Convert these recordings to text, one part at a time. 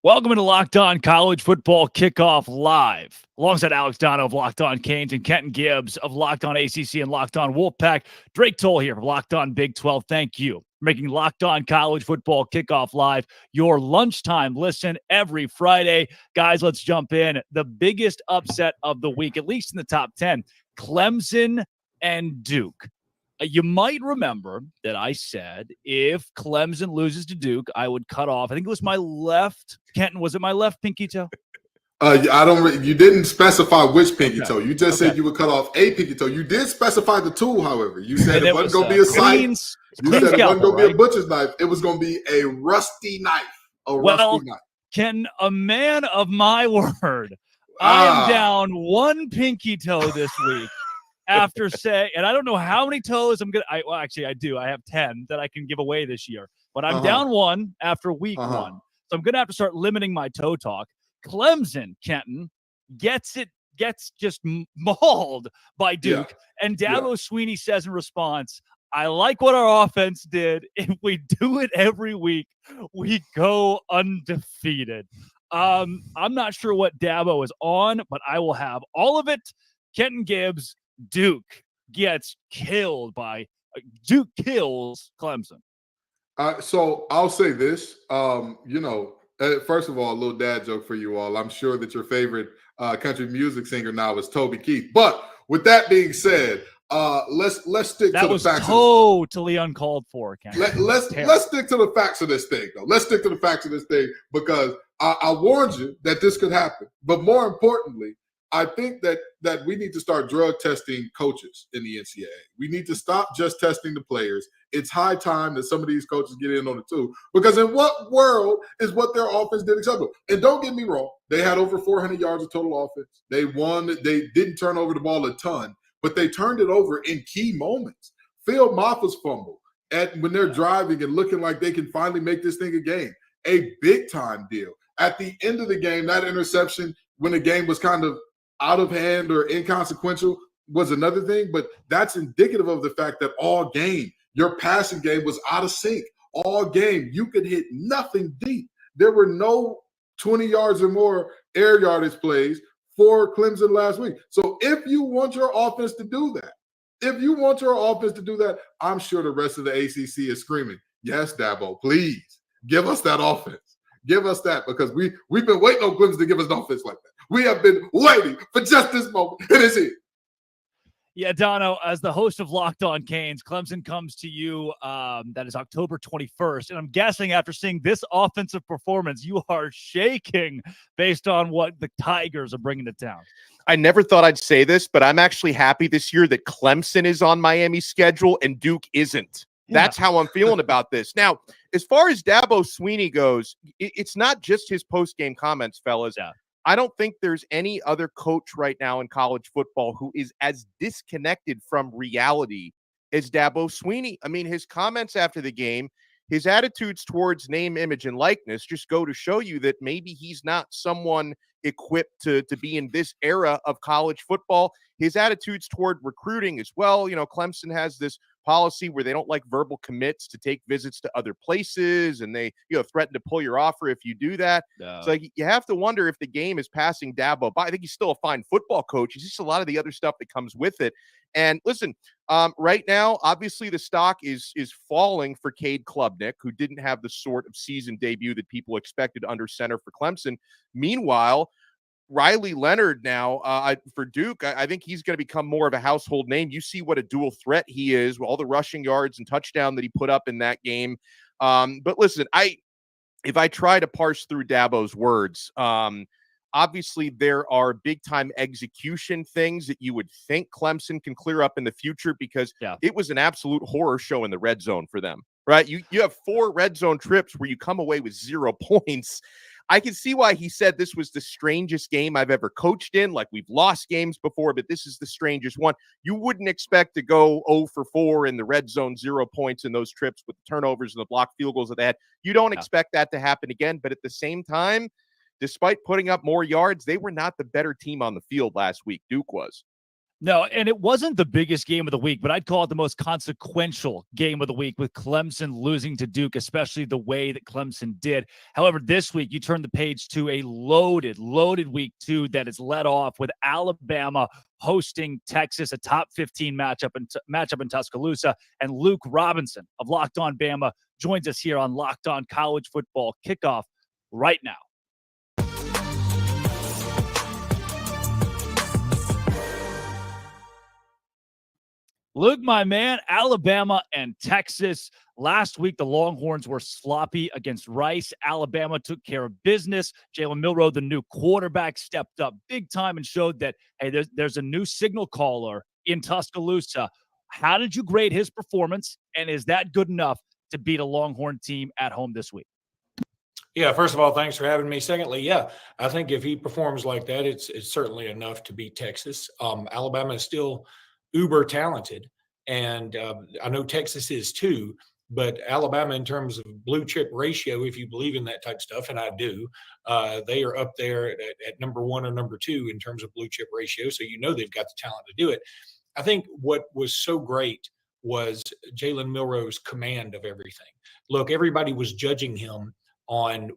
Welcome to Locked On College Football Kickoff Live. Alongside Alex Dono of Locked On Canes and Kenton Gibbs of Locked On ACC and Locked On Wolfpack. Drake Toll here from Locked On Big 12. Thank you for making Locked On College Football Kickoff Live your lunchtime listen every Friday. Guys, let's jump in. The biggest upset of the week, at least in the top 10, Clemson and Duke. You might remember that I said if Clemson loses to Duke, I would cut off. I think it was my left. Kenton, was it my left pinky toe? You didn't specify which pinky toe. You just said you would cut off a pinky toe. You did specify the tool, however. You said it wasn't going to be a scythe. You said it wasn't going to be a butcher's knife. It was going to be a rusty knife. Rusty knife. Ken, a man of my word, I am down one pinky toe this week. After saying, and I don't know how many toes I'm going to, actually I do. I have 10 that I can give away this year, but I'm down one after week one. So I'm going to have to start limiting my toe talk. Clemson, Kenton, gets just mauled by Duke. Yeah. And Dabo Swinney says in response, I like what our offense did. If we do it every week, we go undefeated. I'm not sure what Dabo is on, but I will have all of it. Kenton Gibbs, Duke gets killed by Duke kills Clemson. So I'll say this, first of all, a little dad joke for you all. I'm sure that your favorite country music singer now is Toby Keith. But with that being said, let's stick to the facts. That was totally uncalled for, Ken. Let's stick to the facts of this thing, though. Let's stick to the facts of this thing because I warned you that this could happen. But more importantly, I think that we need to start drug testing coaches in the NCAA. We need to stop just testing the players. It's high time that some of these coaches get in on it too. Because in what world is what their offense did acceptable? And don't get me wrong, they had over 400 yards of total offense. They won. They didn't turn over the ball a ton, but they turned it over in key moments. Phil Maffa's fumble when they're driving and looking like they can finally make this thing a game. A big-time deal. At the end of the game, that interception when the game was kind of out of hand or inconsequential was another thing, but that's indicative of the fact that all game, your passing game was out of sync. All game, you could hit nothing deep. There were no 20 yards or more air yardage plays for Clemson last week. So if you want your offense to do that, I'm sure the rest of the ACC is screaming, yes, Dabo, please give us that offense. Give us that because we've been waiting on Clemson to give us an offense like that. We have been waiting for just this moment, and it's here. Yeah, Dono, as the host of Locked On Canes, Clemson comes to you. That is October 21st. And I'm guessing after seeing this offensive performance, you are shaking based on what the Tigers are bringing to town. I never thought I'd say this, but I'm actually happy this year that Clemson is on Miami's schedule and Duke isn't. That's how I'm feeling about this. Now, as far as Dabo Swinney goes, it's not just his post-game comments, fellas. Yeah. I don't think there's any other coach right now in college football who is as disconnected from reality as Dabo Swinney. I mean, his comments after the game, his attitudes towards name, image, and likeness just go to show you that maybe he's not someone equipped to be in this era of college football. His attitudes toward recruiting as well. You know, Clemson has this policy where they don't like verbal commits to take visits to other places, and they threaten to pull your offer if you do that. So like, you have to wonder if the game is passing Dabo by. I think he's still a fine football coach. It's just a lot of the other stuff that comes with it. And listen, right now, obviously the stock is falling for Cade Klubnik, who didn't have the sort of season debut that people expected under center for Clemson. Meanwhile, Riley Leonard now for Duke, I think he's going to become more of a household name. You see what a dual threat he is, with all the rushing yards and touchdown that he put up in that game. But listen, if I try to parse through Dabo's words, obviously there are big-time execution things that you would think Clemson can clear up in the future because it was an absolute horror show in the red zone for them, right? You have 4 red zone trips where you come away with 0 points. I can see why he said this was the strangest game I've ever coached in. Like, we've lost games before, but this is the strangest one. You wouldn't expect to go 0 for 4 in the red zone, 0 points in those trips with the turnovers and the blocked field goals that they had. You don't expect that to happen again. But at the same time, despite putting up more yards, they were not the better team on the field last week. Duke was. No, and it wasn't the biggest game of the week, but I'd call it the most consequential game of the week with Clemson losing to Duke, especially the way that Clemson did. However, this week you turn the page to a loaded week 2 that is led off with Alabama hosting Texas, a top 15 matchup in Tuscaloosa, and Luke Robinson of Locked On Bama joins us here on Locked On College Football Kickoff right now. Luke, my man, Alabama and Texas. Last week, the Longhorns were sloppy against Rice. Alabama took care of business. Jalen Milroe, the new quarterback, stepped up big time and showed that, hey, there's a new signal caller in Tuscaloosa. How did you grade his performance, and is that good enough to beat a Longhorn team at home this week? Yeah, first of all, thanks for having me. Secondly, yeah, I think if he performs like that, it's certainly enough to beat Texas. Alabama is still uber talented, and I know Texas is too, but Alabama, in terms of blue chip ratio, if you believe in that type of stuff, and I do, they are up there at number 1 or number 2 in terms of blue chip ratio, so you know they've got the talent to do it. I think what was so great was Jalen Milroe's command of everything. Look, everybody was judging him on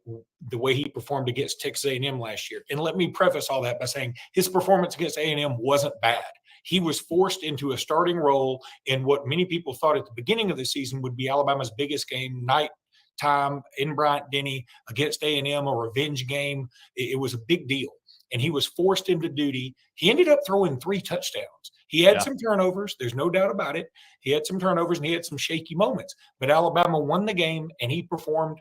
the way he performed against Texas A&M last year, and let me preface all that by saying his performance against A&M wasn't bad. He was forced into a starting role in what many people thought at the beginning of the season would be Alabama's biggest game, nighttime in Bryant-Denny against A&M, a revenge game. It was a big deal, and he was forced into duty. He ended up throwing 3 touchdowns. He had some turnovers. There's no doubt about it. He had some turnovers, and he had some shaky moments. But Alabama won the game, and he performed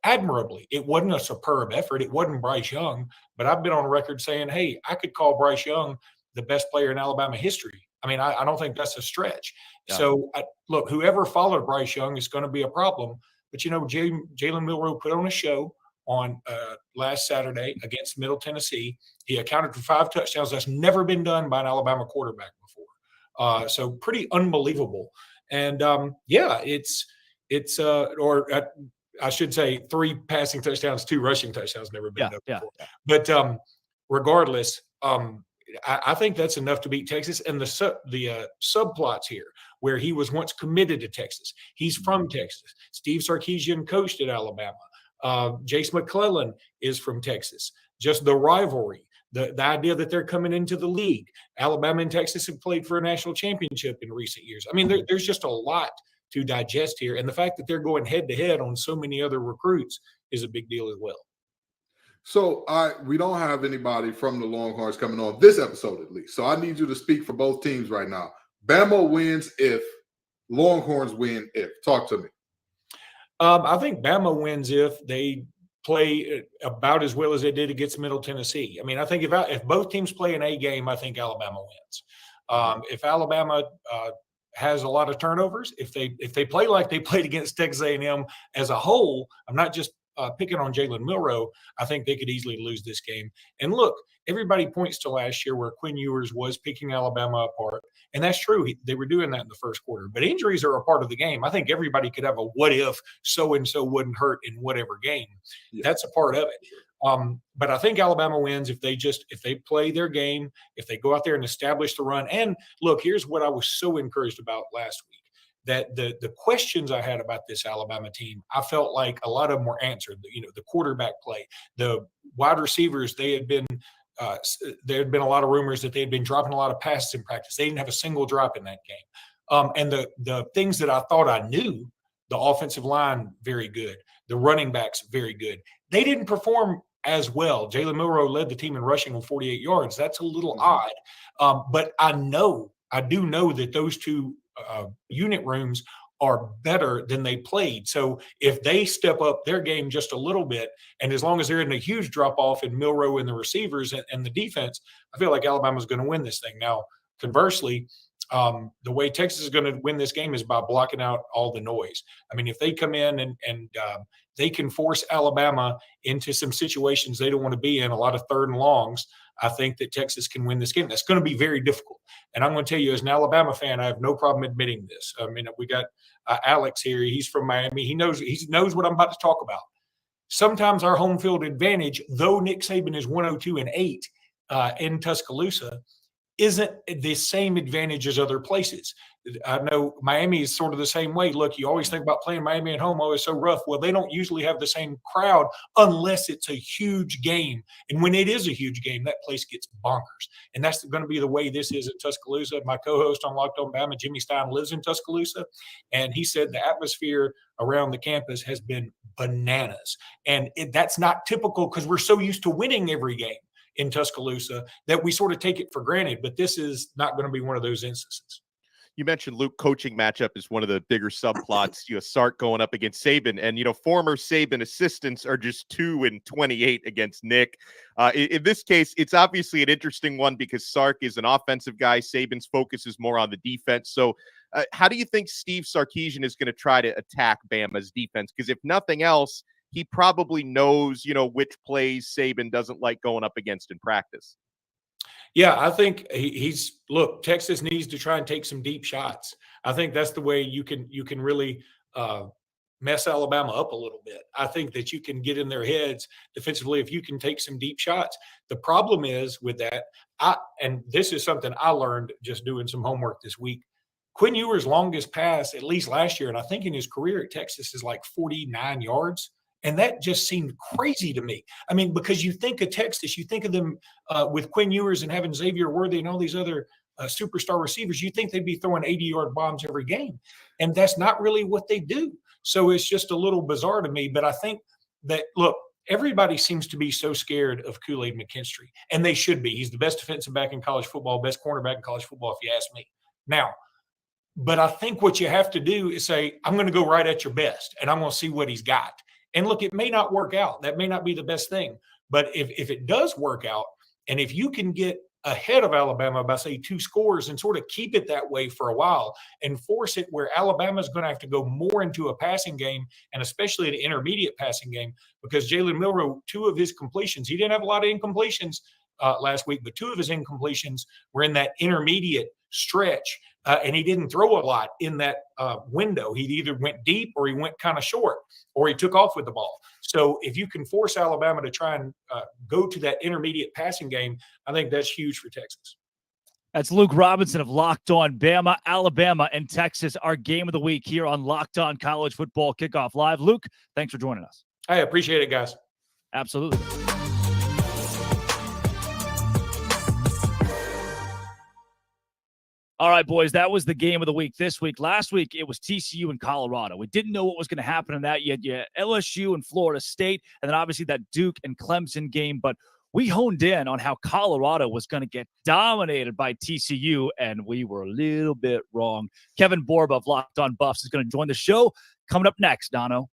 admirably. It wasn't a superb effort. It wasn't Bryce Young, but I've been on record saying, hey, I could call Bryce Young the best player in Alabama history. I mean, I don't think that's a stretch. Yeah. So, look, whoever followed Bryce Young is going to be a problem. But, you know, Jalen Milroe put on a show on last Saturday against Middle Tennessee. He accounted for 5 touchdowns. That's never been done by an Alabama quarterback before. So pretty unbelievable. And, yeah, I should say 3 passing touchdowns, 2 rushing touchdowns, never been done before. Yeah. But regardless, I think that's enough to beat Texas. And the subplots here, where he was once committed to Texas. He's from Texas. Steve Sarkisian coached at Alabama. Jace McClellan is from Texas. Just the rivalry, the idea that they're coming into the league. Alabama and Texas have played for a national championship in recent years. I mean, there's just a lot to digest here. And the fact that they're going head-to-head on so many other recruits is a big deal as well. So we don't have anybody from the Longhorns coming on this episode, at least. So I need you to speak for both teams right now. Bama wins if, Longhorns win if. Talk to me. I think Bama wins if they play about as well as they did against Middle Tennessee. I mean, I think if both teams play an A game, I think Alabama wins. If Alabama has a lot of turnovers, if they play like they played against Texas A&M as a whole, I'm not just picking on Jalen Milroe, I think they could easily lose this game. And look, everybody points to last year where Quinn Ewers was picking Alabama apart. And that's true. They were doing that in the first quarter. But injuries are a part of the game. I think everybody could have a what if so-and-so wouldn't hurt in whatever game. Yeah. That's a part of it. But I think Alabama wins if they play their game, if they go out there and establish the run. And look, here's what I was so encouraged about last week. That the questions I had about this Alabama team, I felt like a lot of them were answered. You know, the quarterback play, the wide receivers, there had been a lot of rumors that they had been dropping a lot of passes in practice. They didn't have a single drop in that game. And the things that I thought I knew, the offensive line, very good. The running backs, very good. They didn't perform as well. Jalen Milroe led the team in rushing with 48 yards. That's a little odd. But I do know that those two unit rooms are better than they played. So if they step up their game just a little bit, and as long as they're in a huge drop-off in Milroe and the receivers and the defense, I feel like Alabama's going to win this thing. Now, conversely, the way Texas is going to win this game is by blocking out all the noise. I mean, if they come in and they can force Alabama into some situations they don't want to be in, a lot of third and longs, I think that Texas can win this game. That's going to be very difficult. And I'm going to tell you, as an Alabama fan, I have no problem admitting this. I mean, we got Alex here. He's from Miami. He knows what I'm about to talk about. Sometimes our home field advantage, though Nick Saban is 102-8 in Tuscaloosa, isn't the same advantage as other places. I know Miami is sort of the same way. Look, you always think about playing Miami at home. Oh, it's so rough. Well, they don't usually have the same crowd unless it's a huge game. And when it is a huge game, that place gets bonkers. And that's going to be the way this is at Tuscaloosa. My co-host on Locked On Bama, Jimmy Stein, lives in Tuscaloosa. And he said the atmosphere around the campus has been bananas. And that's not typical because we're so used to winning every game in Tuscaloosa that we sort of take it for granted. But this is not going to be one of those instances. You mentioned Luke coaching matchup is one of the bigger subplots. Sark going up against Saban, and former Saban assistants are just 2-28 against Nick. In this case, it's obviously an interesting one because Sark is an offensive guy. Saban's focus is more on the defense. So, how do you think Steve Sarkisian is going to try to attack Bama's defense? Because if nothing else, he probably knows, which plays Saban doesn't like going up against in practice. Yeah, I think look, Texas needs to try and take some deep shots. I think that's the way you can really mess Alabama up a little bit. I think that you can get in their heads defensively if you can take some deep shots. The problem is with that, and this is something I learned just doing some homework this week. Quinn Ewers' longest pass, at least last year, and I think in his career at Texas, is like 49 yards. And that just seemed crazy to me. I mean, because you think of Texas, you think of them with Quinn Ewers and having Xavier Worthy and all these other superstar receivers, you think they'd be throwing 80-yard bombs every game. And that's not really what they do. So it's just a little bizarre to me. But I think that, look, everybody seems to be so scared of Kool-Aid McKinstry. And they should be. He's the best defensive back in college football, best cornerback in college football, if you ask me. Now, but I think what you have to do is say, I'm going to go right at your best, and I'm going to see what he's got. And look, it may not work out. That may not be the best thing. But if it does work out, and if you can get ahead of Alabama by, say, 2 scores and sort of keep it that way for a while and force it where Alabama is going to have to go more into a passing game, and especially an intermediate passing game, because Jalen Milroe, 2 of his completions, he didn't have a lot of incompletions last week, but 2 of his incompletions were in that intermediate stretch. And he didn't throw a lot in that window. He either went deep or he went kind of short or he took off with the ball. So if you can force Alabama to try and go to that intermediate passing game, I think that's huge for Texas. That's Luke Robinson of Locked On Bama. Alabama and Texas, our game of the week here on Locked On College Football Kickoff Live. Luke, thanks for joining us. I appreciate it, guys. Absolutely. All right, boys, that was the game of the week this week. Last week, it was TCU and Colorado. We didn't know what was going to happen in that yet. Yeah, LSU and Florida State, and then obviously that Duke and Clemson game. But we honed in on how Colorado was going to get dominated by TCU, and we were a little bit wrong. Kevin Borba of Locked On Buffs is going to join the show. Coming up next, Dono.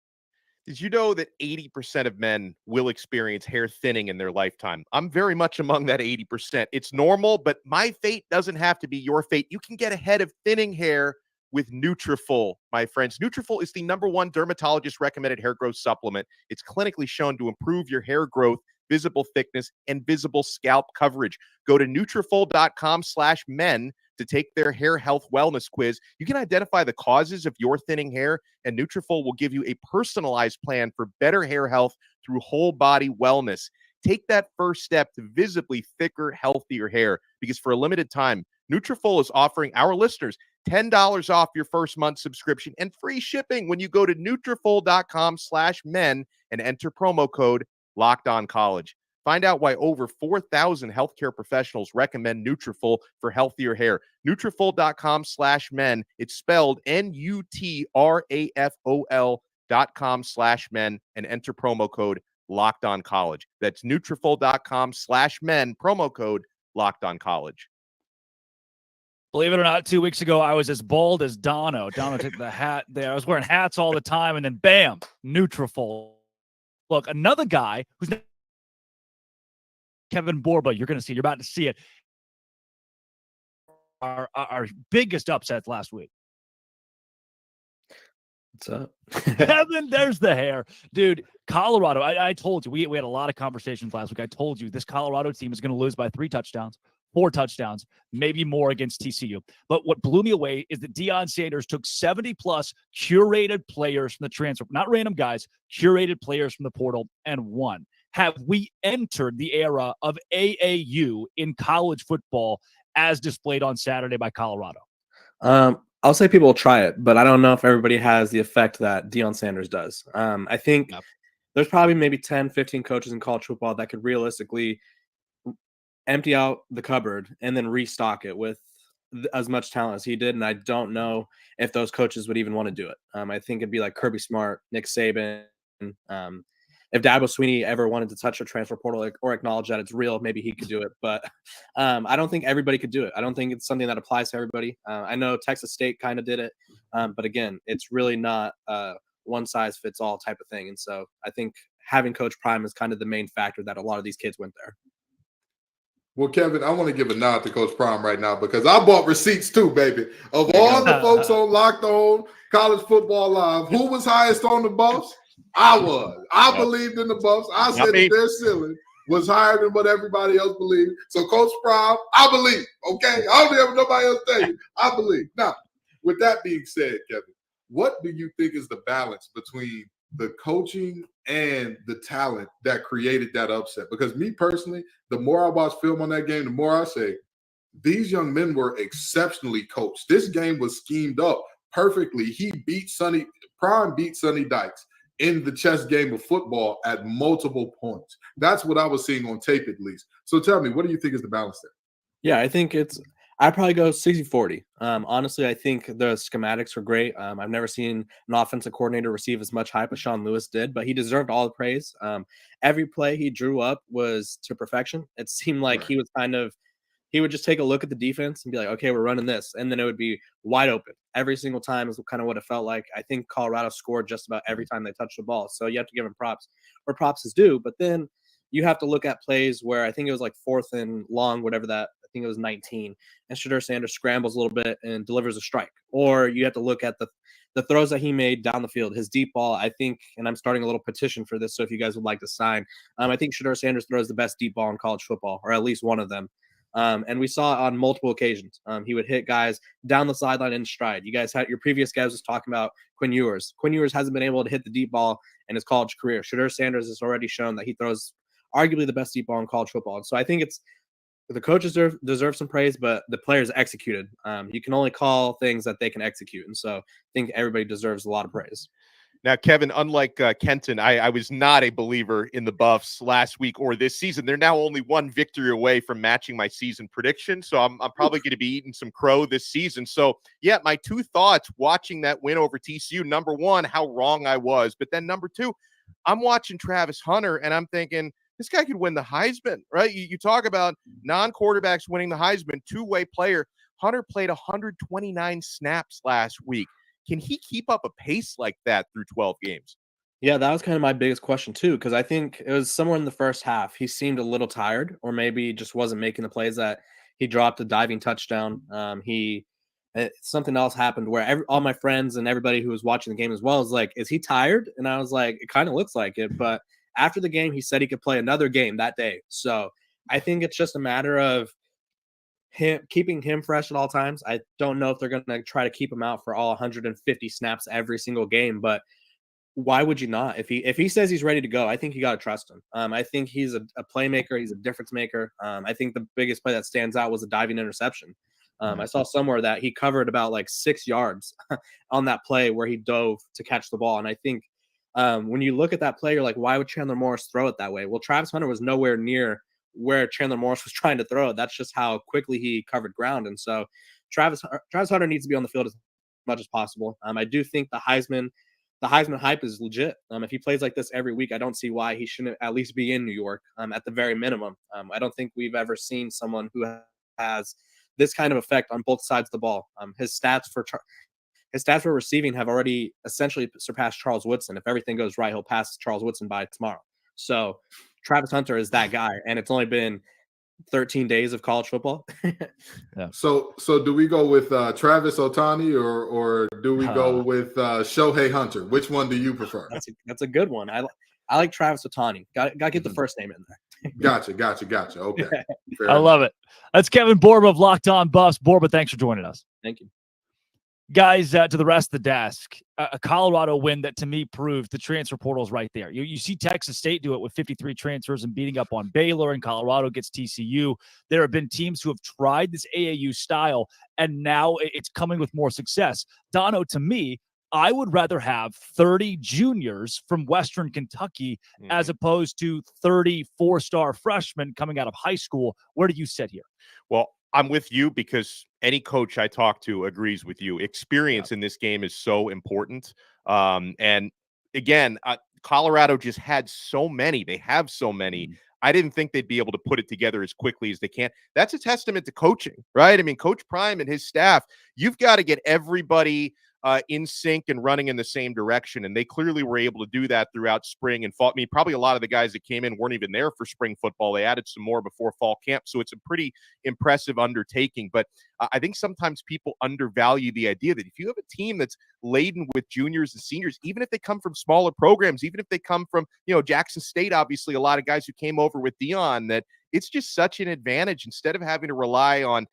Did you know that 80% of men will experience hair thinning in their lifetime? I'm very much among that 80%. It's normal, but my fate doesn't have to be your fate. You can get ahead of thinning hair with Nutrafol, my friends. Nutrafol is the #1 dermatologist-recommended hair growth supplement. It's clinically shown to improve your hair growth, visible thickness, and visible scalp coverage. Go to Nutrafol.com/men to take their hair health wellness quiz. You can identify the causes of your thinning hair, and Nutrafol will give you a personalized plan for better hair health through whole body wellness. Take that first step to visibly thicker, healthier hair, because for a limited time, Nutrafol is offering our listeners $10 off your first month subscription and free shipping when you go to Nutrafol.com/men and enter promo code LOCKEDONCollege. Find out why over 4,000 healthcare professionals recommend Nutrafol for healthier hair. Nutrafol.com/men. It's spelled Nutrafol.com/men and enter promo code LOCKEDONCollege. That's Nutrafol.com/men, promo code LOCKEDONCollege. Believe it or not, 2 weeks ago, I was as bald as Dono. Dono took the hat there. I was wearing hats all the time, and then bam, Nutrafol. Look, another guy who's Kevin Borba, you're about to see it. Our biggest upsets last week. What's up? Kevin, there's the hair. Dude, Colorado, I told you, we had a lot of conversations last week. I told you this Colorado team is going to lose by 3 touchdowns, 4 touchdowns, maybe more against TCU. But what blew me away is that Deion Sanders took 70-plus curated players from the transfer, not random guys, curated players from the portal, and won. Have we entered the era of AAU in college football? as displayed on Saturday by Colorado? I'll say people will try it, but I don't know if everybody has the effect that Deion Sanders does. I think there's probably maybe 10, 15 coaches in college football that could realistically empty out the cupboard and then restock it with as much talent as he did. And I don't know if those coaches would even want to do it. I think it'd be like Kirby Smart, Nick Saban. If Dabo Swinney ever wanted to touch a transfer portal or acknowledge that it's real, maybe he could do it. But I don't think everybody could do it. I don't think it's something that applies to everybody. I know Texas State kind of did it. But again, it's really not one size fits all type of thing. And so I think having Coach Prime is kind of the main factor that a lot of these kids went there. Well, Kevin, I want to give a nod to Coach Prime right now because I bought receipts too, baby. Of all the folks on Locked On College Football Live, who was highest on the Buffs? I was. I believed in the Buffs. I said that their ceiling was higher than what everybody else believed. So, Coach Prime, I believe. Okay, I don't have nobody else tell you. I believe. Now, with that being said, Kevin, what do you think is the balance between the coaching and the talent that created that upset? Because me personally, the more I watch film on that game, the more I say these young men were exceptionally coached. This game was schemed up perfectly. Prime beat Sonny Dykes in the chess game of football at multiple points. That's what I was seeing on tape, at least. So tell me, what do you think is the balance there? Yeah, I think I'd probably go 60-40. Honestly, I think the schematics were great. I've never seen an offensive coordinator receive as much hype as Sean Lewis did, but he deserved all the praise. Every play he drew up was to perfection. It seemed like he would just take a look at the defense and be like, okay, we're running this. And then it would be wide open. Every single time is kind of what it felt like. I think Colorado scored just about every time they touched the ball. So you have to give him props where props is due. But then you have to look at plays where I think it was like 4th and long, whatever that, I think it was 19. And Shedeur Sanders scrambles a little bit and delivers a strike. Or you have to look at the throws that he made down the field, his deep ball. I think, and I'm starting a little petition for this, so if you guys would like to sign, I think Shedeur Sanders throws the best deep ball in college football, or at least one of them. And we saw it on multiple occasions. He would hit guys down the sideline in stride. You guys had your previous guys was talking about Quinn Ewers. Quinn Ewers hasn't been able to hit the deep ball in his college career. Shedeur Sanders has already shown that he throws arguably the best deep ball in college football. And so I think the coaches deserve some praise, but the players executed. You can only call things that they can execute. And so I think everybody deserves a lot of praise. Now, Kevin, unlike Kenton, I was not a believer in the Buffs last week or this season. They're now only one victory away from matching my season prediction, so I'm probably going to be eating some crow this season. So, yeah, my two thoughts watching that win over TCU, number one, how wrong I was. But then number two, I'm watching Travis Hunter, and I'm thinking, this guy could win the Heisman, right? You talk about non-quarterbacks winning the Heisman, two-way player. Hunter played 129 snaps last week. Can he keep up a pace like that through 12 games? Yeah, that was kind of my biggest question too, because I think it was somewhere in the first half. He seemed a little tired, or maybe just wasn't making the plays that he dropped a diving touchdown. Something else happened where all my friends and everybody who was watching the game as well was like, is he tired? And I was like, it kind of looks like it. But after the game, he said he could play another game that day. So I think it's just a matter of keeping him fresh at all times. I don't know if they're going to try to keep him out for all 150 snaps every single game, but why would you not? If he says he's ready to go, I think you got to trust him. I think he's a playmaker. He's a difference maker. I think the biggest play that stands out was a diving interception. I saw somewhere that he covered about like 6 yards on that play where he dove to catch the ball. And I think when you look at that play, you're like, why would Chandler Morris throw it that way? Well, Travis Hunter was nowhere near where Chandler Morris was trying to throw it. That's just how quickly he covered ground. And so Travis Hunter needs to be on the field as much as possible. I do think the Heisman hype is legit. If he plays like this every week, I don't see why he shouldn't at least be in New York at the very minimum. I don't think we've ever seen someone who has this kind of effect on both sides of the ball. His stats for receiving have already essentially surpassed Charles Woodson. If everything goes right, he'll pass Charles Woodson by tomorrow. So Travis Hunter is that guy, and it's only been 13 days of college football. Yeah. So do we go with Travis Ohtani or do we go with Shohei Hunter? Which one do you prefer? That's a good one. I like Travis Ohtani. Got to get the first name in there. Gotcha. Okay. I love it. That's Kevin Borba of Locked On Buffs. Borba, thanks for joining us. Thank you. Guys, to the rest of the desk, a Colorado win that to me proves the transfer portal is right there. You see Texas State do it with 53 transfers and beating up on Baylor, and Colorado gets TCU. There have been teams who have tried this AAU style, and now it's coming with more success. Dono, to me, I would rather have 30 juniors from Western Kentucky as opposed to 30 four-star freshmen coming out of high school. Where do you sit here? Well, I'm with you because any coach I talk to agrees with you. Experience in this game is so important. And again, Colorado just had so many. They have so many. I didn't think they'd be able to put it together as quickly as they can. That's a testament to coaching, right? I mean, Coach Prime and his staff, you've got to get everybody in sync and running in the same direction. And they clearly were able to do that throughout spring and fall. I mean, probably a lot of the guys that came in weren't even there for spring football. They added some more before fall camp. So it's a pretty impressive undertaking. But I think sometimes people undervalue the idea that if you have a team that's laden with juniors and seniors, even if they come from smaller programs, even if they come from, Jackson State, obviously a lot of guys who came over with Deion, that it's just such an advantage instead of having to rely on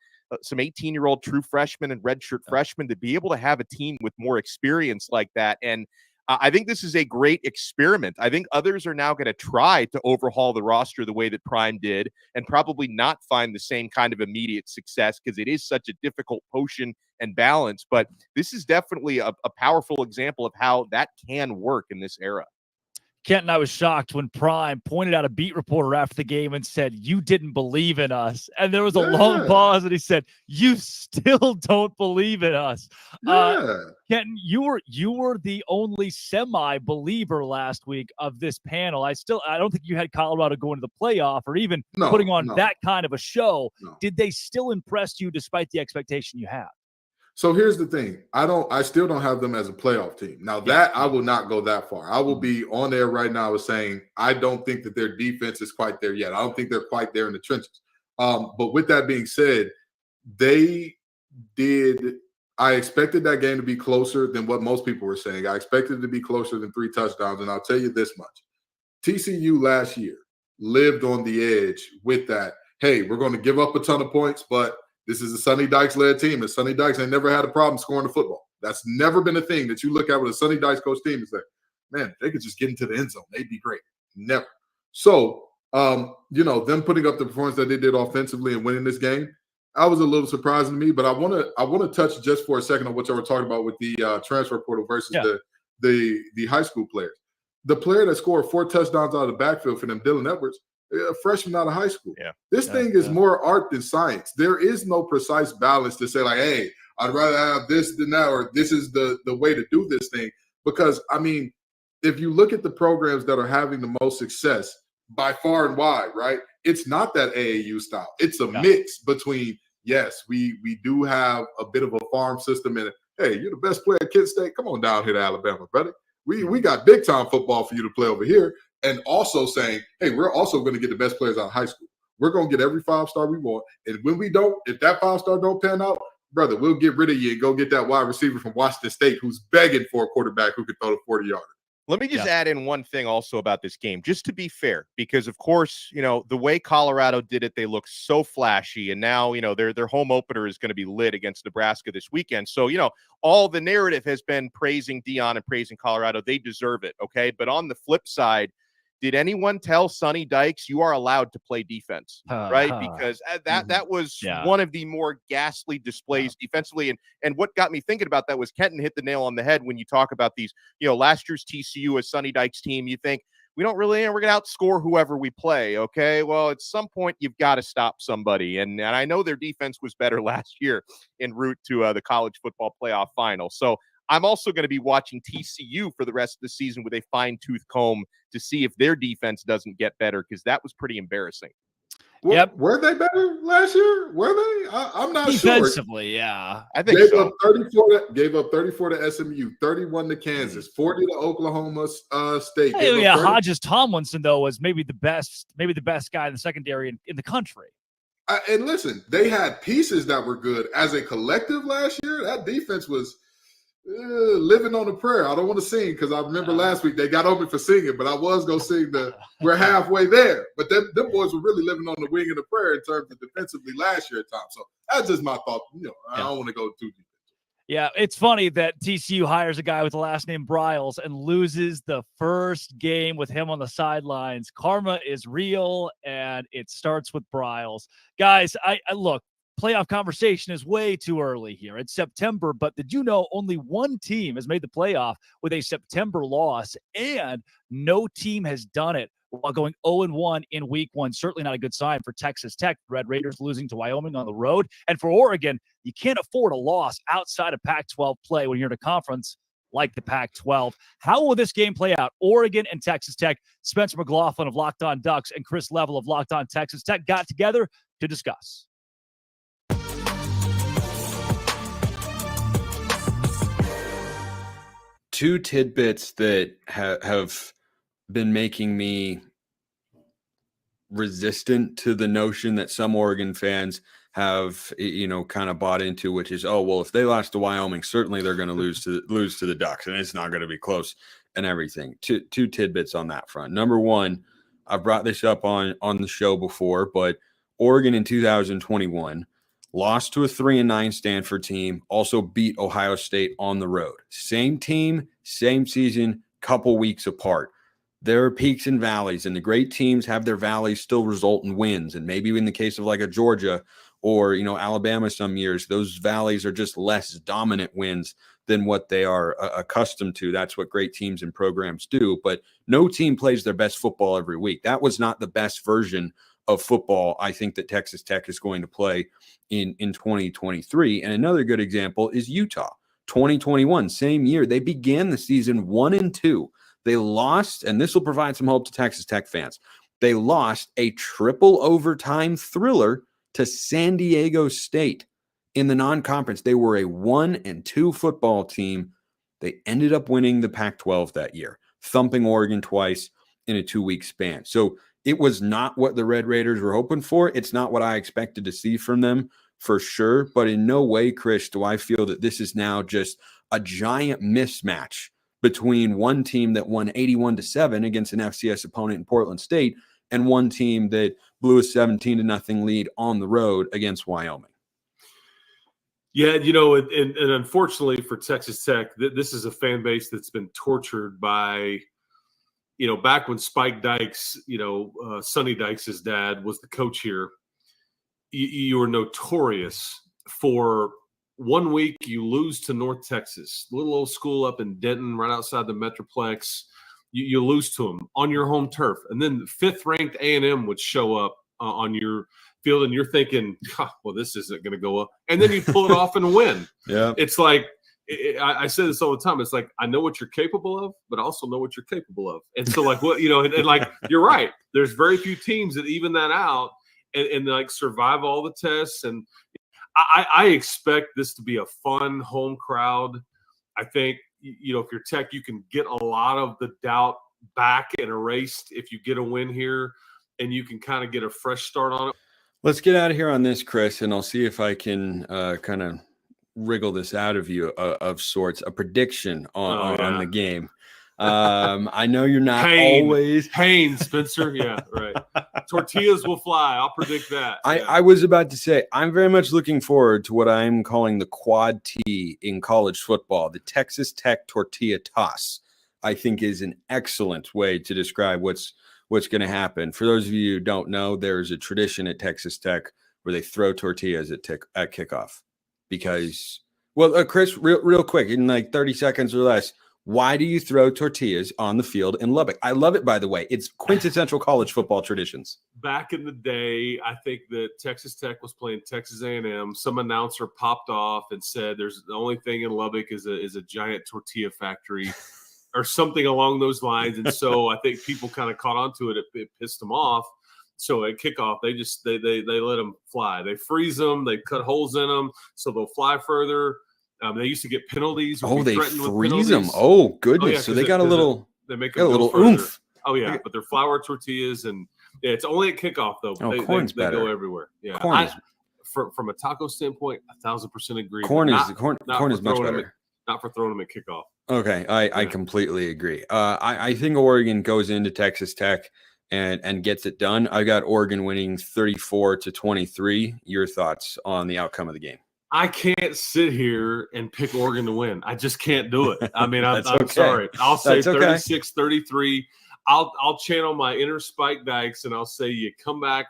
some 18-year-old true freshmen and redshirt freshmen to be able to have a team with more experience like that. And I think this is a great experiment. I think others are now going to try to overhaul the roster the way that Prime did and probably not find the same kind of immediate success because it is such a difficult potion and balance. But this is definitely a powerful example of how that can work in this era. Kent and I was shocked when Prime pointed out a beat reporter after the game and said, "You didn't believe in us." And there was a long pause, and he said, "You still don't believe in us." Kenton, you were the only semi-believer last week of this panel. I don't think you had Colorado going to the playoff or even putting on that kind of a show. Did they still impress you despite the expectation you have? So here's the thing. I still don't have them as a playoff team. Now that I will not go that far. I will be on there right now as saying, I don't think that their defense is quite there yet. I don't think they're quite there in the trenches. But with that being said, I expected that game to be closer than what most people were saying. I expected it to be closer than 3 touchdowns. And I'll tell you this much. TCU last year lived on the edge with that. Hey, we're going to give up a ton of points, but this is a Sonny Dykes-led team, and Sonny Dykes ain't never had a problem scoring the football. That's never been a thing that you look at with a Sonny Dykes coach team. Is like, man, they could just get into the end zone. They'd be great. Never. So, them putting up the performance that they did offensively and winning this game, I was a little surprising to me. But I want to touch just for a second on what you were talking about with the transfer portal versus the high school players. The player that scored 4 touchdowns out of the backfield for them, Dylan Edwards, a freshman out of high school. This thing is more art than science. There is no precise balance to say like, hey, I'd rather have this than that, or this is the way to do this thing. Because, I mean, if you look at the programs that are having the most success by far and wide, right, it's not that AAU style. It's a mix between, yes, we do have a bit of a farm system, and hey, you're the best player at Kent State. Come on down here to Alabama, brother. We got big-time football for you to play over here. And also saying, hey, we're also going to get the best players out of high school. We're going to get every 5-star we want. And when we don't, if that 5-star don't pan out, brother, we'll get rid of you and go get that wide receiver from Washington State who's begging for a quarterback who can throw the 40-yarder. Let me just add in one thing also about this game, just to be fair, because, of course, the way Colorado did it, they look so flashy. And now, their home opener is going to be lit against Nebraska this weekend. So, all the narrative has been praising Deion and praising Colorado. They deserve it, okay? But on the flip side, did anyone tell Sonny Dykes you are allowed to play defense, right? Because that was one of the more ghastly displays defensively. And what got me thinking about that was Kenton hit the nail on the head when you talk about these, last year's TCU as Sonny Dykes team. You think we're going to outscore whoever we play. Okay, well, at some point you've got to stop somebody. And I know their defense was better last year en route to the college football playoff final. So I'm also going to be watching TCU for the rest of the season with a fine-tooth comb to see if their defense doesn't get better, because that was pretty embarrassing. Were they better last year? Were they? I'm not sure. Defensively, yeah. I think so. Gave up 34 to SMU, 31 to Kansas, 40 to Oklahoma State. Hodges Tomlinson, though, was maybe the best guy in the secondary in the country. And listen, they had pieces that were good. As a collective last year, that defense was living on a prayer. I don't want to sing because I remember last week they got on me for singing, but I was going to sing we're halfway there. But them boys were really living on the wing of the prayer in terms of defensively last year at times. So that's just my thought. I don't want to go too deep. Yeah, it's funny that TCU hires a guy with the last name Bryles and loses the first game with him on the sidelines. Karma is real, and it starts with Bryles. Guys, I look, playoff conversation is way too early here. It's September, but did you know only one team has made the playoff with a September loss, and no team has done it while going 0-1 in week one? Certainly not a good sign for Texas Tech. Red Raiders losing to Wyoming on the road. And for Oregon, you can't afford a loss outside of Pac-12 play when you're in a conference like the Pac-12. How will this game play out? Oregon and Texas Tech. Spencer McLaughlin of Locked On Ducks and Chris Level of Locked On Texas Tech got together to discuss. Two tidbits that have been making me resistant to the notion that some Oregon fans have, kind of bought into, which is, oh, well, if they lost to Wyoming, certainly they're going to lose to the Ducks, and it's not going to be close and everything. Two tidbits on that front. Number one, I've brought this up on the show before, but Oregon in 2021 lost to a 3-9 Stanford team, also beat Ohio State on the road. Same team, same season, couple weeks apart. There are peaks and valleys, and the great teams have their valleys still result in wins. And maybe in the case of like a Georgia or, Alabama some years, those valleys are just less dominant wins than what they are accustomed to. That's what great teams and programs do. But no team plays their best football every week. That was not the best version of football, I think, that Texas Tech is going to play in 2023. And another good example is Utah. 2021, same year, they began the season 1-2. They lost, and this will provide some hope to Texas Tech fans. They lost a triple overtime thriller to San Diego State in the non-conference. They were a 1-2 football team. They ended up winning the Pac-12 that year, thumping Oregon twice in a 2-week span. So it was not what the Red Raiders were hoping for. It's not what I expected to see from them for sure. But in no way, Chris, do I feel that this is now just a giant mismatch between one team that won 81-7 against an FCS opponent in Portland State and one team that blew a 17-0 lead on the road against Wyoming. Yeah, and unfortunately for Texas Tech, this is a fan base that's been tortured by, back when Spike Dykes, Sonny Dykes' dad was the coach here, you were notorious for 1 week you lose to North Texas, little old school up in Denton, right outside the Metroplex. You lose to them on your home turf. And then 5th-ranked A&M would show up on your field, and you're thinking, well, this isn't going to go up. And then you pull it off and win. Yeah, it's like, I say this all the time. It's like, I know what you're capable of, but I also know what you're capable of. And so, like, what, and like, you're right. There's very few teams that even that out and like survive all the tests. And I expect this to be a fun home crowd. I think, if you're Tech, you can get a lot of the doubt back and erased if you get a win here, and you can kind of get a fresh start on it. Let's get out of here on this, Chris, and I'll see if I can kind of wriggle this out of you of sorts. A prediction on the game. I know you're not always pain, Spencer. Yeah, right. Tortillas will fly. I'll predict that. I was about to say, I'm very much looking forward to what I'm calling the quad T in college football. The Texas Tech tortilla toss, I think, is an excellent way to describe what's going to happen. For those of you who don't know, there's a tradition at Texas Tech where they throw tortillas at kickoff. Because, well, Chris, real quick, in like 30 seconds or less, why do you throw tortillas on the field in Lubbock? I love it, by the way. It's quintessential college football traditions. Back in the day, I think that Texas Tech was playing Texas A&M. Some announcer popped off and said, "There's the only thing in Lubbock is a giant tortilla factory," or something along those lines. And so I think people kind of caught on to it. It pissed them off. So at kickoff, they let them fly. They freeze them. They cut holes in them so they'll fly further. They used to get penalties. Oh, they freeze them. Oh, goodness. Oh, yeah, so they got a little oomph. Oh, yeah. But they're flour tortillas. And yeah, it's only at kickoff, though. Oh, corn's better. They go everywhere. Yeah. From a taco standpoint, 1,000% agree. Corn is much better. Not for throwing them at kickoff. Okay. I completely agree. I think Oregon goes into Texas Tech and gets it done. I got Oregon winning 34-23. Your thoughts on the outcome of the game? I can't sit here and pick Oregon to win. I just can't do it. I mean, I'm okay. sorry. I'll say That's okay. 36-33. I'll channel my inner Spike Dykes, and I'll say you come back,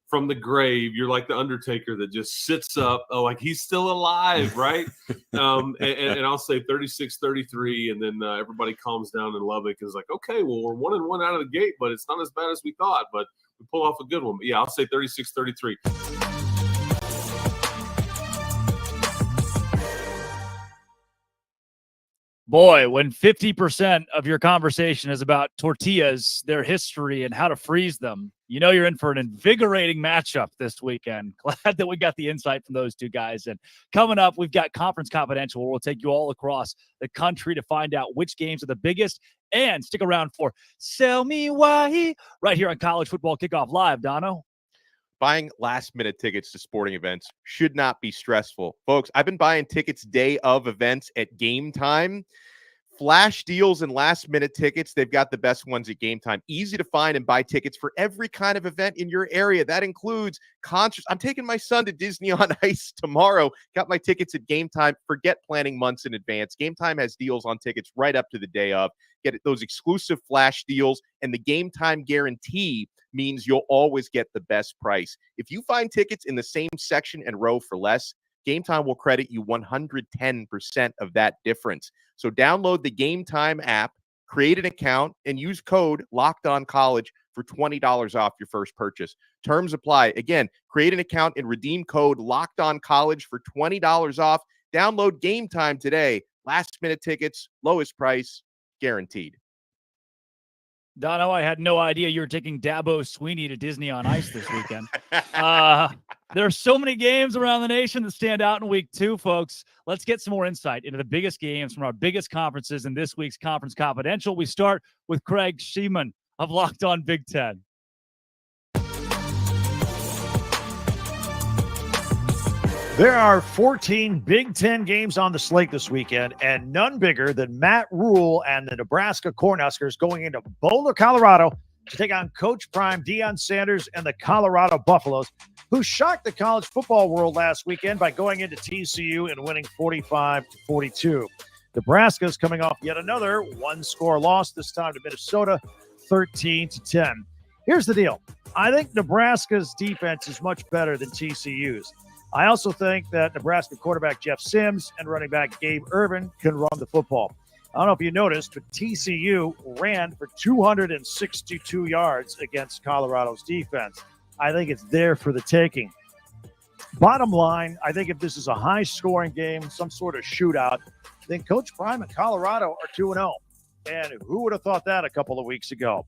from the grave. You're like the Undertaker that just sits up. Oh, like he's still alive, right? And I'll say 36-33, and then everybody calms down in Lubbock and is like, okay, well, we're 1-1 out of the gate, but it's not as bad as we thought. But we pull off a good one. But yeah, I'll say 36-33. Boy, when 50% of your conversation is about tortillas, their history, and how to freeze them, you're in for an invigorating matchup this weekend. Glad that we got the insight from those two guys. And coming up, we've got Conference Confidential, where we'll take you all across the country to find out which games are the biggest. And stick around for Sell Me Why right here on College Football Kickoff Live, Dono. Buying last-minute tickets to sporting events should not be stressful. Folks, I've been buying tickets day of events at Game Time. Flash deals and last-minute tickets, they've got the best ones at Game Time. Easy to find and buy tickets for every kind of event in your area. That includes concerts. I'm taking my son to Disney on Ice tomorrow. Got my tickets at Game Time. Forget planning months in advance. Game Time has deals on tickets right up to the day of. Get those exclusive flash deals, and the Game Time guarantee means you'll always get the best price. If you find tickets in the same section and row for less, Game Time will credit you 110% of that difference. So download the Game Time app, create an account, and use code LOCKEDONCollege for $20 off your first purchase. Terms apply. Again, create an account and redeem code LOCKEDONCollege for $20 off. Download Game Time today. Last-minute tickets, lowest price, guaranteed. Dono, I had no idea you were taking Dabo Swinney to Disney on Ice this weekend. There are so many games around the nation that stand out in week 2, folks. Let's get some more insight into the biggest games from our biggest conferences in this week's Conference Confidential. We start with Craig Sheeman of Locked On Big Ten. There are 14 Big Ten games on the slate this weekend, and none bigger than Matt Rule and the Nebraska Cornhuskers going into Boulder, Colorado to take on Coach Prime Deion Sanders and the Colorado Buffaloes, who shocked the college football world last weekend by going into TCU and winning 45-42. Nebraska's coming off yet another one-score loss, this time to Minnesota, 13-10. Here's the deal. I think Nebraska's defense is much better than TCU's. I also think that Nebraska quarterback Jeff Sims and running back Gabe Ervin can run the football. I don't know if you noticed, but TCU ran for 262 yards against Colorado's defense. I think it's there for the taking. Bottom line, I think if this is a high-scoring game, some sort of shootout, then Coach Prime and Colorado are 2-0. And who would have thought that a couple of weeks ago?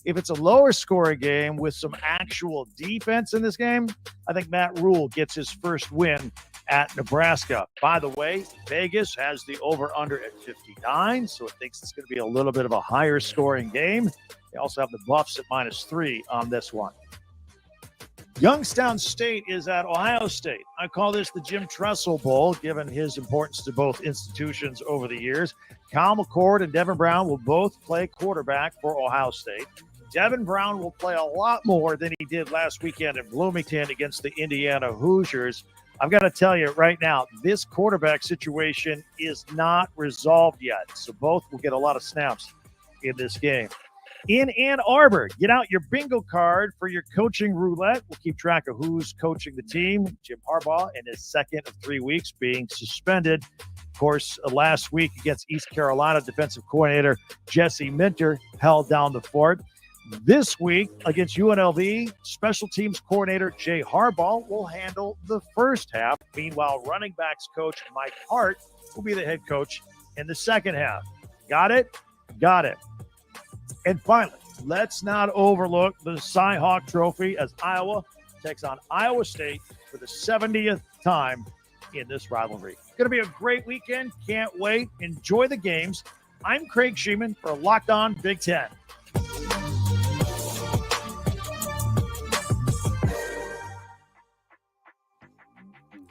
If it's a lower scoring game with some actual defense in this game, I think Matt Rule gets his first win at Nebraska. By the way, Vegas has the over-under at 59, so it thinks it's going to be a little bit of a higher scoring game. They also have the Buffs at -3 on this one. Youngstown State is at Ohio State. I call this the Jim Tressel Bowl, given his importance to both institutions over the years. Kyle McCord and Devin Brown will both play quarterback for Ohio State. Devin Brown will play a lot more than he did last weekend in Bloomington against the Indiana Hoosiers. I've got to tell you right now, this quarterback situation is not resolved yet, so both will get a lot of snaps in this game. In Ann Arbor, get out your bingo card for your coaching roulette. We'll keep track of who's coaching the team. Jim Harbaugh in his second of 3 weeks being suspended. Of course, last week against East Carolina, defensive coordinator Jesse Minter held down the fort. This week against UNLV, special teams coordinator Jay Harbaugh will handle the first half. Meanwhile, running backs coach Mike Hart will be the head coach in the second half. Got it? Got it. And finally, let's not overlook the Cy-Hawk Trophy as Iowa takes on Iowa State for the 70th time in this rivalry. Going to be a great weekend. Can't wait. Enjoy the games. I'm Craig Sheeman for Locked On Big Ten.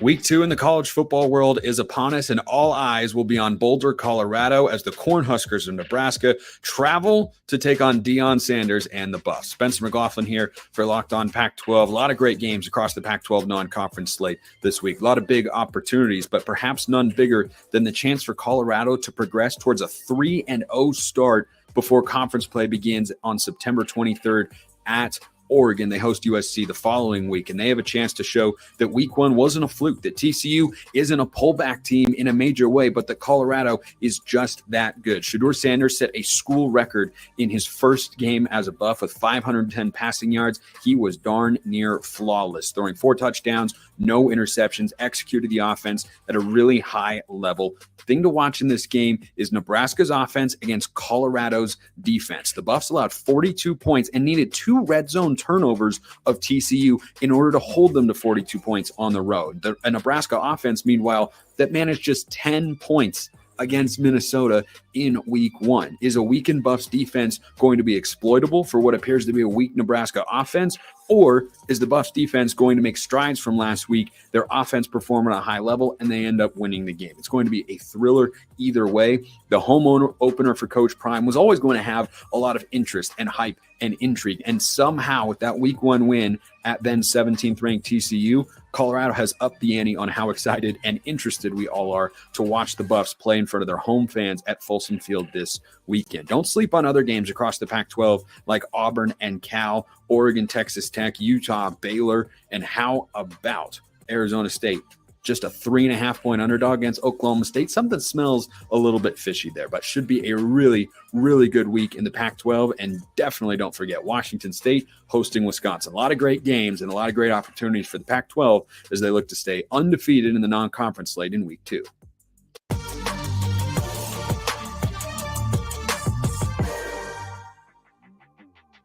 Week 2 in the college football world is upon us, and all eyes will be on Boulder, Colorado, as the Cornhuskers of Nebraska travel to take on Deion Sanders and the Buffs. Spencer McLaughlin here for Locked On Pac-12. A lot of great games across the Pac-12 non-conference slate this week. A lot of big opportunities, but perhaps none bigger than the chance for Colorado to progress towards a 3-0 start before conference play begins on September 23rd at Oregon. They host USC the following week, and they have a chance to show that week 1 wasn't a fluke, that TCU isn't a pullback team in a major way, but that Colorado is just that good. Shedeur Sanders set a school record in his first game as a Buff with 510 passing yards. He was darn near flawless, throwing 4 touchdowns, no interceptions, executed the offense at a really high level. The thing to watch in this game is Nebraska's offense against Colorado's defense. The Buffs allowed 42 points and needed 2 red zone turnovers of TCU in order to hold them to 42 points on the road. The Nebraska offense, meanwhile, that managed just 10 points against Minnesota in week 1. Is a weakened Buffs defense going to be exploitable for what appears to be a weak Nebraska offense? Or is the Buffs defense going to make strides from last week, their offense perform at a high level, and they end up winning the game? It's going to be a thriller either way. The home opener for Coach Prime was always going to have a lot of interest and hype and intrigue. And somehow with that week 1 win at then 17th ranked TCU, Colorado has upped the ante on how excited and interested we all are to watch the Buffs play in front of their home fans at Folsom Field this weekend. Don't sleep on other games across the Pac-12 like Auburn and Cal, Oregon, Texas Tech, Utah, Baylor, and how about Arizona State? Just a 3.5-point underdog against Oklahoma State. Something smells a little bit fishy there, but should be a really, really good week in the Pac-12. And definitely don't forget Washington State hosting Wisconsin. A lot of great games and a lot of great opportunities for the Pac-12 as they look to stay undefeated in the non-conference slate in week 2.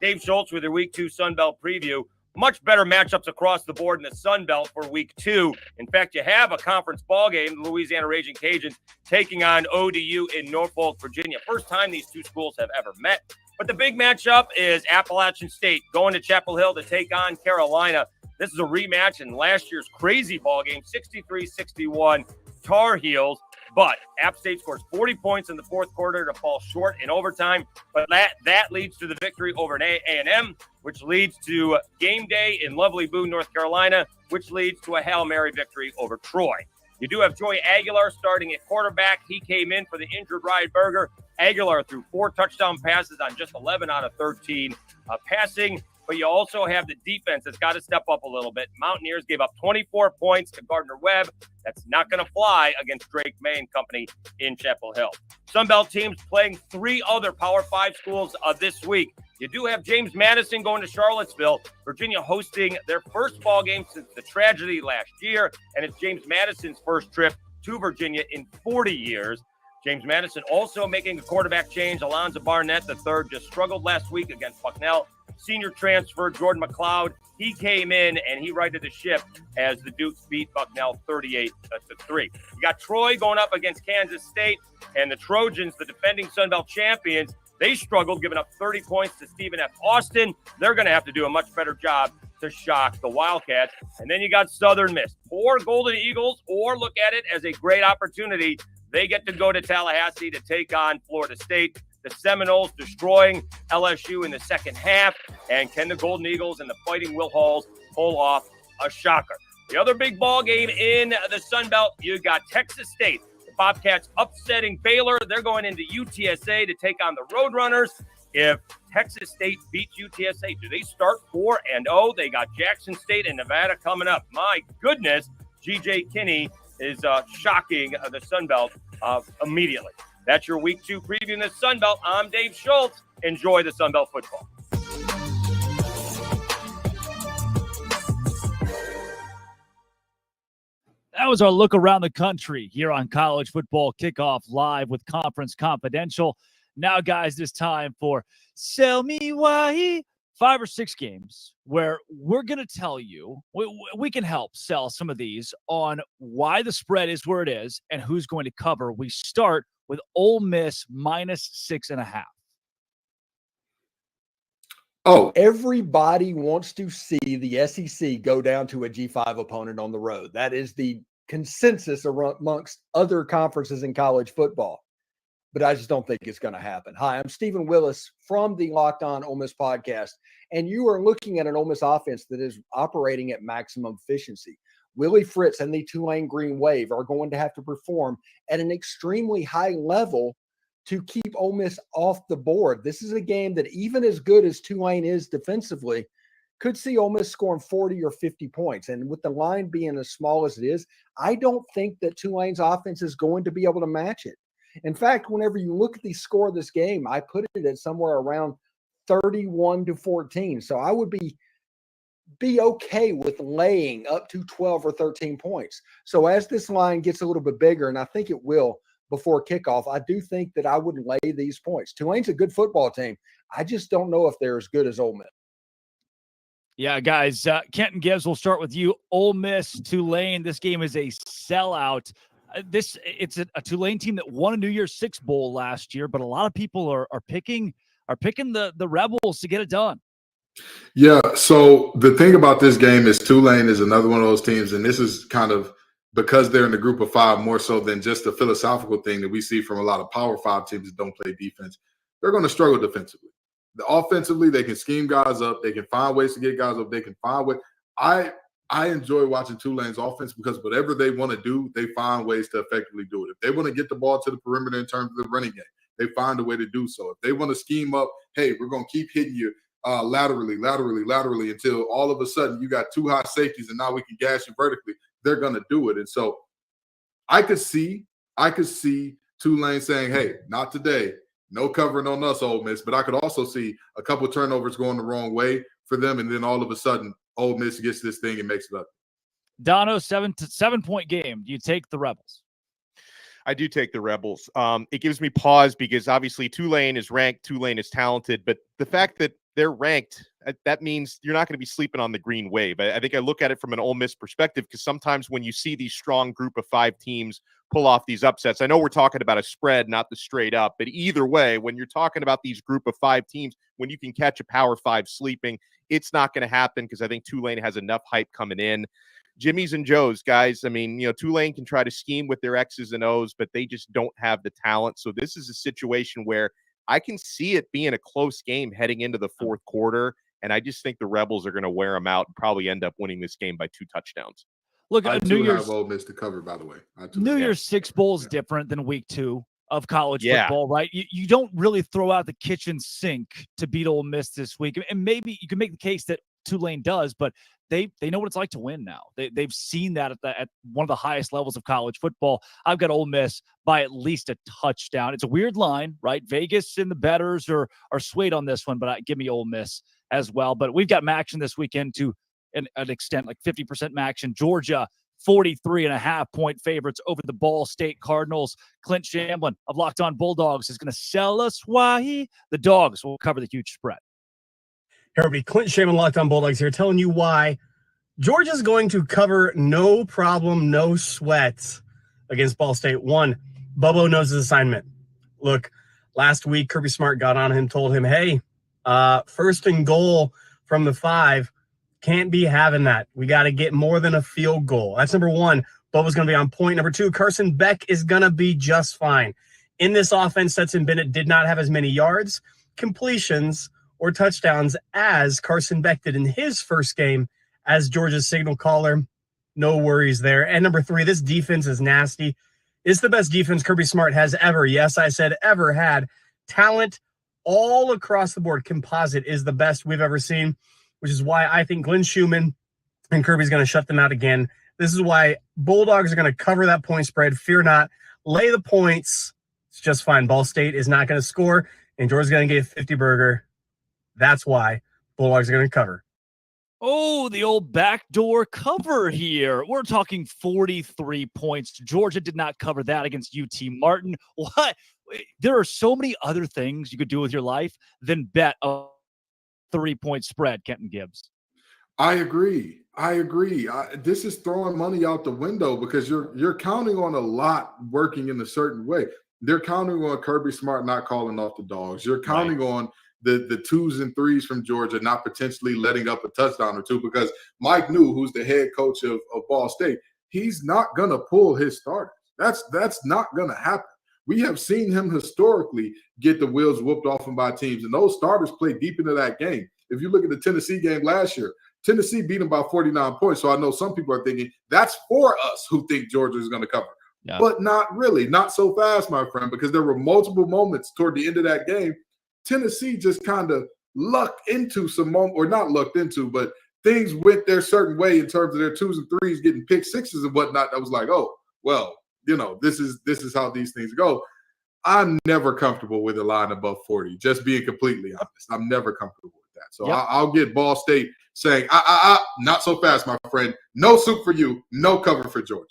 Dave Schultz with your Week 2 Sunbelt preview. Much better matchups across the board in the Sunbelt for Week 2. In fact, you have a conference ball game, the Louisiana Raging Cajuns taking on ODU in Norfolk, Virginia. First time these two schools have ever met. But the big matchup is Appalachian State going to Chapel Hill to take on Carolina. This is a rematch in last year's crazy ball game, 63-61 Tar Heels. But App State scores 40 points in the fourth quarter to fall short in overtime. But that leads to the victory over A&M, which leads to game day in lovely Boone, North Carolina, which leads to a Hail Mary victory over Troy. You do have Joey Aguilar starting at quarterback. He came in for the injured Ryan Berger. Aguilar threw 4 touchdown passes on just 11 out of 13 passing. But you also have the defense that's got to step up a little bit. Mountaineers gave up 24 points to Gardner Webb. That's not going to fly against Drake May and company in Chapel Hill. Sunbelt teams playing 3 other Power 5 schools this week. You do have James Madison going to Charlottesville. Virginia hosting their first ball game since the tragedy last year. And it's James Madison's first trip to Virginia in 40 years. James Madison also making a quarterback change. Alonzo Barnett III just struggled last week against Bucknell. Senior transfer Jordan McLeod, he came in and he righted the ship as the Dukes beat Bucknell 38-3. You got Troy going up against Kansas State, and the Trojans, the defending Sunbelt champions, they struggled, giving up 30 points to Stephen F. Austin. They're going to have to do a much better job to shock the Wildcats. And then you got Southern Miss. Poor Golden Eagles, or look at it as a great opportunity. They get to go to Tallahassee to take on Florida State. The Seminoles destroying LSU in the second half. And can the Golden Eagles and the Fighting Will Halls pull off a shocker? The other big ball game in the Sun Belt, you got Texas State. The Bobcats upsetting Baylor. They're going into UTSA to take on the Roadrunners. If Texas State beats UTSA, do they start 4-0? They got Jackson State and Nevada coming up. My goodness, G.J. Kinney is shocking the Sun Belt immediately. That's your Week 2 preview in the Sun Belt. I'm Dave Schultz. Enjoy the Sun Belt football. That was our look around the country here on College Football Kickoff Live with Conference Confidential. Now, guys, it's time for Sell Me Why. 5 or 6 games where we're going to tell you, we can help sell some of these on why the spread is where it is and who's going to cover. We start with Ole Miss -6.5. Oh, Everybody wants to see the SEC go down to a G5 opponent on the road. That is the consensus amongst other conferences in college football. But I just don't think it's going to happen. Hi, I'm Stephen Willis from the Locked On Ole Miss podcast, and you are looking at an Ole Miss offense that is operating at maximum efficiency. Willie Fritz and the Tulane Green Wave are going to have to perform at an extremely high level to keep Ole Miss off the board. This is a game that, even as good as Tulane is defensively, could see Ole Miss scoring 40 or 50 points. And with the line being as small as it is, I don't think that Tulane's offense is going to be able to match it. In fact, whenever you look at the score of this game, I put it at somewhere around 31-14. So I would be okay with laying up to 12 or 13 points. So as this line gets a little bit bigger, and I think it will before kickoff, I do think that I would lay these points. Tulane's a good football team. I just don't know if they're as good as Ole Miss. Yeah, guys, Kenton Gibbs, we'll start with you. Ole Miss, Tulane, this game is a sellout. It's a Tulane team that won a New Year's Six Bowl last year, but a lot of people are picking the Rebels to get it done. Yeah, so the thing about this game is Tulane is another one of those teams, and this is kind of because they're in the group of five more so than just a philosophical thing that we see from a lot of Power 5 teams that don't play defense. They're going to struggle defensively. Offensively, they can scheme guys up. They can find ways to get guys up. They can find ways. I enjoy watching Tulane's offense because whatever they want to do, they find ways to effectively do it. If they want to get the ball to the perimeter in terms of the running game, they find a way to do so. If they want to scheme up, hey, we're going to keep hitting you laterally until all of a sudden you got two high safeties and now we can gash you vertically, they're going to do it. And so I could see Tulane saying, hey, not today. No covering on us, Ole Miss. But I could also see a couple of turnovers going the wrong way for them, and then all of a sudden Ole Miss gets this thing and makes it up. Dono, 7-point game. Do you take the Rebels? I do take the Rebels. It gives me pause because obviously Tulane is ranked, Tulane is talented, but the fact that they're ranked, that means you're not going to be sleeping on the green wave. I think I look at it from an Ole Miss perspective because sometimes when you see these strong group of 5 teams pull off these upsets, I know we're talking about a spread, not the straight up, but either way, when you're talking about these group of 5 teams, when you can catch a Power 5 sleeping, it's not going to happen because I think Tulane has enough hype coming in. Jimmy's and Joe's, guys. I mean, Tulane can try to scheme with their X's and O's, but they just don't have the talent. So this is a situation where I can see it being a close game heading into the fourth quarter, and I just think the Rebels are going to wear them out and probably end up winning this game by 2 touchdowns. Look, I New Year's have Ole Miss to cover, by the way. New Year's Six Bowl is different than week 2 of college football, right? You don't really throw out the kitchen sink to beat Ole Miss this week, and maybe you can make the case that Tulane does, but they know what it's like to win now. They've seen that at one of the highest levels of college football. I've got Ole Miss by at least a touchdown. It's a weird line, right? Vegas and the bettors are swayed on this one, but give me Ole Miss as well. But we've got action this weekend to an extent, like 50% action. Georgia, 43.5-point favorites over the Ball State Cardinals. Clint Shamblin of Locked On Bulldogs is going to sell us why the Dogs will cover the huge spread. Hey, everybody, Clint Shamblin, Locked On Bulldogs here, telling you why Georgia's going to cover no problem, no sweat against Ball State. One, Bobo knows his assignment. Look, last week, Kirby Smart got on him, told him, hey, first and goal from the 5, can't be having that. We got to get more than a field goal. That's number 1. Bobo's going to be on point. Number 2, Carson Beck is going to be just fine. In this offense, Stetson Bennett did not have as many yards, completions, or touchdowns as Carson Beck did in his first game as Georgia's signal caller. No worries there. And number 3, this defense is nasty. It's the best defense Kirby Smart has ever, yes, I said ever had. Talent all across the board. Composite is the best we've ever seen, which is why I think Glenn Schumann and Kirby's going to shut them out again. This is why Bulldogs are going to cover that point spread. Fear not. Lay the points. It's just fine. Ball State is not going to score, and Georgia's going to get a 50-burger. That's why Bulldogs are going to cover. Oh, the old backdoor cover here. We're talking 43 points. Georgia did not cover that against UT Martin. What? There are so many other things you could do with your life than bet a 3-point spread, Kenton Gibbs. I agree. This is throwing money out the window because you're counting on a lot working in a certain way. They're counting on Kirby Smart not calling off the Dogs. You're counting on the 2s and 3s from Georgia not potentially letting up a touchdown or two, because Mike New, who's the head coach of Ball State, he's not going to pull his starters. That's not going to happen. We have seen him historically get the wheels whooped off him by teams, and those starters play deep into that game. If you look at the Tennessee game last year, Tennessee beat them by 49 points. So I know some people are thinking that's for us who think Georgia is going to cover. Yeah. But not really, not so fast, my friend, because there were multiple moments toward the end of that game. Tennessee just kind of lucked into some moment, or not lucked into, but things went their certain way in terms of their 2s and 3s getting pick sixes and whatnot. That was like, oh, well, this is how these things go. I'm never comfortable with a line above 40, just being completely honest. I'm never comfortable with that. So I'll get Ball State saying, not so fast, my friend. No soup for you, no cover for Georgia.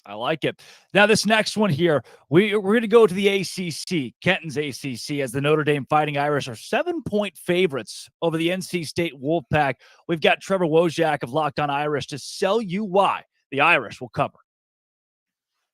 I like it. Now, this next one here, we're going to go to the ACC, Kenton's ACC, as the Notre Dame Fighting Irish are 7-point favorites over the NC State Wolfpack. We've got Trevor Wojak of Locked On Irish to sell you why the Irish will cover.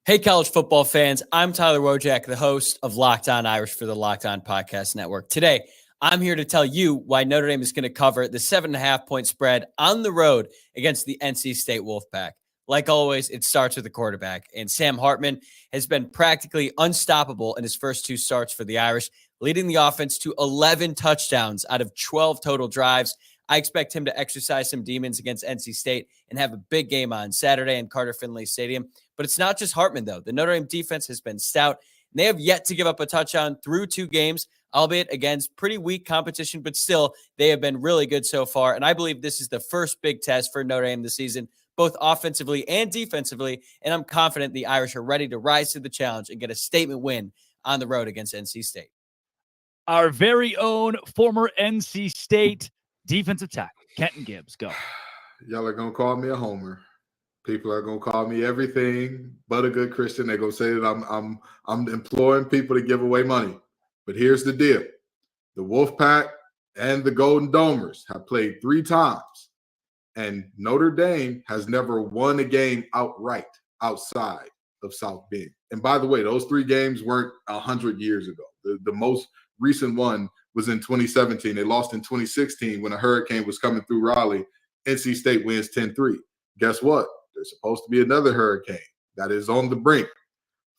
Hey, college football fans. I'm Tyler Wojak, the host of Locked On Irish for the Locked On Podcast Network. Today, I'm here to tell you why Notre Dame is going to cover the 7.5-point spread on the road against the NC State Wolfpack. Like always, it starts with the quarterback, and Sam Hartman has been practically unstoppable in his first 2 starts for the Irish, leading the offense to 11 touchdowns out of 12 total drives. I expect him to exercise some demons against NC State and have a big game on Saturday in Carter Finley Stadium. But it's not just Hartman, though. The Notre Dame defense has been stout, and they have yet to give up a touchdown through 2 games, albeit against pretty weak competition, but still, they have been really good so far. And I believe this is the first big test for Notre Dame this season, both offensively and defensively, and I'm confident the Irish are ready to rise to the challenge and get a statement win on the road against NC State. Our very own former NC State defensive tackle, Kenton Gibbs, go. Y'all are going to call me a homer. People are going to call me everything but a good Christian. They're going to say that I'm imploring people to give away money. But here's the deal. The Wolfpack and the Golden Domers have played 3 times. And Notre Dame has never won a game outright outside of South Bend. And by the way, those 3 games weren't 100 years ago. The most recent one was in 2017. They lost in 2016 when a hurricane was coming through Raleigh. NC State wins 10-3. Guess what? There's supposed to be another hurricane that is on the brink.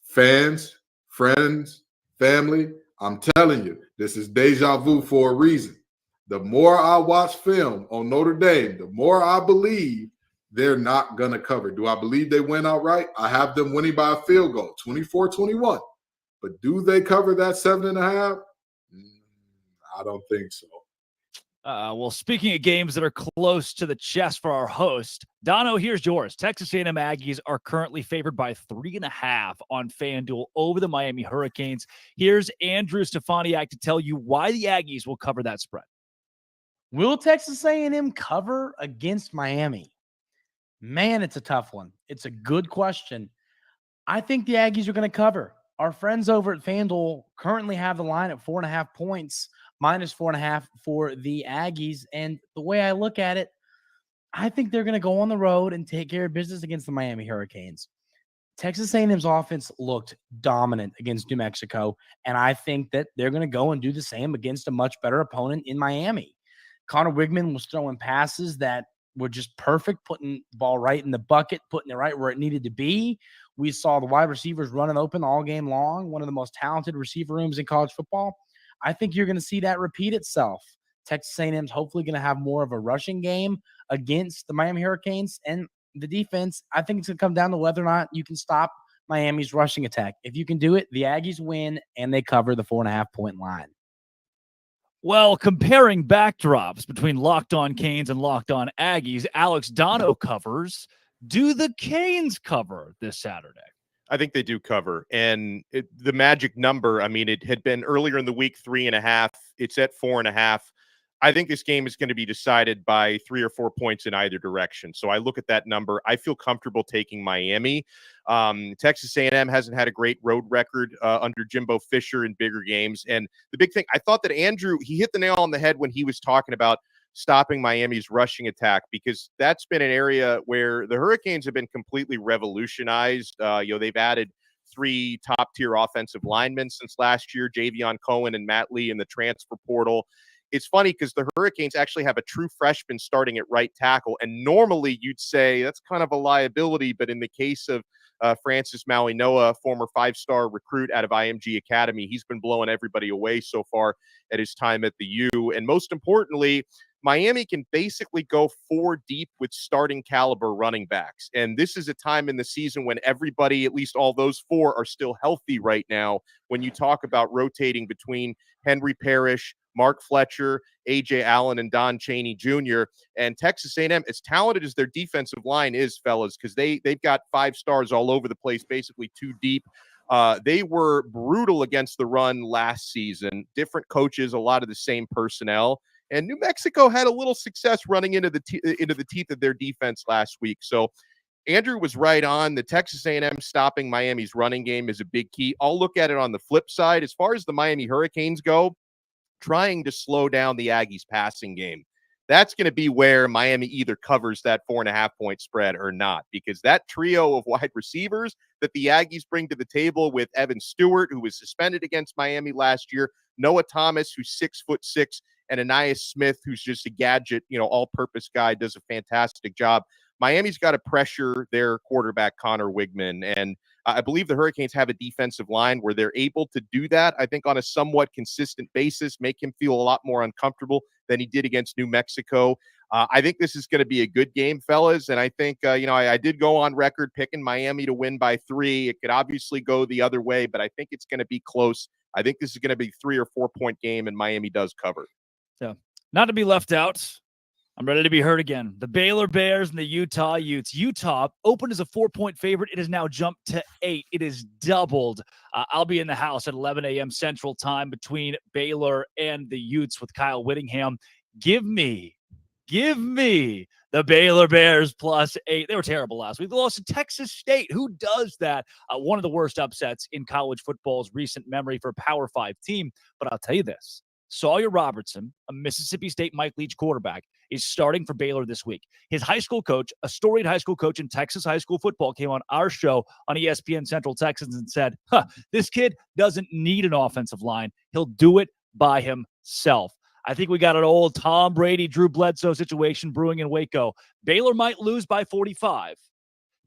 Fans, friends, family, I'm telling you, this is deja vu for a reason. The more I watch film on Notre Dame, the more I believe they're not going to cover. Do I believe they win outright? I have them winning by a field goal, 24-21. But do they cover that 7.5? I don't think so. Well, speaking of games that are close to the chest for our host, Dono, here's yours. Texas A&M Aggies are currently favored by 3.5 on FanDuel over the Miami Hurricanes. Here's Andrew Stefaniak to tell you why the Aggies will cover that spread. Will Texas A&M cover against Miami? Man, it's a tough one. It's a good question. I think the Aggies are going to cover. Our friends over at FanDuel currently have the line at 4.5 points, minus 4.5 for the Aggies. And the way I look at it, I think they're going to go on the road and take care of business against the Miami Hurricanes. Texas A&M's offense looked dominant against New Mexico, and I think that they're going to go and do the same against a much better opponent in Miami. Connor Wigman was throwing passes that were just perfect, putting the ball right in the bucket, putting it right where it needed to be. We saw the wide receivers running open all game long, one of the most talented receiver rooms in college football. I think you're going to see that repeat itself. Texas A&M's hopefully going to have more of a rushing game against the Miami Hurricanes, and the defense, I think it's going to come down to whether or not you can stop Miami's rushing attack. If you can do it, the Aggies win, and they cover the 4.5-point line. Well, comparing backdrops between Locked On Canes and Locked On Aggies, Alex Dono covers. Do the Canes cover this Saturday? I think they do cover. And the magic number, I mean, it had been earlier in the week 3.5. It's at 4.5. I think this game is going to be decided by 3 or 4 points in either direction. So I look at that number. I feel comfortable taking Miami. Texas A&M hasn't had a great road record under Jimbo Fisher in bigger games. And the big thing, I thought that Andrew, he hit the nail on the head when he was talking about stopping Miami's rushing attack, because that's been an area where the Hurricanes have been completely revolutionized. They've added 3 top-tier offensive linemen since last year, Javion Cohen and Matt Lee in the transfer portal. It's funny because the Hurricanes actually have a true freshman starting at right tackle, and normally you'd say that's kind of a liability, but in the case of Francis Maui-Noa, former 5-star recruit out of IMG Academy, he's been blowing everybody away so far at his time at the U. And most importantly, Miami can basically go 4 deep with starting caliber running backs. And this is a time in the season when everybody, at least all those 4, are still healthy right now. When you talk about rotating between Henry Parrish, Mark Fletcher, A.J. Allen, and Don Chaney Jr. And Texas A&M, as talented as their defensive line is, fellas, because they've got 5 stars all over the place, basically 2 deep. They were brutal against the run last season. Different coaches, a lot of the same personnel. And New Mexico had a little success running into the teeth of their defense last week. So Andrew was right on. The Texas A&M stopping Miami's running game is a big key. I'll look at it on the flip side. As far as the Miami Hurricanes go, trying to slow down the Aggies' passing game, that's going to be where Miami either covers that 4.5-point spread or not, because that trio of wide receivers that the Aggies bring to the table with Evan Stewart, who was suspended against Miami last year, Noah Thomas, who's 6'6", and Anais Smith, who's just a gadget, all-purpose guy, does a fantastic job. Miami's got to pressure their quarterback, Connor Wigman, and I believe the Hurricanes have a defensive line where they're able to do that, I think, on a somewhat consistent basis, make him feel a lot more uncomfortable than he did against New Mexico. I think this is going to be a good game, fellas, and I think, I did go on record picking Miami to win by 3. It could obviously go the other way, but I think it's going to be close. I think this is going to be a 3 or 4 point game, and Miami does cover. So, not to be left out, I'm ready to be heard again. The Baylor Bears and the Utah Utes. Utah opened as a 4-point favorite. It has now jumped to 8. It is doubled. I'll be in the house at 11 a.m. Central Time between Baylor and the Utes with Kyle Whittingham. Give me the Baylor Bears plus 8. They were terrible last week. They lost to Texas State. Who does that? One of the worst upsets in college football's recent memory for a Power 5 team. But I'll tell you this. Sawyer Robertson, a Mississippi State Mike Leach quarterback, is starting for Baylor this week. His high school coach, a storied high school coach in Texas high school football, came on our show on ESPN Central Texans and said, this kid doesn't need an offensive line. He'll do it by himself. I think we got an old Tom Brady, Drew Bledsoe situation brewing in Waco. Baylor might lose by 45,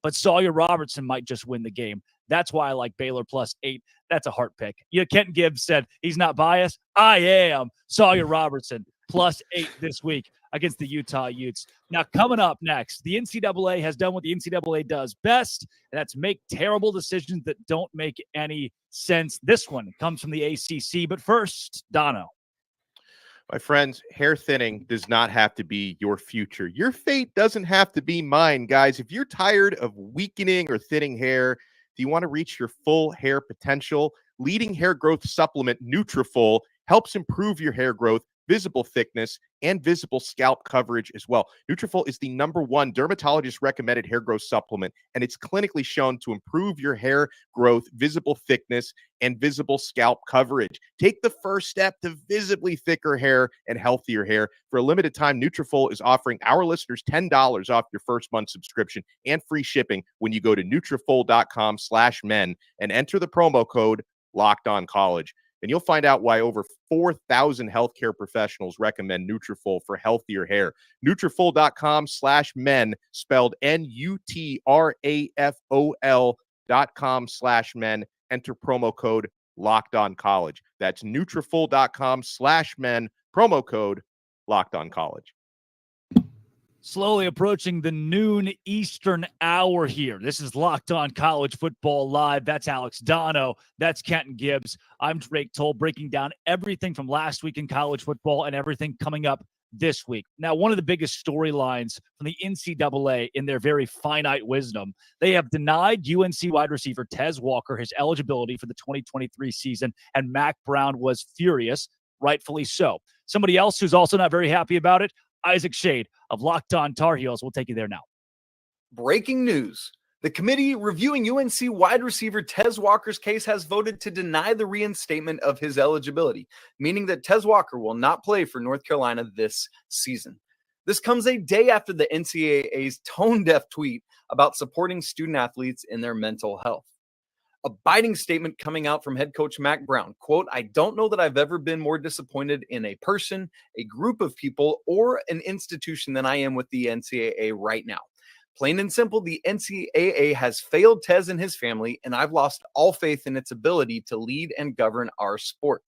but Sawyer Robertson might just win the game. That's why I like Baylor plus 8. That's a heart pick. Kenton Gibbs said he's not biased. I am. Sawyer Robertson plus 8 this week against the Utah Utes. Now, coming up next, the NCAA has done what the NCAA does best, and that's make terrible decisions that don't make any sense. This one comes from the ACC. But first, Dono. My friends, hair thinning does not have to be your future. Your fate doesn't have to be mine, guys. If you're tired of weakening or thinning hair, do you want to reach your full hair potential? Leading hair growth supplement Nutrafol helps improve your hair growth, visible thickness, and visible scalp coverage as well. Nutrafol is the #1 dermatologist recommended hair growth supplement, and it's clinically shown to improve your hair growth, visible thickness, and visible scalp coverage. Take the first step to visibly thicker hair and healthier hair. For a limited time, Nutrafol is offering our listeners $10 off your first month subscription and free shipping when you go to Nutrafol.com/men and enter the promo code LOCKEDONCollege. And you'll find out why over 4,000 healthcare professionals recommend Nutrafol for healthier hair. Nutrafol.com/men, spelled Nutrafol.com/men. Enter promo code LOCKEDONCollege. That's Nutrafol.com/men, promo code LOCKEDONCollege. Slowly approaching the noon Eastern hour here. This is Locked On College Football Live. That's Alex Dono. That's Kenton Gibbs. I'm Drake Toll, breaking down everything from last week in college football and everything coming up this week. Now, one of the biggest storylines from the NCAA in their very finite wisdom, they have denied UNC wide receiver Tez Walker his eligibility for the 2023 season, and Mac Brown was furious, rightfully so. Somebody else who's also not very happy about it, Isaac Shade of Locked On Tar Heels. We'll take you there now. Breaking news. The committee reviewing UNC wide receiver Tez Walker's case has voted to deny the reinstatement of his eligibility, meaning that Tez Walker will not play for North Carolina this season. This comes a day after the NCAA's tone-deaf tweet about supporting student athletes in their mental health. A biting statement coming out from head coach Mac Brown. Quote, I don't know that I've ever been more disappointed in a person, a group of people, or an institution than I am with the NCAA right now. Plain and simple, the NCAA has failed Tez and his family, and I've lost all faith in its ability to lead and govern our sport.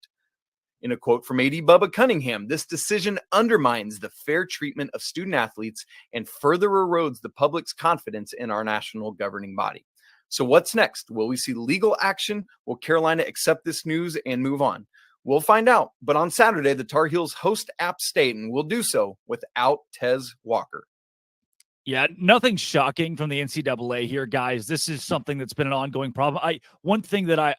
In a quote from AD Bubba Cunningham, this decision undermines the fair treatment of student athletes and further erodes the public's confidence in our national governing body. So what's next? Will we see legal action? Will Carolina accept this news and move on? We'll find out. But on Saturday, the Tar Heels host App State and will do so without Tez Walker. Yeah, nothing shocking from the NCAA here, guys. This is something that's been an ongoing problem. One thing that I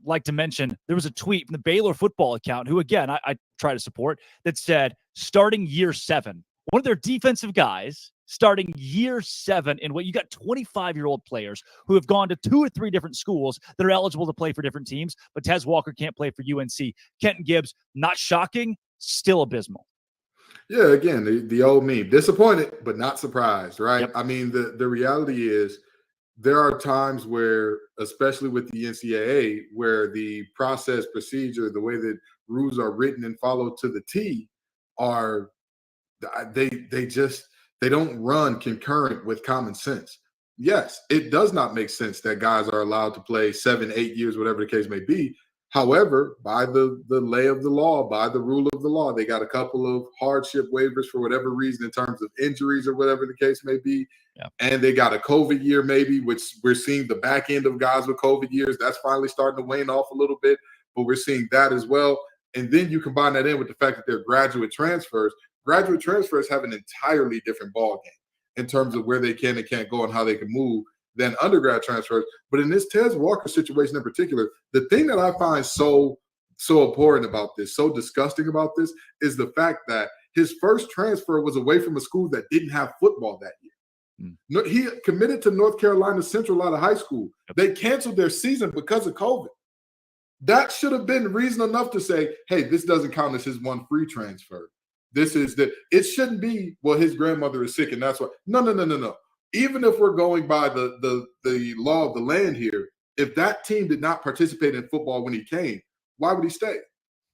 like to mention, there was a tweet from the Baylor football account, who, again, I try to support, that said, starting year 7, one of their defensive guys starting year 7 in what you got 25-year-old players who have gone to 2 or 3 different schools that are eligible to play for different teams, but Tez Walker can't play for UNC. Kenton Gibbs, not shocking, still abysmal. Yeah, again, the old meme, disappointed, but not surprised, right? Yep. I mean, the reality is there are times where, especially with the NCAA, where the process, procedure, the way that rules are written and followed to the T are, they don't run concurrent with common sense. Yes, it does not make sense that guys are allowed to play 7, 8 years, whatever the case may be. However, by the lay of the law, by the rule of the law, they got a couple of hardship waivers for whatever reason in terms of injuries or whatever the case may be. Yeah. And they got a COVID year maybe, which we're seeing the back end of guys with COVID years. That's finally starting to wane off a little bit, but we're seeing that as well. And then you combine that in with the fact that they're graduate transfers. Graduate transfers have an entirely different ballgame in terms of where they can and can't go and how they can move than undergrad transfers. But in this Tez Walker situation in particular, the thing that I find so abhorrent about this, so disgusting about this, is the fact that his first transfer was away from a school that didn't have football that year. No, he committed to North Carolina Central out of high school. They canceled their season because of COVID. That should have been reason enough to say, hey, this doesn't count as his one free transfer. This is it shouldn't be, well, his grandmother is sick and that's why. No. Even if we're going by the law of the land here, if that team did not participate in football when he came, why would he stay?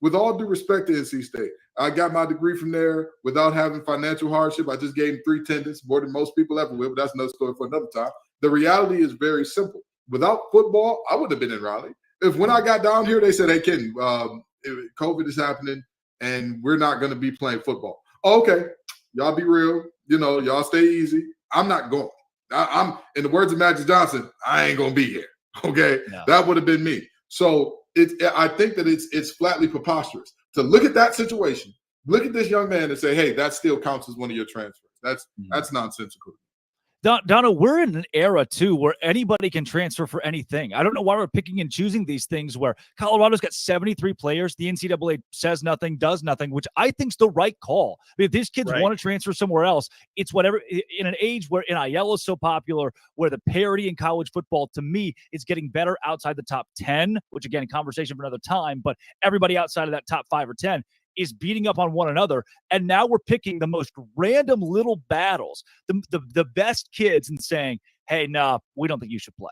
With all due respect to NC State, I got my degree from there without having financial hardship. I just gave him 3 attendance, more than most people ever will, but that's another story for another time. The reality is very simple. Without football, I would have been in Raleigh. If when I got down here, they said, hey, Kenton, COVID is happening and we're not going to be playing football. Okay, y'all be real. Y'all stay easy. I'm not going. I'm in the words of Magic Johnson, I ain't going to be here. Okay, no. That would have been me. So I think that it's flatly preposterous to look at that situation, look at this young man and say, hey, that still counts as one of your transfers. That's nonsensical. Donna, we're in an era, too, where anybody can transfer for anything. I don't know why we're picking and choosing these things where Colorado's got 73 players. The NCAA says nothing, does nothing, which I think is the right call. I mean, if these kids want to transfer somewhere else, it's whatever. In an age where NIL is so popular, where the parity in college football, to me, is getting better outside the top 10, which, again, conversation for another time, but everybody outside of that top 5 or 10 is beating up on one another. And now we're picking the most random little battles, the best kids, and saying, hey, no, we don't think you should play.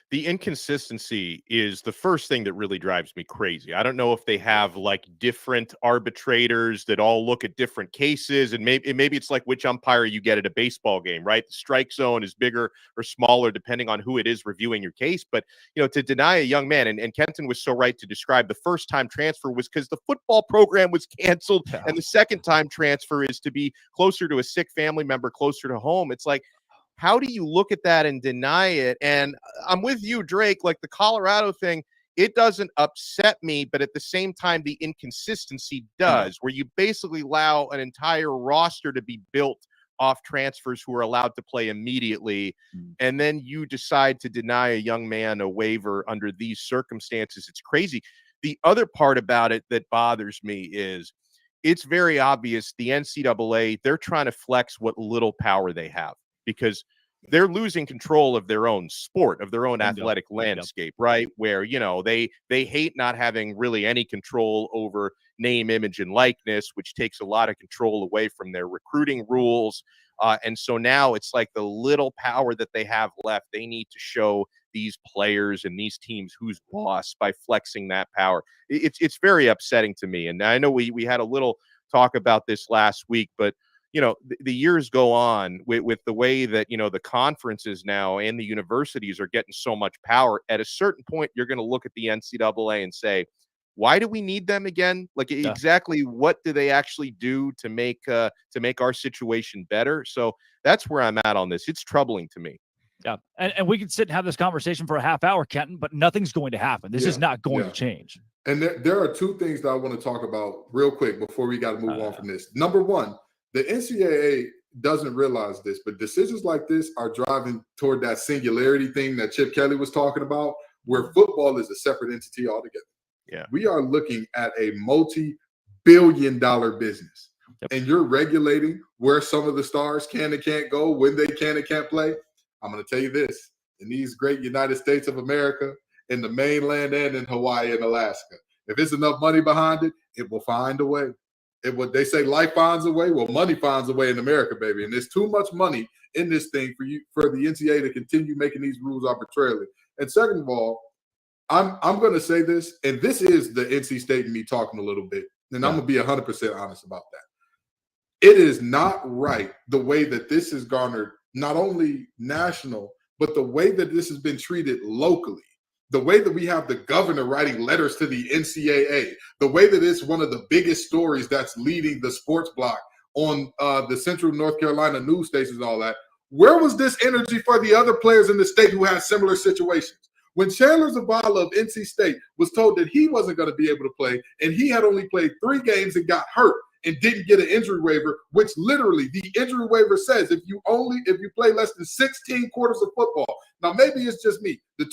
The inconsistency is the first thing that really drives me crazy. I don't know if they have like different arbitrators that all look at different cases, and maybe it's like which umpire you get at a baseball game, right? The strike zone is bigger or smaller depending on who it is reviewing your case. But, to deny a young man, and Kenton was so right to describe the first time transfer was because the football program was canceled, and the second time transfer is to be closer to a sick family member, closer to home. It's like, how do you look at that and deny it? And I'm with you, Drake, like the Colorado thing, it doesn't upset me, but at the same time, the inconsistency does, where you basically allow an entire roster to be built off transfers who are allowed to play immediately. And then you decide to deny a young man a waiver under these circumstances. It's crazy. The other part about it that bothers me is it's very obvious the NCAA, they're trying to flex what little power they have, because they're losing control of their own sport, of their own athletic landscape, right? Where, they hate not having really any control over name, image, and likeness, which takes a lot of control away from their recruiting rules. And so now it's like the little power that they have left, they need to show these players and these teams who's boss by flexing that power. It's very upsetting to me. And I know we had a little talk about this last week, but the years go on with the way that, the conferences now and the universities are getting so much power. At a certain point, you're going to look at the NCAA and say, why do we need them again? Like, exactly what do they actually do to make our situation better? So that's where I'm at on this. It's troubling to me. Yeah. And we can sit and have this conversation for a half hour, Kenton, but nothing's going to happen. This is not going to change. And there are two things that I want to talk about real quick before we got to move on from this. Number one, the NCAA doesn't realize this, but decisions like this are driving toward that singularity thing that Chip Kelly was talking about, where football is a separate entity altogether. Yeah. We are looking at a multi-billion-dollar business. Yep. And you're regulating where some of the stars can and can't go, when they can and can't play. I'm going to tell you this. In these great United States of America, in the mainland and in Hawaii and Alaska, if there's enough money behind it, it will find a way. They say life finds a way. Well, money finds a way in America, baby. And there's too much money in this thing for the NCAA to continue making these rules arbitrarily. And second of all, I'm going to say this, and this is the NC State and me talking a little bit, and I'm going to be 100% honest about that. It is not right the way that this has garnered not only national, but the way that this has been treated locally. The way that we have the governor writing letters to the NCAA, the way that it's one of the biggest stories that's leading the sports block on the Central North Carolina news stations and all that. Where was this energy for the other players in the state who had similar situations? When Chandler Zavala of NC State was told that he wasn't going to be able to play, and he had only played 3 games and got hurt and didn't get an injury waiver, which literally the injury waiver says if you play less than 16 quarters of football. Now, maybe it's just me. The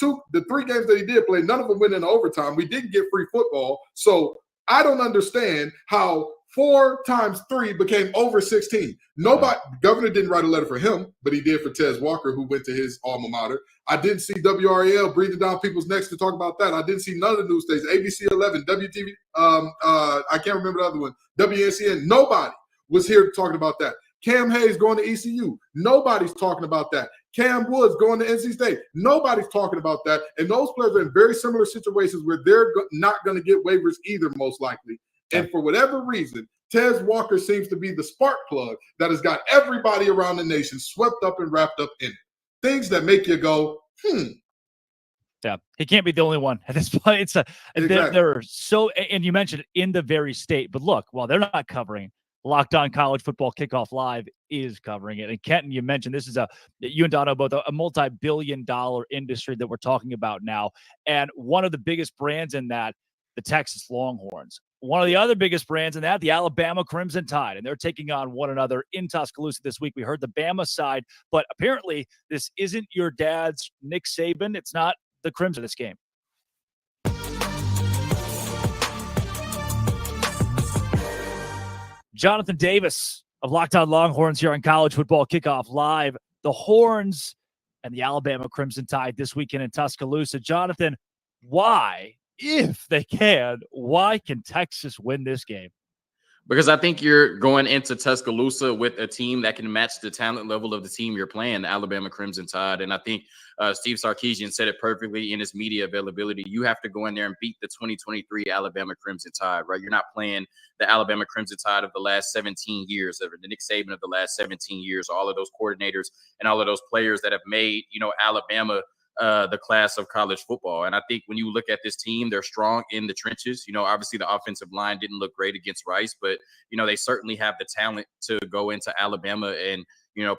3 games that he did play, none of them went into overtime. We didn't get free football. So I don't understand how 4 times 3 became over 16. The governor didn't write a letter for him, but he did for Tez Walker, who went to his alma mater. I didn't see WRAL breathing down people's necks to talk about that. I didn't see none of the news stations, ABC 11, WTV, I can't remember the other one, WNCN. Nobody was here talking about that. Cam Hayes going to ECU. Nobody's talking about that. Cam Woods going to NC State. Nobody's talking about that. And those players are in very similar situations where they're not going to get waivers either, most likely. And for whatever reason, Tez Walker seems to be the spark plug that has got everybody around the nation swept up and wrapped up in it. Things that make you go, Yeah, he can't be the only one at this point. Exactly. They're so, and you mentioned it, in the very state. But look, while they're not covering, Locked On College Football Kickoff Live is covering it. And Kenton, you mentioned this is you and Dono both a multi-billion-dollar industry that we're talking about now. And one of the biggest brands in that, the Texas Longhorns. One of the other biggest brands in that, the Alabama Crimson Tide, and they're taking on one another in Tuscaloosa this week. We heard the Bama side, but apparently this isn't your dad's Nick Saban. It's not the Crimson this game. Jonathan Davis of Locked On Longhorns here on College Football Kickoff Live. The Horns and the Alabama Crimson Tide this weekend in Tuscaloosa. Jonathan, why, if they can, why can Texas win this game? Because I think you're going into Tuscaloosa with a team that can match the talent level of the team you're playing, the Alabama Crimson Tide. And I think Steve Sarkisian said it perfectly in his media availability. You have to go in there and beat the 2023 Alabama Crimson Tide, right? You're not playing the Alabama Crimson Tide of the last 17 years, or the Nick Saban of the last 17 years, all of those coordinators and all of those players that have made, Alabama the class of college football. And I think when you look at this team, they're strong in the trenches. Obviously the offensive line didn't look great against Rice, but, they certainly have the talent to go into Alabama and,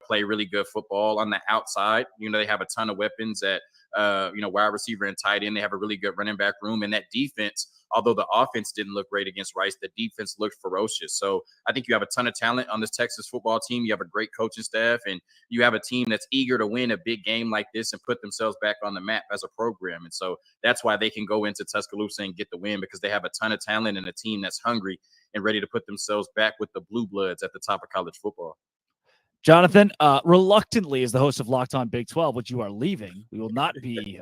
play really good football on the outside. They have a ton of weapons at, wide receiver and tight end. They have a really good running back room, and that defense, although the offense didn't look great against Rice, the defense looked ferocious. So I think you have a ton of talent on this Texas football team. You have a great coaching staff, and you have a team that's eager to win a big game like this and put themselves back on the map as a program. And so that's why they can go into Tuscaloosa and get the win, because they have a ton of talent and a team that's hungry and ready to put themselves back with the blue bloods at the top of college football. Jonathan, reluctantly, as the host of Locked On Big 12, which you are leaving, we will not be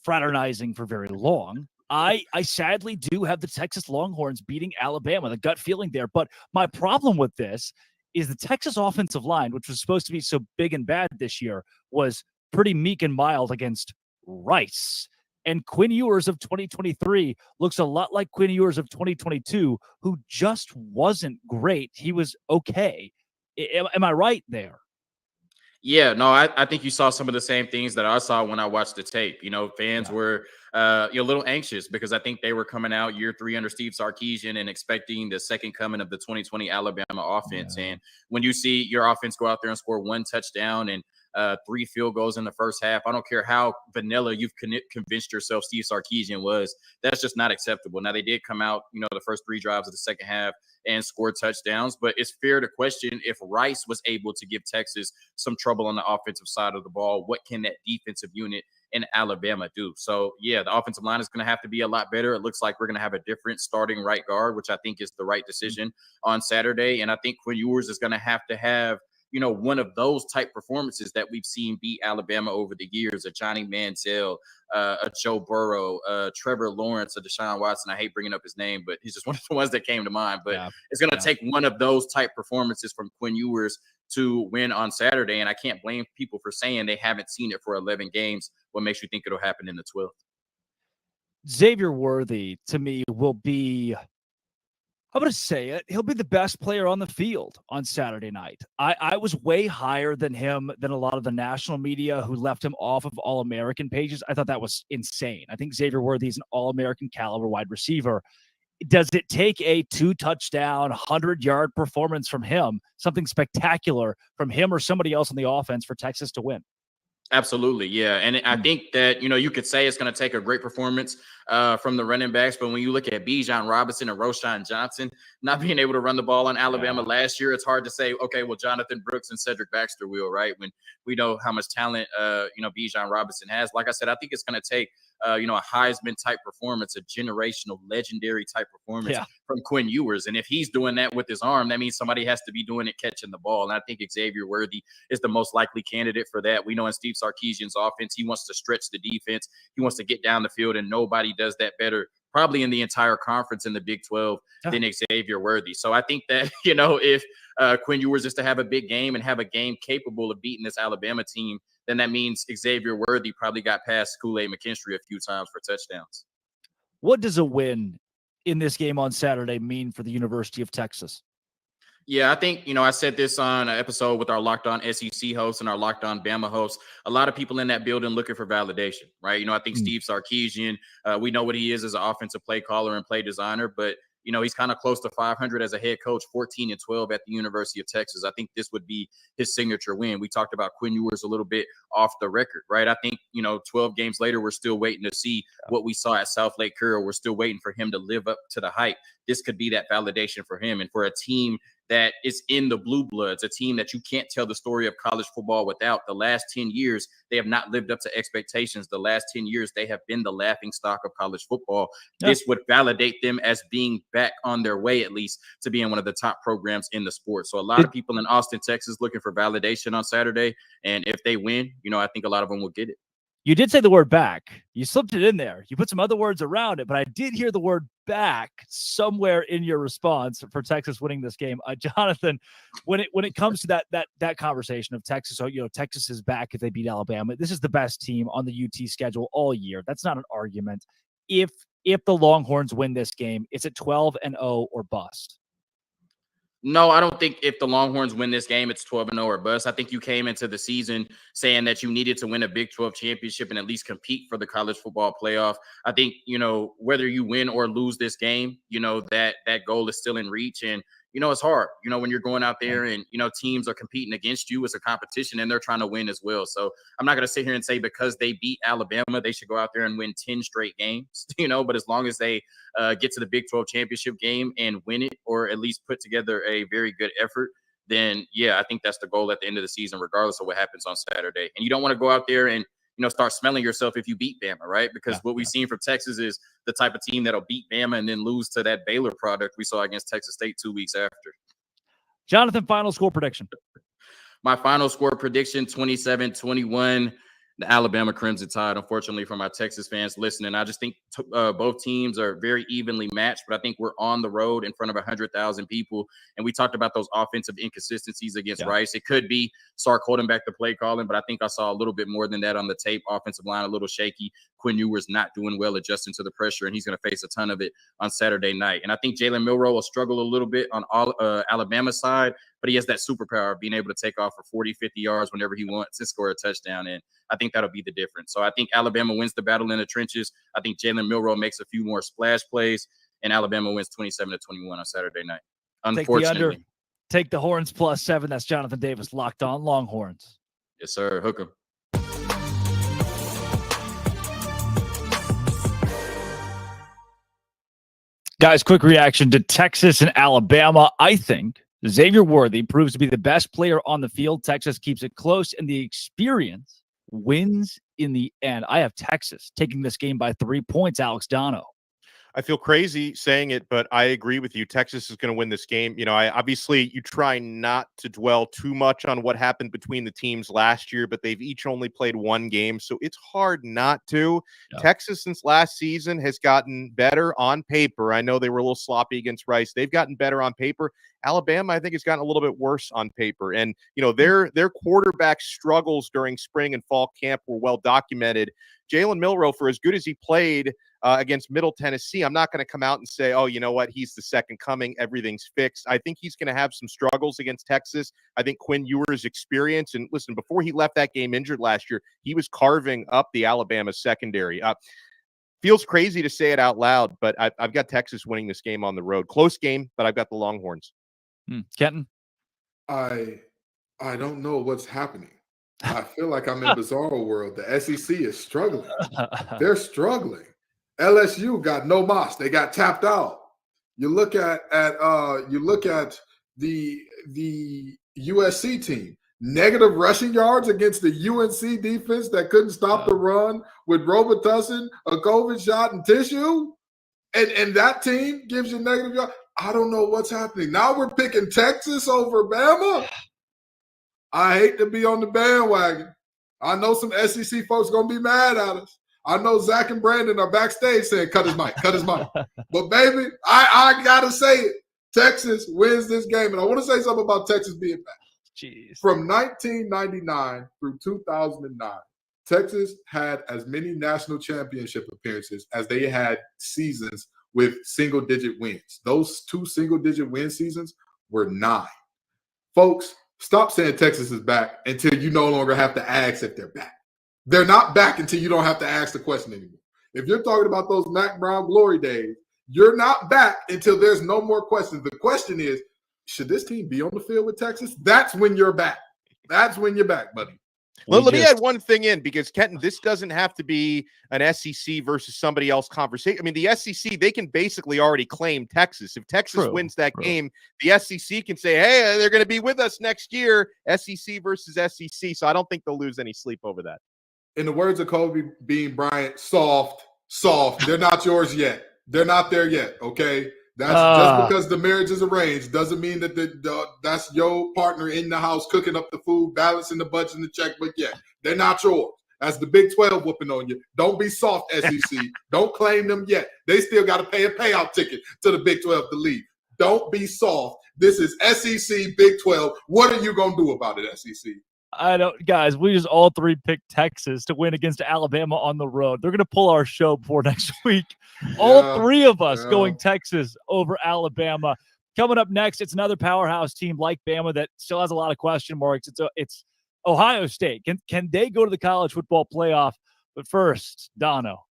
fraternizing for very long. I sadly do have the Texas Longhorns beating Alabama, the gut feeling there. But my problem with this is the Texas offensive line, which was supposed to be so big and bad this year, was pretty meek and mild against Rice. And Quinn Ewers of 2023 looks a lot like Quinn Ewers of 2022, who just wasn't great. He was okay. Am I right there? Yeah, no, I think you saw some of the same things that I saw when I watched the tape. You know, fans were a little anxious because I think they were coming out year 3 under Steve Sarkisian and expecting the second coming of the 2020 Alabama offense. And when you see your offense go out there and score 1 touchdown and 3 field goals in the first half, I don't care how vanilla you've convinced yourself Steve Sarkisian was, that's just not acceptable. Now, they did come out, you know, the first 3 drives of the second half and score touchdowns, but it's fair to question if Rice was able to give Texas some trouble on the offensive side of the ball. What can that defensive unit in Alabama do? So, yeah, the offensive line is going to have to be a lot better. It looks like we're going to have a different starting right guard, which I think is the right decision on Saturday. And I think Quinn Ewers is going to have, you know, one of those type performances that we've seen beat Alabama over the years, a Johnny Manziel, a Joe Burrow, Trevor Lawrence, a Deshaun Watson. I hate bringing up his name, but he's just one of the ones that came to mind. But it's going to take one of those type performances from Quinn Ewers to win on Saturday. And I can't blame people for saying they haven't seen it for 11 games. What makes you think it'll happen in the 12th? Xavier Worthy, to me, will be, I'm going to say it, he'll be the best player on the field on Saturday night. I was way higher than him than a lot of the national media who left him off of All-American pages. I thought that was insane. I think Xavier Worthy is an All-American caliber wide receiver. Does it take a 2-touchdown, 100-yard performance from him, something spectacular from him or somebody else on the offense for Texas to win? Absolutely, yeah. And I think that, you know, you could say it's going to take a great performance from the running backs, but when you look at Bijan Robinson and Roschon Johnson not being able to run the ball on Alabama last year, it's hard to say, okay, well, Jonathan Brooks and Cedric Baxter will, right? When we know how much talent, you know, Bijan Robinson has. Like I said, I think it's going to take, you know, a Heisman type performance, a generational, legendary type performance from Quinn Ewers. And if he's doing that with his arm, that means somebody has to be doing it catching the ball. And I think Xavier Worthy is the most likely candidate for that. We know in Steve Sarkisian's offense, he wants to stretch the defense. He wants to get down the field, and nobody does that better probably in the entire conference in the Big 12 than Xavier Worthy. So I think that, you know, if Quinn Ewers is to have a big game and have a game capable of beating this Alabama team, then that means Xavier Worthy probably got past Kool-Aid McKinstry a few times for touchdowns. What does a win in this game on Saturday mean for the University of Texas? Yeah, I think, you know, I said this on an episode with our Locked On SEC host and our Locked On Bama host. A lot of people in that building looking for validation, right? You know, I think Steve Sarkisian, we know what he is as an offensive play caller and play designer, but you know, he's kind of close to 500 as a head coach, 14-12 at the University of Texas. I think this would be his signature win. We talked about Quinn Ewers a little bit off the record, right? I think, you know, 12 games later, we're still waiting to see what we saw at South Lake Carroll. We're still waiting for him to live up to the hype. This could be that validation for him. And for a team that is in the blue bloods, a team that you can't tell the story of college football without. The last 10 years, they have not lived up to expectations. The last 10 years, they have been the laughing stock of college football. This would validate them as being back on their way, at least, to being one of the top programs in the sport. So a lot of people in Austin, Texas, looking for validation on Saturday. And if they win, you know, I think a lot of them will get it. You did say the word back. You slipped it in there. You put some other words around it, but I did hear the word back somewhere in your response for Texas winning this game. Jonathan, when it comes to that conversation of Texas, so, you know, Texas is back if they beat Alabama. This is the best team on the UT schedule all year. That's not an argument. If the Longhorns win this game, it's at 12-0 or bust. No, I don't think if the Longhorns win this game, it's 12-0 or bust. I think you came into the season saying that you needed to win a Big 12 championship and at least compete for the college football playoff. I think, you know, whether you win or lose this game, you know, that goal is still in reach. And, you know, it's hard, you know, when you're going out there and, you know, teams are competing against you. It's a competition and they're trying to win as well. So I'm not going to sit here and say because they beat Alabama, they should go out there and win 10 straight games, you know, but as long as they get to the Big 12 championship game and win it, or at least put together a very good effort, then yeah, I think that's the goal at the end of the season, regardless of what happens on Saturday. And you don't want to go out there and, you know, start smelling yourself if you beat Bama, right? Because what we've seen from Texas is the type of team that'll beat Bama and then lose to that Baylor product we saw against Texas State 2 weeks after. Jonathan, final score prediction. My final score prediction, 27-21. the Alabama Crimson Tide. Unfortunately, for my Texas fans listening, I just think both teams are very evenly matched, but I think we're on the road in front of 100,000 people. And we talked about those offensive inconsistencies against Rice. It could be Sark holding back the play calling, but I think I saw a little bit more than that on the tape. Offensive line a little shaky. Quinn Ewers not doing well adjusting to the pressure, and he's going to face a ton of it on Saturday night. And I think Jalen Milroe will struggle a little bit on all Alabama's side, but he has that superpower of being able to take off for 40, 50 yards whenever he wants and score a touchdown. And I think that'll be the difference. So I think Alabama wins the battle in the trenches. I think Jalen Milroe makes a few more splash plays, and Alabama wins 27-21 on Saturday night. Unfortunately. Take the Horns +7. That's Jonathan Davis, Locked On Longhorns. Yes, sir. Hook 'em. Guys, quick reaction to Texas and Alabama. I think Xavier Worthy proves to be the best player on the field. Texas keeps it close, and the experience wins in the end. I have Texas taking this game by 3 points, Alex Dono. I feel crazy saying it, but I agree with you. Texas is going to win this game. You know, obviously you try not to dwell too much on what happened between the teams last year, but they've each only played one game, so it's hard not to. Yeah. Texas, since last season, has gotten better on paper. I know they were a little sloppy against Rice. They've gotten better on paper. Alabama, I think, has gotten a little bit worse on paper. And, you know, their quarterback struggles during spring and fall camp were well documented. Jalen Milroe, for as good as he played against Middle Tennessee, I'm not going to come out and say, oh, you know what, he's the second coming, everything's fixed. I think he's going to have some struggles against Texas. I think Quinn Ewers' experience, and listen, before he left that game injured last year, he was carving up the Alabama secondary. Feels crazy to say it out loud, but I've got Texas winning this game on the road. Close game, but I've got the Longhorns. Kenton? I don't know what's happening. I feel like I'm in bizarro world. The SEC is struggling. They're struggling. LSU got no moss. They got tapped out. You look at the USC team. Negative rushing yards against the UNC defense that couldn't stop the run with Robitussin, a COVID shot, and tissue. And that team gives you negative yards. I don't know what's happening. Now we're picking Texas over Bama. I hate to be on the bandwagon. I know some SEC folks going to be mad at us. I know Zach and Brandon are backstage saying, cut his mic. But, baby, I got to say it. Texas wins this game. And I want to say something about Texas being back. Jeez. From 1999 through 2009, Texas had as many national championship appearances as they had seasons with single-digit wins. Those 2 single-digit win seasons were 9. Folks, stop saying Texas is back until you no longer have to ask if they're back. They're not back until you don't have to ask the question anymore. If you're talking about those Mac Brown glory days, you're not back until there's no more questions. The question is, should this team be on the field with Texas? That's when you're back. That's when you're back, buddy. Well, let me add one thing in, because, Kenton, this doesn't have to be an SEC versus somebody else conversation. I mean, the SEC, they can basically already claim Texas. If Texas wins that game, the SEC can say, hey, they're going to be with us next year, SEC versus SEC. So I don't think they'll lose any sleep over that. In the words of Kobe Bean Bryant, soft. They're not yours yet. They're not there yet, okay? That's just because the marriage is arranged doesn't mean that that's your partner in the house cooking up the food, balancing the budget and the checkbook yet. They're not yours. That's the Big 12 whooping on you. Don't be soft, SEC. Don't claim them yet. They still got to pay a payout ticket to the Big 12 to leave. Don't be soft. This is SEC, Big 12. What are you going to do about it, SEC? I don't, guys, we just all three picked Texas to win against Alabama on the road. They're going to pull our show before next week. All three of us going Texas over Alabama. Coming up next, it's another powerhouse team like Bama that still has a lot of question marks. It's Ohio State. Can they go to the college football playoff? But first, Dono.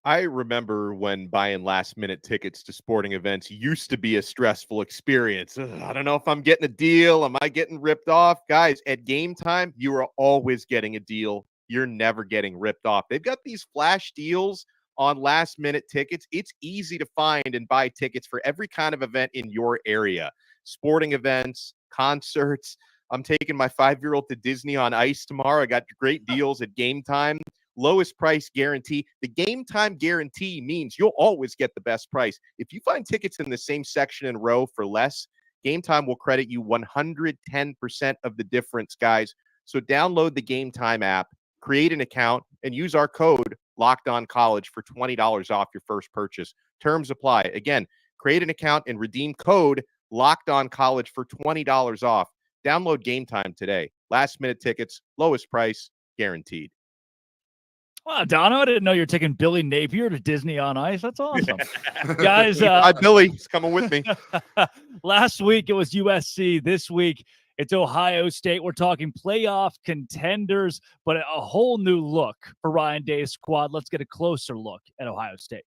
I remember when buying last-minute tickets to sporting events used to be a stressful experience. I don't know if I'm getting a deal. Am I getting ripped off? Guys, at game time, you are always getting a deal. You're never getting ripped off. They've got these flash deals on last-minute tickets. It's easy to find and buy tickets for every kind of event in your area. Sporting events, concerts. I'm taking my 5-year-old to Disney on Ice tomorrow. I got great deals at game time. Lowest price guarantee. The game time guarantee means you'll always get the best price. If you find tickets in the same section and row for less, Game Time will credit you 110% of the difference, guys. So download the Game Time app, create an account, and use our code LOCKEDONCollege for $20 off your first purchase. Terms apply. Again, create an account and redeem code LOCKEDONCollege for $20 off. Download Game Time today. Last-minute tickets, lowest price, guaranteed. Wow, Dono, I didn't know you're taking Billy Napier to Disney on Ice. That's awesome. Guys, Hi, Billy. He's coming with me. Last week it was USC. This week it's Ohio State. We're talking playoff contenders, but a whole new look for Ryan Day's squad. Let's get a closer look at Ohio State.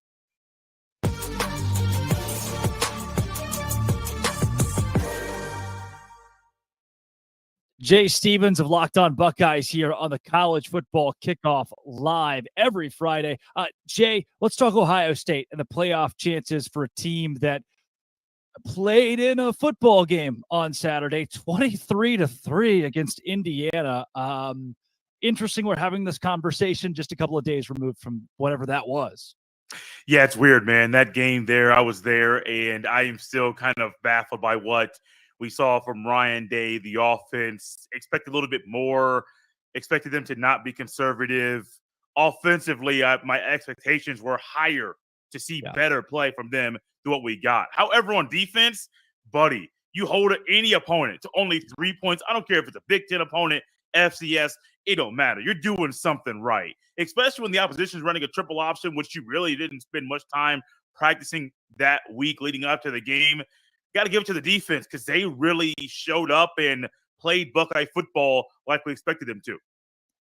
Jay Stevens of Locked On Buckeyes here on the College Football Kickoff live every Friday. Jay, let's talk Ohio State and the playoff chances for a team that played in a football game on Saturday, 23-3 against Indiana. Interesting we're having this conversation just a couple of days removed from whatever that was. Yeah, it's weird, man. That game there, I was there, and I am still kind of baffled by what we saw from Ryan Day. The offense expected a little bit more, expected them to not be conservative. Offensively, my expectations were higher to see better play from them than what we got. However, on defense, buddy, you hold any opponent to only 3 points. I don't care if it's a Big Ten opponent, FCS, it don't matter. You're doing something right, especially when the opposition is running a triple option, which you really didn't spend much time practicing that week leading up to the game. Got to give it to the defense because they really showed up and played Buckeye football like we expected them to.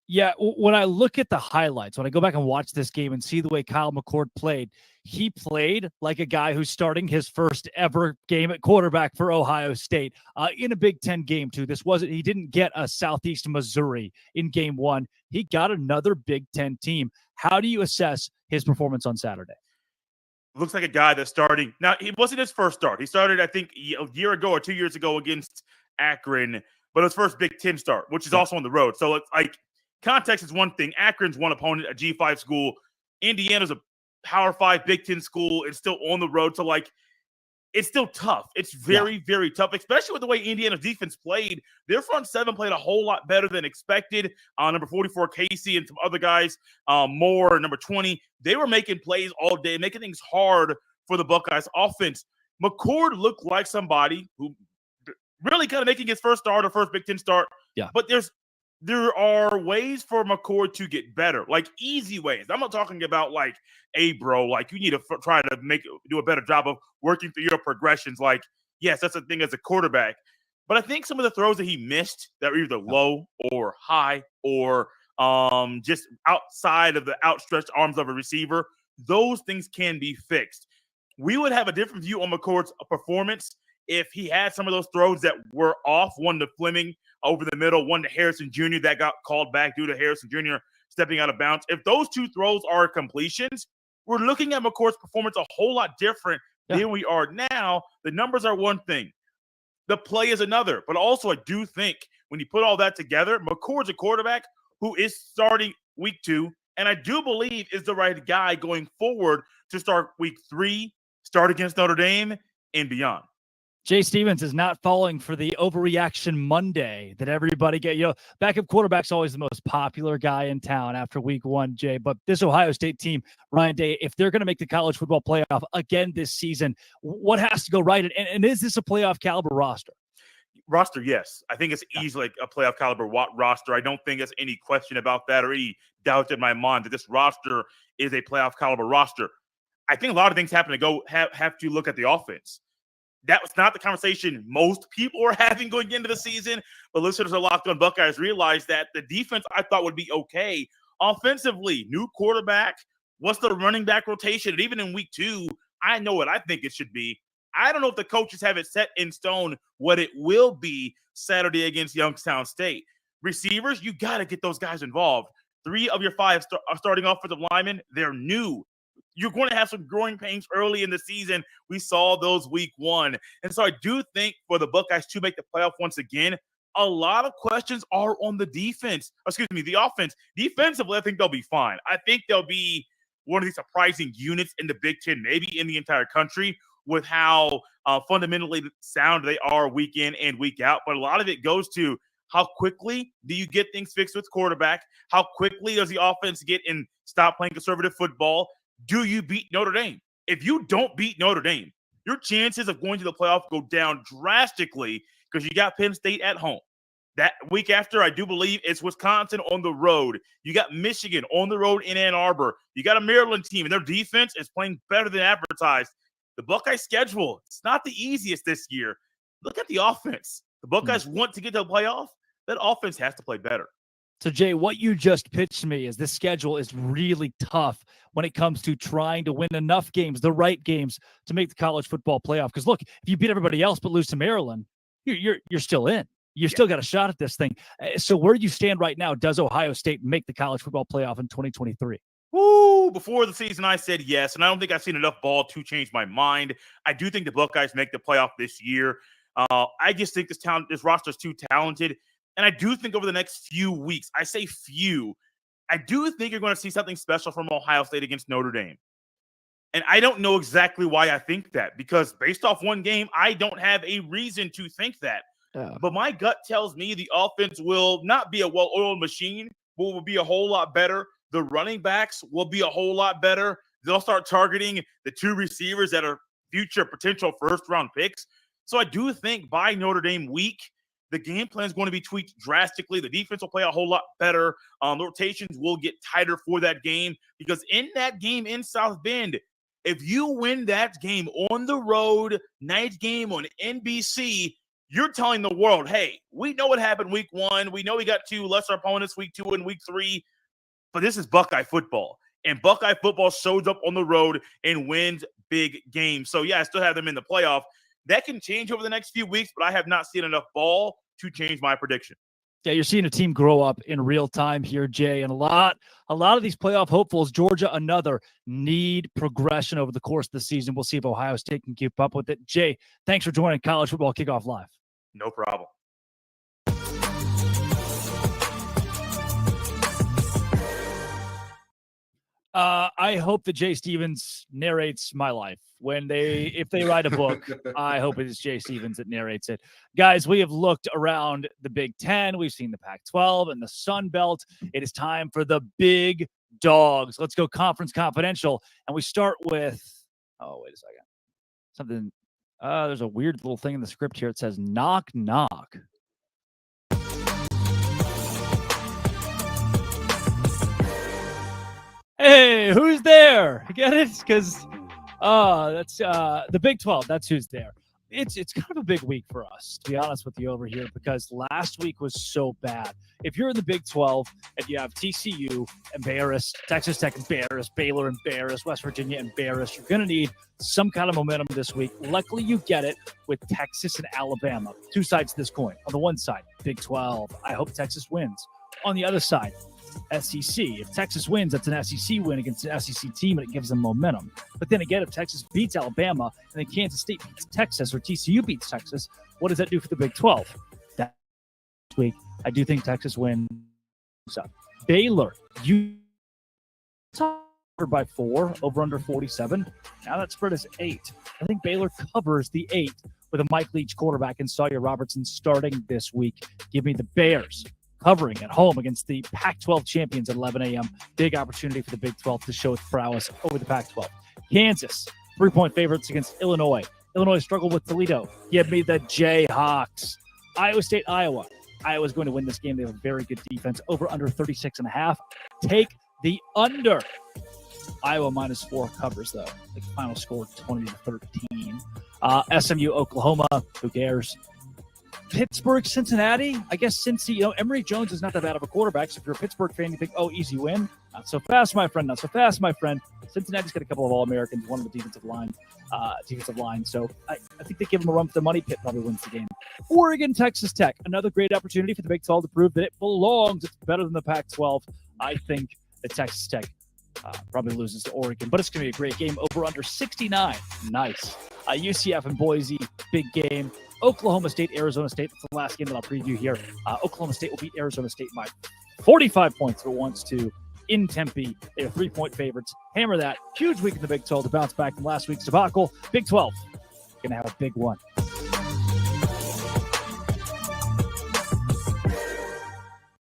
Yeah, when I look at the highlights, when I go back and watch this game and see the way Kyle McCord played, he played like a guy who's starting his first ever game at quarterback for Ohio State in a Big Ten game, too. He didn't get a Southeast Missouri in game one. He got another Big Ten team. How do you assess his performance on Saturday? Looks like a guy that's starting. Now, it wasn't his first start. He started, I think, a year ago or 2 years ago against Akron, but his first Big Ten start, which is also on the road. So it's like context is one thing. Akron's one opponent, a G5 school. Indiana's a Power 5 Big Ten school. It's still on the road. So, it's still tough. It's very, very tough, especially with the way Indiana's defense played. Their front seven played a whole lot better than expected. Number 44, Casey, and some other guys, Moore, number 20. They were making plays all day, making things hard for the Buckeyes offense. McCord looked like somebody who really kind of making his first start or first Big Ten start. Yeah. But there are ways for McCord to get better, like easy ways. I'm not talking about you need to try to do a better job of working through your progressions. Yes, that's a thing as a quarterback. But I think some of the throws that he missed that were either low or high or just outside of the outstretched arms of a receiver, those things can be fixed. We would have a different view on McCord's performance if he had some of those throws that were off, one to Fleming over the middle, one to Harrison Jr. that got called back due to Harrison Jr. stepping out of bounds. If those two throws are completions, we're looking at McCord's performance a whole lot different than we are now. The numbers are one thing. The play is another. But also I do think when you put all that together, McCord's a quarterback who is starting week 2, and I do believe is the right guy going forward to start week 3, start against Notre Dame, and beyond. Jay Stevens is not falling for the overreaction Monday that everybody get. Backup quarterback's always the most popular guy in town after week 1, Jay. But this Ohio State team, Ryan Day, if they're going to make the college football playoff again this season, what has to go right? And is this a playoff caliber roster? Roster, yes. I think it's easily a playoff caliber roster. I don't think there's any question about that or any doubt in my mind that this roster is a playoff caliber roster. I think a lot of things have to look at the offense. That was not the conversation most people were having going into the season, but listeners of Locked On Buckeyes realized that the defense I thought would be okay. Offensively, new quarterback, what's the running back rotation? And even in week 2, I know what I think it should be. I don't know if the coaches have it set in stone what it will be Saturday against Youngstown State. Receivers, you got to get those guys involved. 3 of your 5 starting offensive linemen, they're new. You're going to have some growing pains early in the season. We saw those week 1. And so I do think for the Buckeyes to make the playoff once again, a lot of questions are on the the offense. Defensively, I think they'll be fine. I think they'll be one of the surprising units in the Big Ten, maybe in the entire country, with how fundamentally sound they are week in and week out. But a lot of it goes to, How quickly do you get things fixed with quarterback? How quickly does the offense get and stop playing conservative football? Do you beat Notre Dame? If you don't beat Notre Dame, your chances of going to the playoff go down drastically because you got Penn State at home. That week after, I do believe it's Wisconsin on the road. You got Michigan on the road in Ann Arbor. You got a Maryland team, and their defense is playing better than advertised. The Buckeye schedule, it's not the easiest this year. Look at the offense. The Buckeyes want to get to the playoff. That offense has to play better. So, Jay, what you just pitched me is this schedule is really tough when it comes to trying to win enough games, the right games, to make the college football playoff. Because, look, if you beat everybody else but lose to Maryland, you're still in. You still got a shot at this thing. So where do you stand right now? Does Ohio State make the college football playoff in 2023? Woo! Before the season, I said yes, and I don't think I've seen enough ball to change my mind. I do think the Buckeyes make the playoff this year. I just think this roster is too talented. And I do think over the next few weeks, I say few, I do think you're going to see something special from Ohio State against Notre Dame. And I don't know exactly why I think that, because based off one game, I don't have a reason to think that. But my gut tells me the offense will not be a well-oiled machine, but will be a whole lot better. The running backs will be a whole lot better. They'll start targeting the two receivers that are future potential first-round picks. So I do think by Notre Dame week, the game plan is going to be tweaked drastically. The defense will play a whole lot better. The rotations will get tighter for that game, because in that game in South Bend, if you win that game on the road, night game on NBC, you're telling the world, hey, we know what happened week 1. We know we got 2 lesser opponents week 2 and week 3, but this is Buckeye football. And Buckeye football shows up on the road and wins big games. So, yeah, I still have them in the playoff. That can change over the next few weeks, but I have not seen enough ball to change my prediction. Yeah, you're seeing a team grow up in real time here, Jay. And a lot of these playoff hopefuls, Georgia, another, need progression over the course of the season. We'll see if Ohio State can keep up with it. Jay, thanks for joining College Football Kickoff Live. No problem. I hope that Jay Stevens narrates my life. If they write a book, I hope it is Jay Stevens that narrates it. Guys, we have looked around the Big Ten. We've seen the Pac-12 and the Sunbelt. It is time for the big dogs. Let's go Conference Confidential. And we start with, wait a second. Something, there's a weird little thing in the script here. It says knock, knock. Hey, who's there? Get it? Because that's the Big 12. That's who's there. It's kind of a big week for us, to be honest with you over here, because last week was so bad. If you're in the Big 12 and you have TCU embarrassed, Texas Tech embarrassed, Baylor embarrassed, West Virginia embarrassed, you're going to need some kind of momentum this week. Luckily, you get it with Texas and Alabama. Two sides to this coin. On the one side, Big 12. I hope Texas wins. On the other side, SEC. If Texas wins, that's an SEC win against an SEC team, and it gives them momentum. But then again, if Texas beats Alabama and then Kansas State beats Texas or TCU beats Texas, what does that do for the Big 12? That week, I do think Texas wins. Baylor, you by 4, over under 47. Now that spread is 8. I think Baylor covers the 8 with a Mike Leach quarterback and Sawyer Robertson starting this week. Give me the Bears covering at home against the Pac-12 champions at 11 a.m. Big opportunity for the Big 12 to show its prowess over the Pac-12. Kansas, 3-point favorites against Illinois. Illinois struggled with Toledo. Give me the Jayhawks. Iowa State, Iowa. Iowa's going to win this game. They have a very good defense. Over under 36.5. Take the under. Iowa -4 covers, though. The final score 20-13. SMU, Oklahoma. Who cares? Pittsburgh, Cincinnati. I guess Cincy, Emory Jones is not that bad of a quarterback. So if you're a Pittsburgh fan, you think, easy win. Not so fast, my friend. Not so fast, my friend. Cincinnati's got a couple of All-Americans, one of the defensive line. So I think they give them a run for the money. Pitt probably wins the game. Oregon, Texas Tech. Another great opportunity for the Big 12 to prove that it belongs. It's better than the Pac-12. I think that Texas Tech probably loses to Oregon, but it's going to be a great game. Over under 69. Nice. UCF and Boise, big game. Oklahoma State, Arizona State. That's the last game that I'll preview here. Oklahoma State will beat Arizona State by 45 points if it wants to in Tempe. They are 3-point favorites. Hammer that. Huge week in the Big 12 to bounce back from last week's debacle. Big 12 going to have a big one.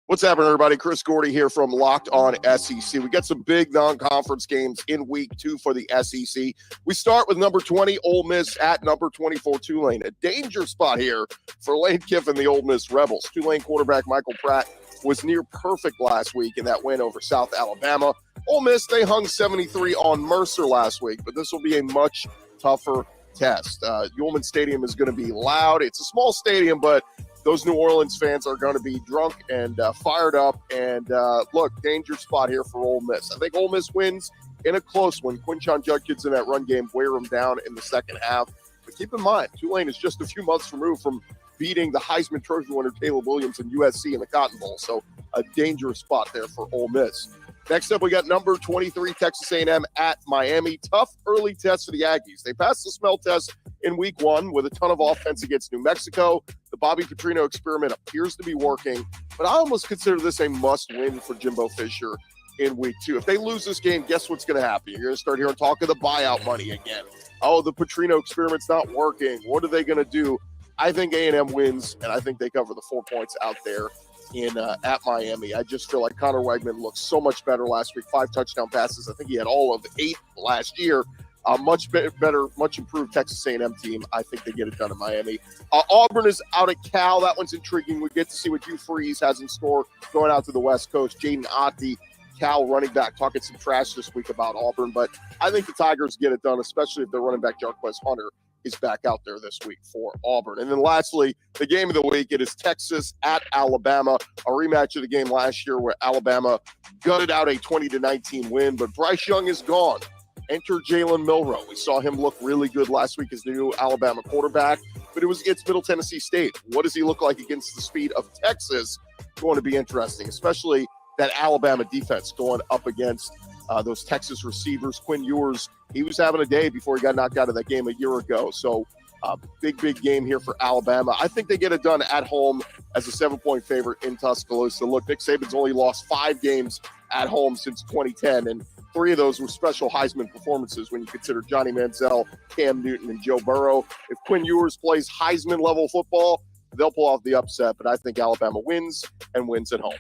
What's happening, everybody? Chris Gordy here from Locked On SEC. We got some big non-conference games in week 2 for the SEC. We start with number 20, Ole Miss at number 24, Tulane. A danger spot here for Lane Kiffin, the Ole Miss Rebels. Tulane quarterback Michael Pratt was near perfect last week in that win over South Alabama. Ole Miss, they hung 73 on Mercer last week, but this will be a much tougher test. Ullman Stadium is going to be loud. It's a small stadium, but those New Orleans fans are going to be drunk and fired up. And look, danger spot here for Ole Miss. I think Ole Miss wins in a close one. Quinshon Judkins in that run game wear them down in the second half. But keep in mind, Tulane is just a few months removed from beating the Heisman Trophy winner Caleb Williams and USC in the Cotton Bowl. So a dangerous spot there for Ole Miss. Next up, we got number 23, Texas A&M at Miami. Tough early test for the Aggies. They passed the smell test in week 1 with a ton of offense against New Mexico. The Bobby Petrino experiment appears to be working, but I almost consider this a must-win for Jimbo Fisher in week 2. If they lose this game, guess what's going to happen? You're going to start hearing talk of the buyout money again. Oh, the Petrino experiment's not working. What are they going to do? I think A&M wins, and I think they cover the 4 points out there at Miami. I just feel like Connor Wegman looked so much better last week. 5 touchdown passes. I think he had all of 8 last year. Much better, much improved Texas A&M team. I think they get it done in Miami. Auburn is out at Cal. That one's intriguing. We get to see what Hugh Freeze has in store going out to the West Coast. Jaden Otte, Cal running back, talking some trash this week about Auburn. But I think the Tigers get it done, especially if their running back Jarquez Hunter is back out there this week for Auburn. And then lastly, the game of the week, it is Texas at Alabama, a rematch of the game last year where Alabama gutted out a 20-19 win, but Bryce Young is gone. Enter Jalen Milroe. We saw him look really good last week as the new Alabama quarterback, but it was against Middle Tennessee State. What does he look like against the speed of Texas? Going to be interesting, especially that Alabama defense going up against those Texas receivers. Quinn Ewers, he was having a day before he got knocked out of that game a year ago. So big game here for Alabama. I think they get it done at home as a 7-point favorite in Tuscaloosa. Look, Nick Saban's only lost 5 games at home since 2010, and 3 of those were special Heisman performances when you consider Johnny Manziel, Cam Newton, and Joe Burrow. If Quinn Ewers plays Heisman-level football, they'll pull off the upset, but I think Alabama wins and wins at home.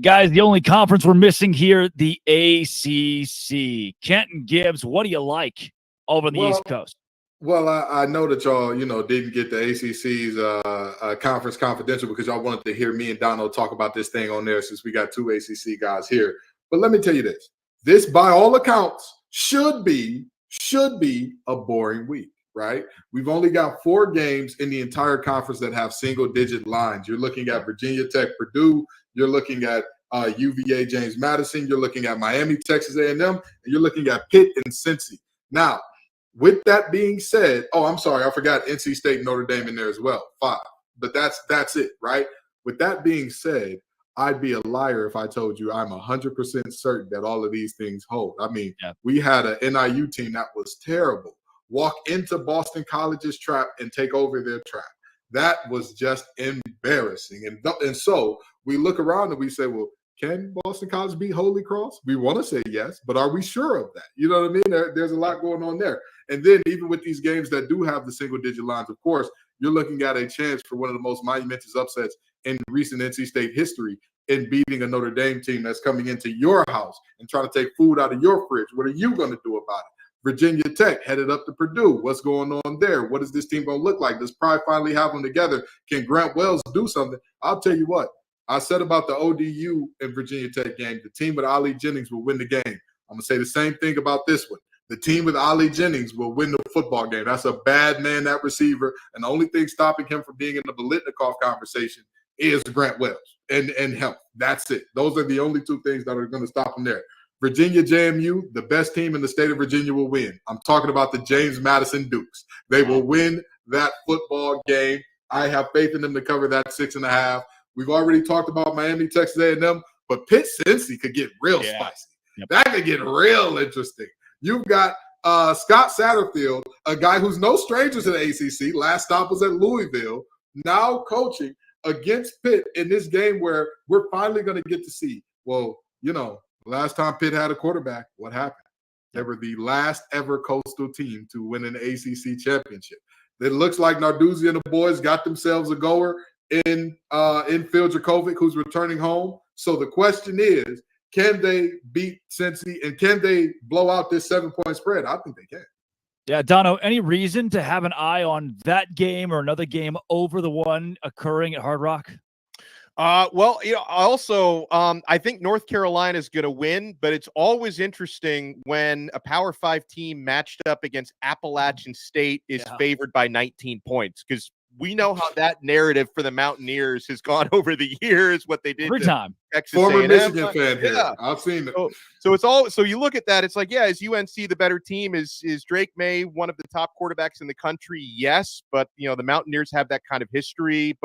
Guys, the only conference we're missing here, the ACC. Kenton Gibbs, what do you like over on the East Coast? Well, I know that y'all, didn't get the ACC's conference confidential because y'all wanted to hear me and Dono talk about this thing on there since we got 2 ACC guys here. But let me tell you this. This, by all accounts, should be a boring week, right? We've only got 4 games in the entire conference that have single-digit lines. You're looking at Virginia Tech, Purdue. You're looking at UVA, James Madison. You're looking at Miami, Texas A&M. And you're looking at Pitt and Cincy. Now, with that being said, I'm sorry, I forgot NC State and Notre Dame in there as well, 5. But that's it, right? With that being said, I'd be a liar if I told you I'm 100% certain that all of these things hold. I mean, we had an NIU team that was terrible walk into Boston College's trap and take over their trap. That was just embarrassing. And so we look around and we say, well, can Boston College beat Holy Cross? We want to say yes, but are we sure of that? You know what I mean? There's a lot going on there. And then even with these games that do have the single-digit lines, of course, you're looking at a chance for one of the most monumentous upsets in recent NC State history in beating a Notre Dame team that's coming into your house and trying to take food out of your fridge. What are you going to do about it? Virginia Tech headed up to Purdue. What's going on there? What is this team going to look like? Does Pride finally have them together? Can Grant Wells do something? I'll tell you what. I said about the ODU and Virginia Tech game, the team with Ali Jennings will win the game. I'm going to say the same thing about this one. The team with Ali Jennings will win the football game. That's a bad man, that receiver. And the only thing stopping him from being in the Biletnikoff conversation is Grant Wells and health. That's it. Those are the only 2 things that are going to stop him there. Virginia JMU, the best team in the state of Virginia, will win. I'm talking about the James Madison Dukes. They will win that football game. I have faith in them to cover that 6.5. We've already talked about Miami, Texas A&M, but Pitt Cincy could get real spicy. Yep. That could get real interesting. You've got Scott Satterfield, a guy who's no stranger to the ACC. Last stop was at Louisville, now coaching against Pitt in this game where we're finally going to get to see, last time Pitt had a quarterback, what happened? They were the last ever Coastal team to win an ACC championship. It looks like Narduzzi and the boys got themselves a goer in Phil Dracovic, who's returning home. So the question is, can they beat Cincy and can they blow out this 7-point spread? I think they can. Yeah, Dono, any reason to have an eye on that game or another game over the one occurring at Hard Rock? Well, also, I think North Carolina is going to win, but it's always interesting when a Power 5 team matched up against Appalachian State is favored by 19 points, because we know how that narrative for the Mountaineers has gone over the years, what they did every time. Texas Former A&M. Michigan fan here. I've seen it. So you look at that, it's like, yeah, is UNC the better team? Is Drake May one of the top quarterbacks in the country? Yes, but the Mountaineers have that kind of history.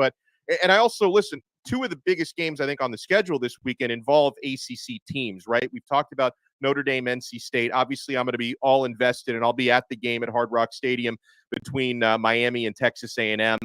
And I also listen. Two of the biggest games, I think, on the schedule this weekend involve ACC teams, right? We've talked about Notre Dame, NC State. Obviously, I'm going to be all invested, and I'll be at the game at Hard Rock Stadium between Miami and Texas A&M.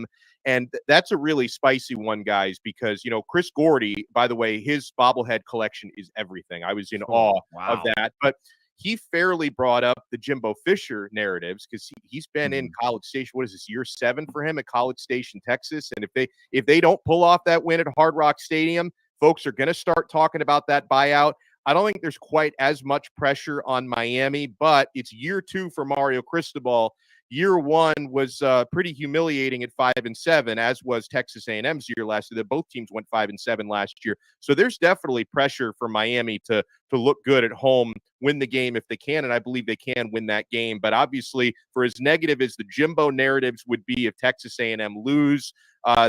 And that's a really spicy one, guys, because, Chris Gordy, by the way, his bobblehead collection is everything. I was in awe of that. But he fairly brought up the Jimbo Fisher narratives because he's been in College Station. What is this, year 7 for him at College Station, Texas? And if they don't pull off that win at Hard Rock Stadium, folks are going to start talking about that buyout. I don't think there's quite as much pressure on Miami, but it's year 2 for Mario Cristobal. Year 1 was pretty humiliating at 5-7, as was Texas A&M's year last year. Both teams went 5-7 last year. So there's definitely pressure for Miami to look good at home, win the game if they can, and I believe they can win that game. But obviously, for as negative as the Jimbo narratives would be if Texas A&M lose,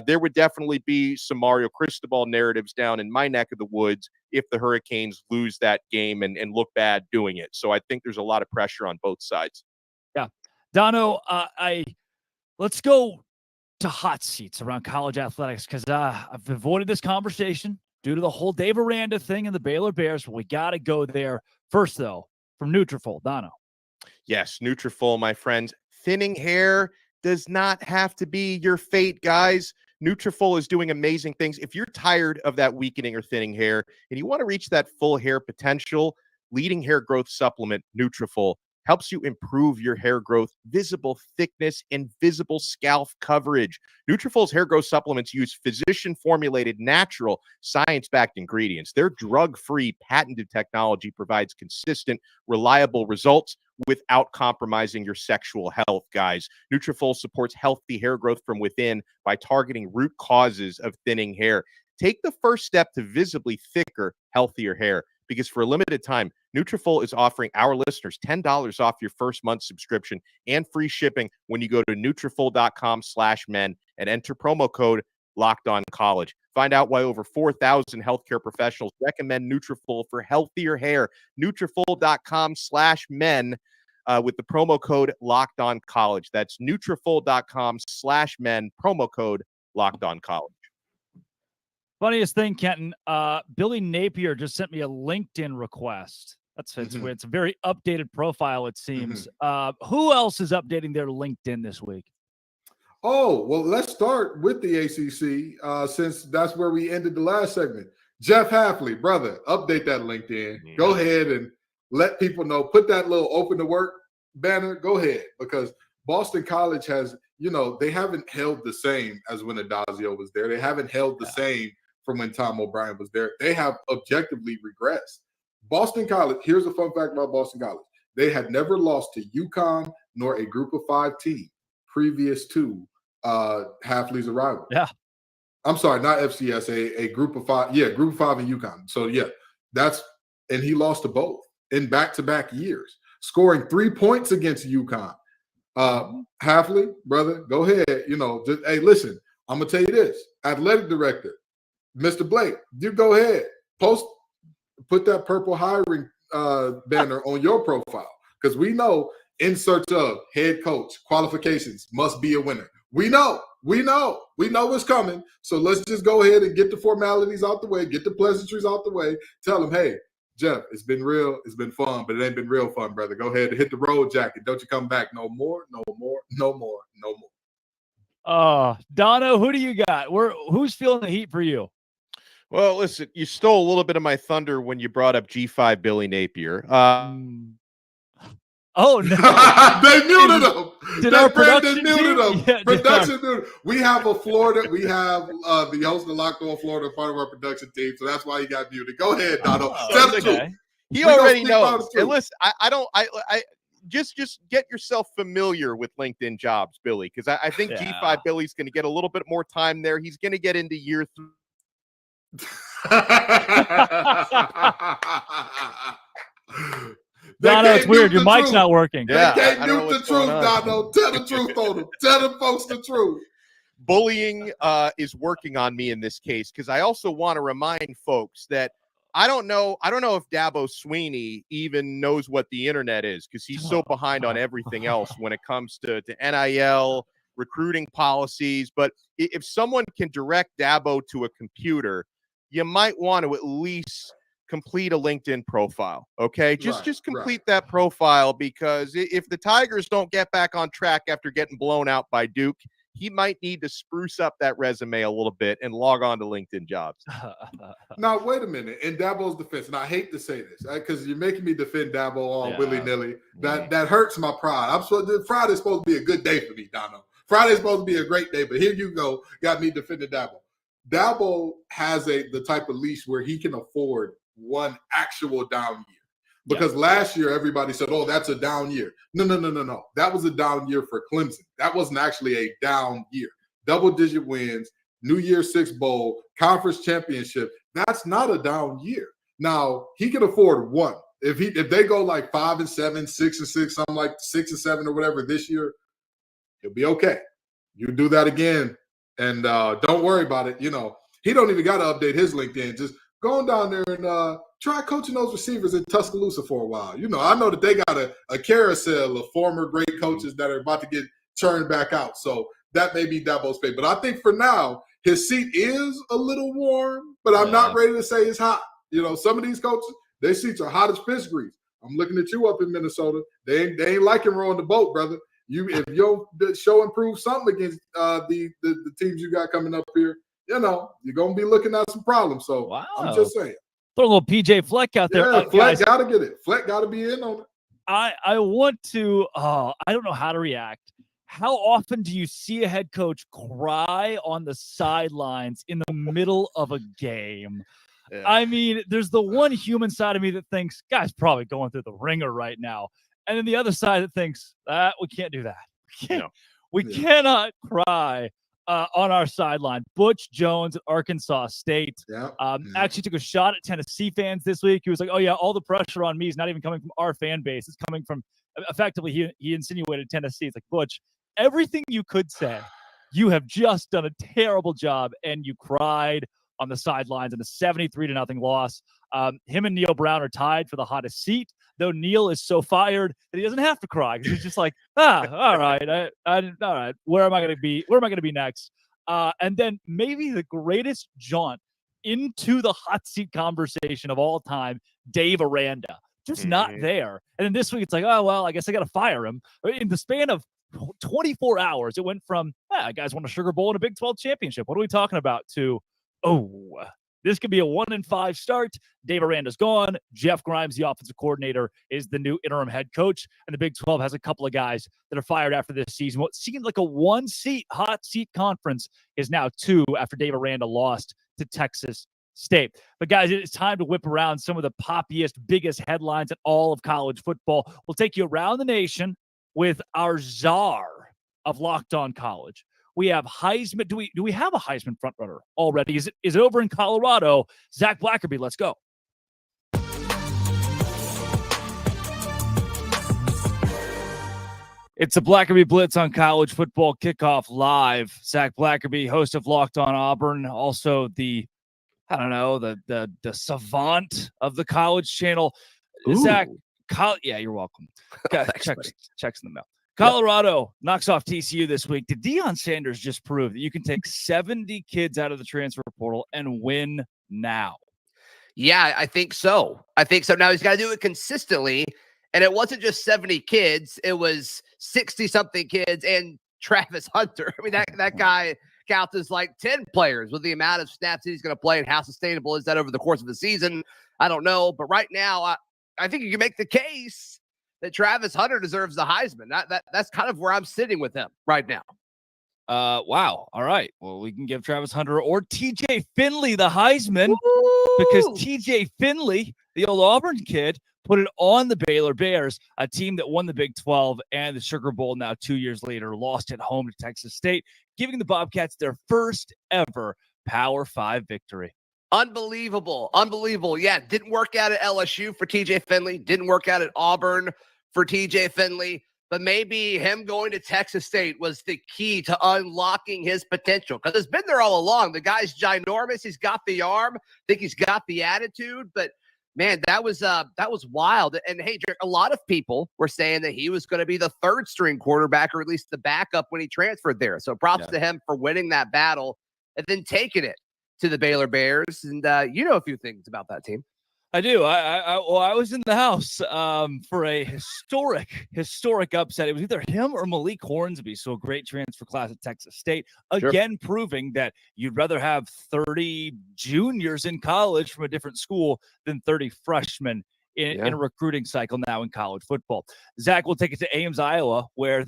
there would definitely be some Mario Cristobal narratives down in my neck of the woods if the Hurricanes lose that game and look bad doing it. So I think there's a lot of pressure on both sides. Yeah. Dono, let's go to hot seats around college athletics because I've avoided this conversation due to the whole Dave Aranda thing and the Baylor Bears, but we got to go there. First, though, from Nutrafol, Dono. Yes, Nutrafol, my friends. Thinning hair does not have to be your fate, guys. Nutrafol is doing amazing things. If you're tired of that weakening or thinning hair and you want to reach that full hair potential, leading hair growth supplement, Nutrafol, helps you improve your hair growth, visible thickness, and visible scalp coverage. Nutrafol's hair growth supplements use physician-formulated, natural, science-backed ingredients. Their drug-free, patented technology provides consistent, reliable results without compromising your sexual health, guys. Nutrafol supports healthy hair growth from within by targeting root causes of thinning hair. Take the first step to visibly thicker, healthier hair. Because for a limited time, Nutrafol is offering our listeners $10 off your first month subscription and free shipping when you go to Nutrafol.com/men and enter promo code LockedOnCollege. Find out why over 4,000 healthcare professionals recommend Nutrafol for healthier hair. Nutrafol.com/men with the promo code LockedOnCollege. That's Nutrafol.com/men, promo code LockedOnCollege. Funniest thing, Kenton, Billy Napier just sent me a LinkedIn request. It's a very updated profile, it seems. Who else is updating their LinkedIn this week? Oh, well, let's start with the ACC since that's where we ended the last segment. Jeff Hafley, brother, update that LinkedIn. Yeah. Go ahead and let people know. Put that little open to work banner. Go ahead, because Boston College has, they haven't held the same as when Adazio was there. They haven't held the same from when Tom O'Brien was there. They have objectively regressed. Boston College, here's a fun fact about Boston College. They had never lost to UConn nor a Group of 5 team previous to Hafley's arrival. Yeah. I'm sorry, not FCS, a Group of 5. Yeah, Group of 5 in UConn. So, yeah, and he lost to both in back-to-back years, scoring 3 points against UConn. Hafley, brother, go ahead. Hey, listen, I'm going to tell you this. Athletic director, Mr. Blake, you go ahead. Put that purple hiring banner on your profile, because we know in search of head coach qualifications must be a winner. We know what's coming. So let's just go ahead and get the formalities out the way, get the pleasantries out the way. Tell them, hey, Jeff, it's been real. It's been fun, but it ain't been real fun, brother. Go ahead and hit the road jacket. Don't you come back no more, no more, no more, no more. Dono, who do you got? Who's feeling the heat for you? Well, listen, you stole a little bit of my thunder when you brought up G5 Billy Napier. Oh no! They muted him. Did They our Brandon production muted team? him. Yeah, Production muted. We have a Florida. We have the host of Locked On Florida, part of our production team. So that's why he got muted. Go ahead, Dono. Tell the truth. He We gonna already speak about knows. the truth. And listen, I just get yourself familiar with LinkedIn Jobs, Billy, because I think G5 Billy's going to get a little bit more time there. He's going to get into year 3. Dono, it's weird. Your mic's not working. They can't mute the truth, Dono. Tell the truth on them. Tell them folks the truth. Bullying is working on me in this case, because I also want to remind folks that I don't know if Dabo Swinney even knows what the internet is, because he's so behind on everything else when it comes to NIL, recruiting policies. But if someone can direct Dabo to a computer, you might want to at least complete a LinkedIn profile. Okay, just complete that profile, because if the Tigers don't get back on track after getting blown out by Duke, he might need to spruce up that resume a little bit and log on to LinkedIn Jobs. Now, wait a minute. In Dabo's defense, and I hate to say this, because you're making me defend Dabo all willy-nilly. That hurts my pride. Friday's supposed to be a good day for me, Dono. Friday's supposed to be a great day, but here you go, got me defending Dabo. Dabo has the type of leash where he can afford one actual down year. Because last year, everybody said, oh, that's a down year. No. That was a down year for Clemson. That wasn't actually a down year. Double-digit wins, New Year's Six Bowl, conference championship. That's not a down year. Now, he can afford one. If they go like 5-7, 6-6, something like 6-7 or whatever this year, he'll be okay. You do that again, and don't worry about it. You know, he don't even got to update his LinkedIn. Just going down there and try coaching those receivers in Tuscaloosa for a while. You know, I know that they got a carousel of former great coaches that are about to get churned back out. So that may be Dabo's fate. But I think for now, his seat is a little warm, but I'm not ready to say it's hot. You know, some of these coaches, their seats are hot as fish grease. I'm looking at you up in Minnesota. They ain't liking rowing the boat, brother. If you don't show improve something against the teams you got coming up here, you know, you're going to be looking at some problems. So I'm just saying. Throw a little PJ Fleck out there. Yeah, Fleck got to get it. Fleck got to be in on it. I want to, I don't know how to react. How often do you see a head coach cry on the sidelines in the middle of a game? Yeah. I mean, there's the one human side of me that thinks, guy's probably going through the ringer right now. And then the other side that thinks, we can't do that. We cannot cry on our sideline. Butch Jones at Arkansas State actually took a shot at Tennessee fans this week. He was like, oh, yeah, all the pressure on me is not even coming from our fan base. It's coming from, effectively, he insinuated Tennessee. It's like, Butch, everything you could say, you have just done a terrible job, and you cried on the sidelines in a 73-0 loss. Him and Neil Brown are tied for the hottest seat, though Neil is so fired that he doesn't have to cry, because he's just like, all right, all right, where am I going to be? Where am I going to be next? And then maybe the greatest jaunt into the hot seat conversation of all time, Dave Aranda, just not there. And then this week it's like, oh, well, I guess I got to fire him. In the span of 24 hours, it went from, guys won a Sugar Bowl and a Big 12 championship. What are we talking about? To, this could be a 1-5 start. Dave Aranda's gone. Jeff Grimes, the offensive coordinator, is the new interim head coach. And the Big 12 has a couple of guys that are fired after this season. What seemed like a one-seat, hot seat conference is now 2 after Dave Aranda lost to Texas State. But guys, it's time to whip around some of the poppiest, biggest headlines in all of college football. We'll take you around the nation with our czar of Locked On College. We have Heisman. Do we have a Heisman frontrunner already? Is it over in Colorado? Zach Blackerby, let's go. It's a Blackerby Blitz on College Football Kickoff Live. Zach Blackerby, host of Locked On Auburn, also the savant of the College Channel. Ooh. Zach, yeah, you're welcome. Checks in the mail. Colorado knocks off TCU this week. Did Deion Sanders just prove that you can take 70 kids out of the transfer portal and win now? Yeah, I think so. Now he's got to do it consistently. And it wasn't just 70 kids. It was 60-something kids and Travis Hunter. I mean, that guy counts as like 10 players with the amount of snaps he's going to play, and how sustainable is that over the course of the season? I don't know. But right now, I think you can make the case that Travis Hunter deserves the Heisman. That's kind of where I'm sitting with him right now. Wow. All right. Well, we can give Travis Hunter or TJ Finley the Heisman because TJ Finley, the old Auburn kid, put it on the Baylor Bears, a team that won the Big 12 and the Sugar Bowl now 2 years later, lost at home to Texas State, giving the Bobcats their first ever Power 5 victory. Unbelievable. Unbelievable. Yeah, didn't work out at LSU for TJ Finley, didn't work out at Auburn for TJ Finley. But maybe him going to Texas State was the key to unlocking his potential because it's been there all along. The guy's ginormous. He's got the arm. I think he's got the attitude. But, man, that was wild. And, hey, Drake, a lot of people were saying that he was going to be the third-string quarterback or at least the backup when he transferred there. So props to him for winning that battle and then taking it to the Baylor Bears. And you know a few things about that team. I do. I was in the house for a historic upset. It was either him or Malik Hornsby, so a great transfer class at Texas State. Again, proving that you'd rather have 30 juniors in college from a different school than 30 freshmen in a recruiting cycle now in college football. Zach will take it to Ames, Iowa, where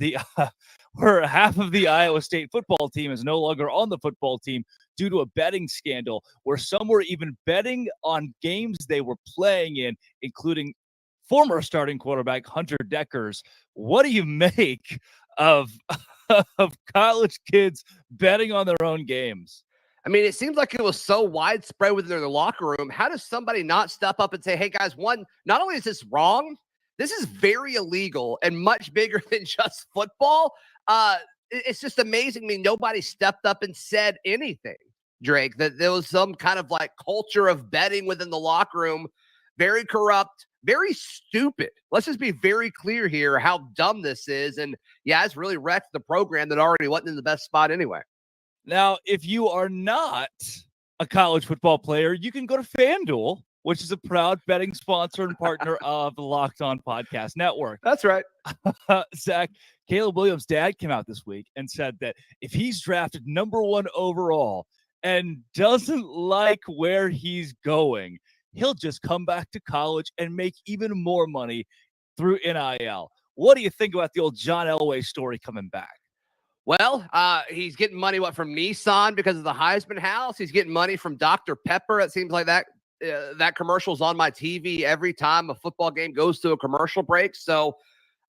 where half of the Iowa State football team is no longer on the football team due to a betting scandal where some were even betting on games they were playing in, including former starting quarterback Hunter Deckers. What do you make of college kids betting on their own games? I mean, it seems like it was so widespread within their locker room. How does somebody not step up and say, hey, guys, not only is this wrong, this is very illegal and much bigger than just football. It's just amazing. I mean, nobody stepped up and said anything, Drake, that there was some kind of like culture of betting within the locker room. Very corrupt, very stupid. Let's just be very clear here how dumb this is. And yeah, it's really wrecked the program that already wasn't in the best spot anyway. Now, if you are not a college football player, you can go to FanDuel, which is a proud betting sponsor and partner of the Locked On Podcast Network. That's right. Zach, Caleb Williams' dad came out this week and said that if he's drafted number 1 overall and doesn't like where he's going, he'll just come back to college and make even more money through NIL. What do you think about the old John Elway story coming back? Well, he's getting money, from Nissan because of the Heisman House? He's getting money from Dr. Pepper. It seems like that commercial's on my TV every time a football game goes to a commercial break. So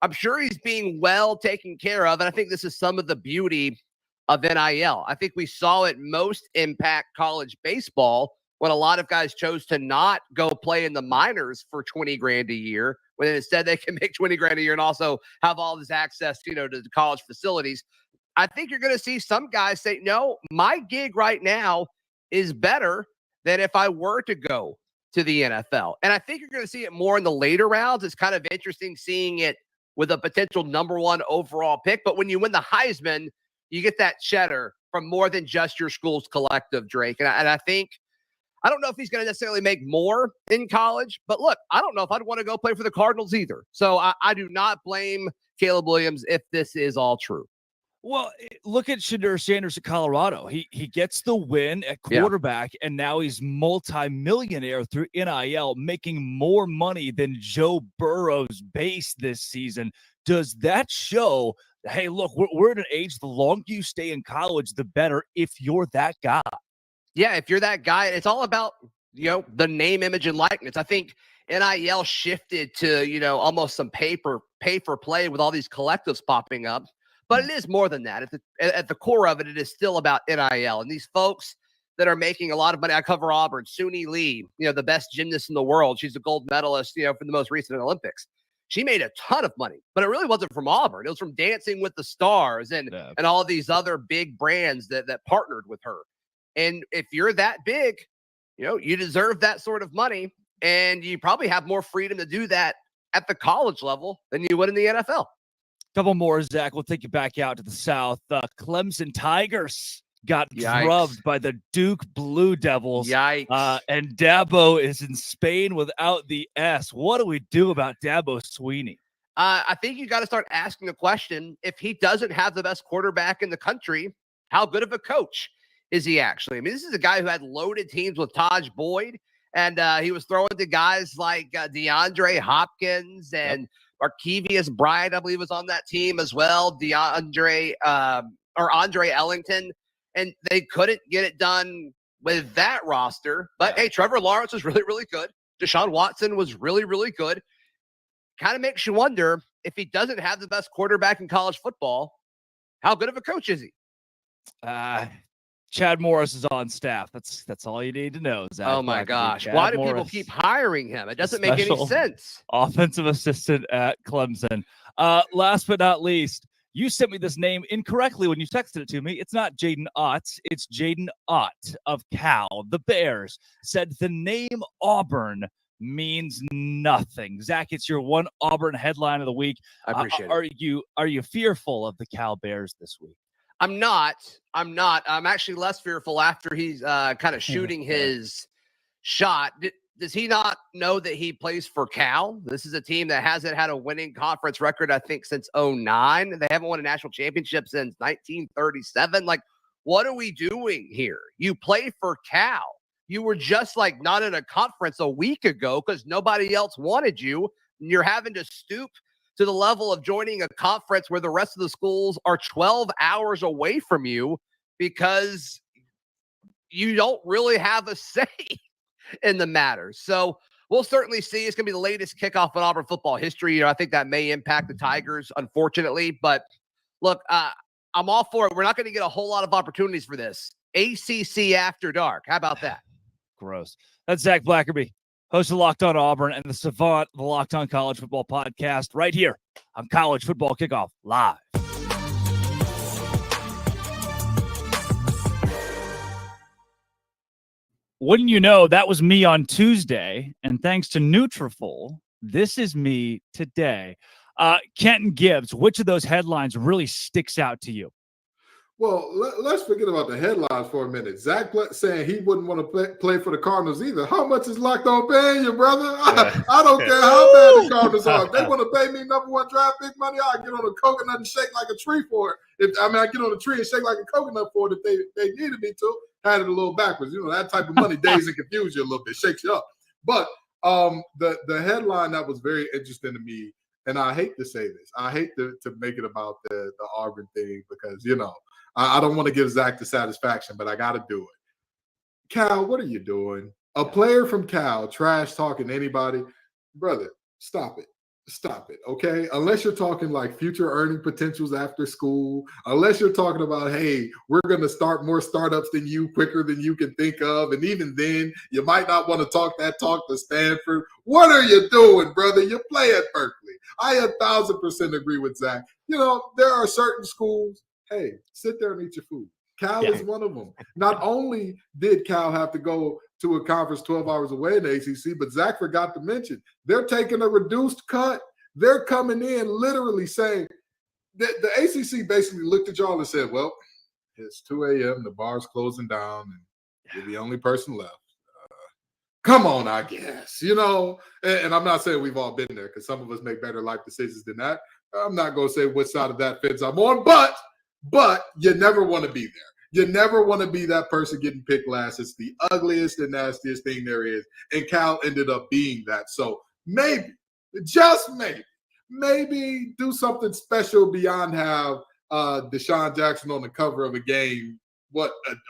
I'm sure he's being well taken care of. And I think this is some of the beauty of NIL. I think we saw it most impact college baseball when a lot of guys chose to not go play in the minors for 20 grand a year, when instead they can make 20 grand a year and also have all this access, to the college facilities. I think you're going to see some guys say, no, my gig right now is better than if I were to go to the NFL. And I think you're going to see it more in the later rounds. It's kind of interesting seeing it with a potential number 1 overall pick. But when you win the Heisman, you get that cheddar from more than just your school's collective, Drake. And I think, I don't know if he's going to necessarily make more in college, but look, I don't know if I'd want to go play for the Cardinals either. So I do not blame Caleb Williams if this is all true. Well, look at Deion Sanders at Colorado. He gets the win at quarterback, and now he's multi-millionaire through NIL, making more money than Joe Burrow's base this season. Does that show, hey, look, we're at an age, the longer you stay in college, the better if you're that guy? Yeah, if you're that guy, it's all about, the name, image, and likeness. I think NIL shifted to, almost some pay for play with all these collectives popping up. But it is more than that. At the core of it, it is still about NIL. And these folks that are making a lot of money, I cover Auburn, Swinney Lee, the best gymnast in the world. She's a gold medalist, for the most recent Olympics. She made a ton of money, but it really wasn't from Auburn. It was from Dancing with the Stars and all these other big brands that partnered with her. And if you're that big, you deserve that sort of money. And you probably have more freedom to do that at the college level than you would in the NFL. Couple more, Zach. We'll take you back out to the South. Clemson Tigers got drubbed by the Duke Blue Devils. Yikes. And Dabo is in Spain without the S. What do we do about Dabo Swinney? I think you got to start asking the question, if he doesn't have the best quarterback in the country, how good of a coach is he actually? I mean, this is a guy who had loaded teams with Taj Boyd, and he was throwing to guys like DeAndre Hopkins and Arkevius Bryant, I believe, was on that team as well. Andre Ellington, and they couldn't get it done with that roster. But hey, Trevor Lawrence was really, really good. Deshaun Watson was really, really good. Kind of makes you wonder, if he doesn't have the best quarterback in college football, how good of a coach is he? Chad Morris is on staff. That's all you need to know, Zach. Oh my gosh. Why do people keep hiring him? It doesn't make any sense. Offensive assistant at Clemson. Last but not least, you sent me this name incorrectly when you texted it to me. It's not Jaden Ott. It's Jaden Ott of Cal. The Bears said the name Auburn means nothing. Zach, it's your one Auburn headline of the week. I appreciate it. Are you fearful of the Cal Bears this week? I'm not. I'm actually less fearful after he's kind of shooting his shot. Does he not know that he plays for Cal? This is a team that hasn't had a winning conference record, I think, since 2009. They haven't won a national championship since 1937. Like, what are we doing here? You play for Cal. You were just like not in a conference a week ago because nobody else wanted you. And you're having to stoop to the level of joining a conference where the rest of the schools are 12 hours away from you because you don't really have a say in the matter. So we'll certainly see. It's going to be the latest kickoff in Auburn football history. I think that may impact the Tigers, unfortunately. But look, I'm all for it. We're not going to get a whole lot of opportunities for this. ACC After Dark. How about that? Gross. That's Zach Blackerby, host of Locked On Auburn and the savant of the Locked On College Football podcast, right here on College Football Kickoff Live. Wouldn't you know, that was me on Tuesday, and thanks to Nutrafol, this is me today. Kenton Gibbs, which of those headlines really sticks out to you? Well, let's forget about the headlines for a minute. Zach saying he wouldn't want to play for the Cardinals either. How much is Locked On paying you, brother? I don't care how bad the Cardinals are. If they want to pay me #1 draft pick money, I'll get on a coconut and shake like a tree for it. I get on a tree and shake like a coconut for it if they needed me to. Had it a little backwards. You know, that type of money dazes and confuses you a little bit, shakes you up. But the headline that was very interesting to me, and I hate to say this, I hate to make it about the Auburn thing because, you know, I don't want to give Zach the satisfaction, but I got to do it. Cal, what are you doing? A player from Cal trash talking anybody, brother, stop it. Stop it, okay? Unless you're talking like future earning potentials after school, unless you're talking about, hey, we're going to start more startups than you quicker than you can think of, and even then, you might not want to talk to Stanford. What are you doing, brother? You play at Berkeley. I 1,000% agree with Zach. You know, there are certain schools, hey, sit there and eat your food. Cal is one of them. Not only did Cal have to go to a conference 12 hours away in the ACC, but Zach forgot to mention, they're taking a reduced cut. They're coming in literally saying, the ACC basically looked at y'all and said, well, it's 2 a.m., the bar's closing down, and you're the only person left. Come on, I guess, you know, and I'm not saying we've all been there because some of us make better life decisions than that. I'm not going to say which side of that fence I'm on, but you never want to be there. You never want to be that person getting picked last. It's the ugliest and nastiest thing there is. And Cal ended up being that. So maybe, just maybe do something special beyond have Deshaun Jackson on the cover of a game,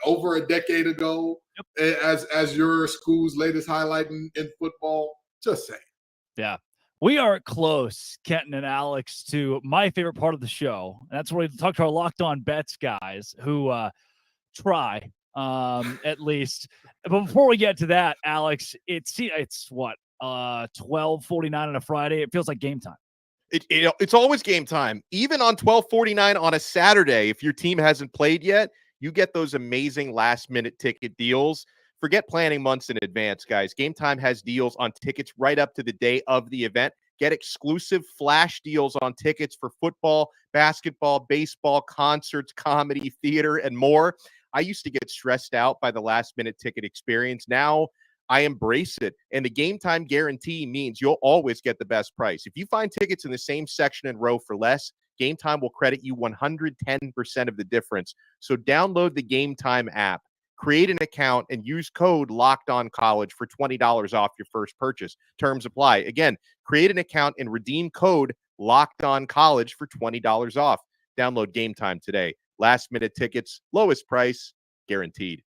over a decade ago, as your school's latest highlight in football. Just saying. Yeah. We are close, Kenton and Alex, to my favorite part of the show. And that's where we talk to our Locked On Bets guys who try, at least. But before we get to that, Alex, it's what, 12:49 on a Friday? It feels like game time. It's always game time. Even on 12:49 on a Saturday, if your team hasn't played yet, you get those amazing last-minute ticket deals. Forget planning months in advance, guys. Game Time has deals on tickets right up to the day of the event. Get exclusive flash deals on tickets for football, basketball, baseball, concerts, comedy, theater, and more. I used to get stressed out by the last-minute ticket experience. Now I embrace it. And the Game Time guarantee means you'll always get the best price. If you find tickets in the same section and row for less, Game Time will credit you 110% of the difference. So download the Game Time app. Create an account and use code LOCKEDONCollege for $20 off your first purchase. Terms apply. Again, create an account and redeem code LOCKEDONCollege for $20 off. Download Game Time today. Last-minute tickets, lowest price, guaranteed.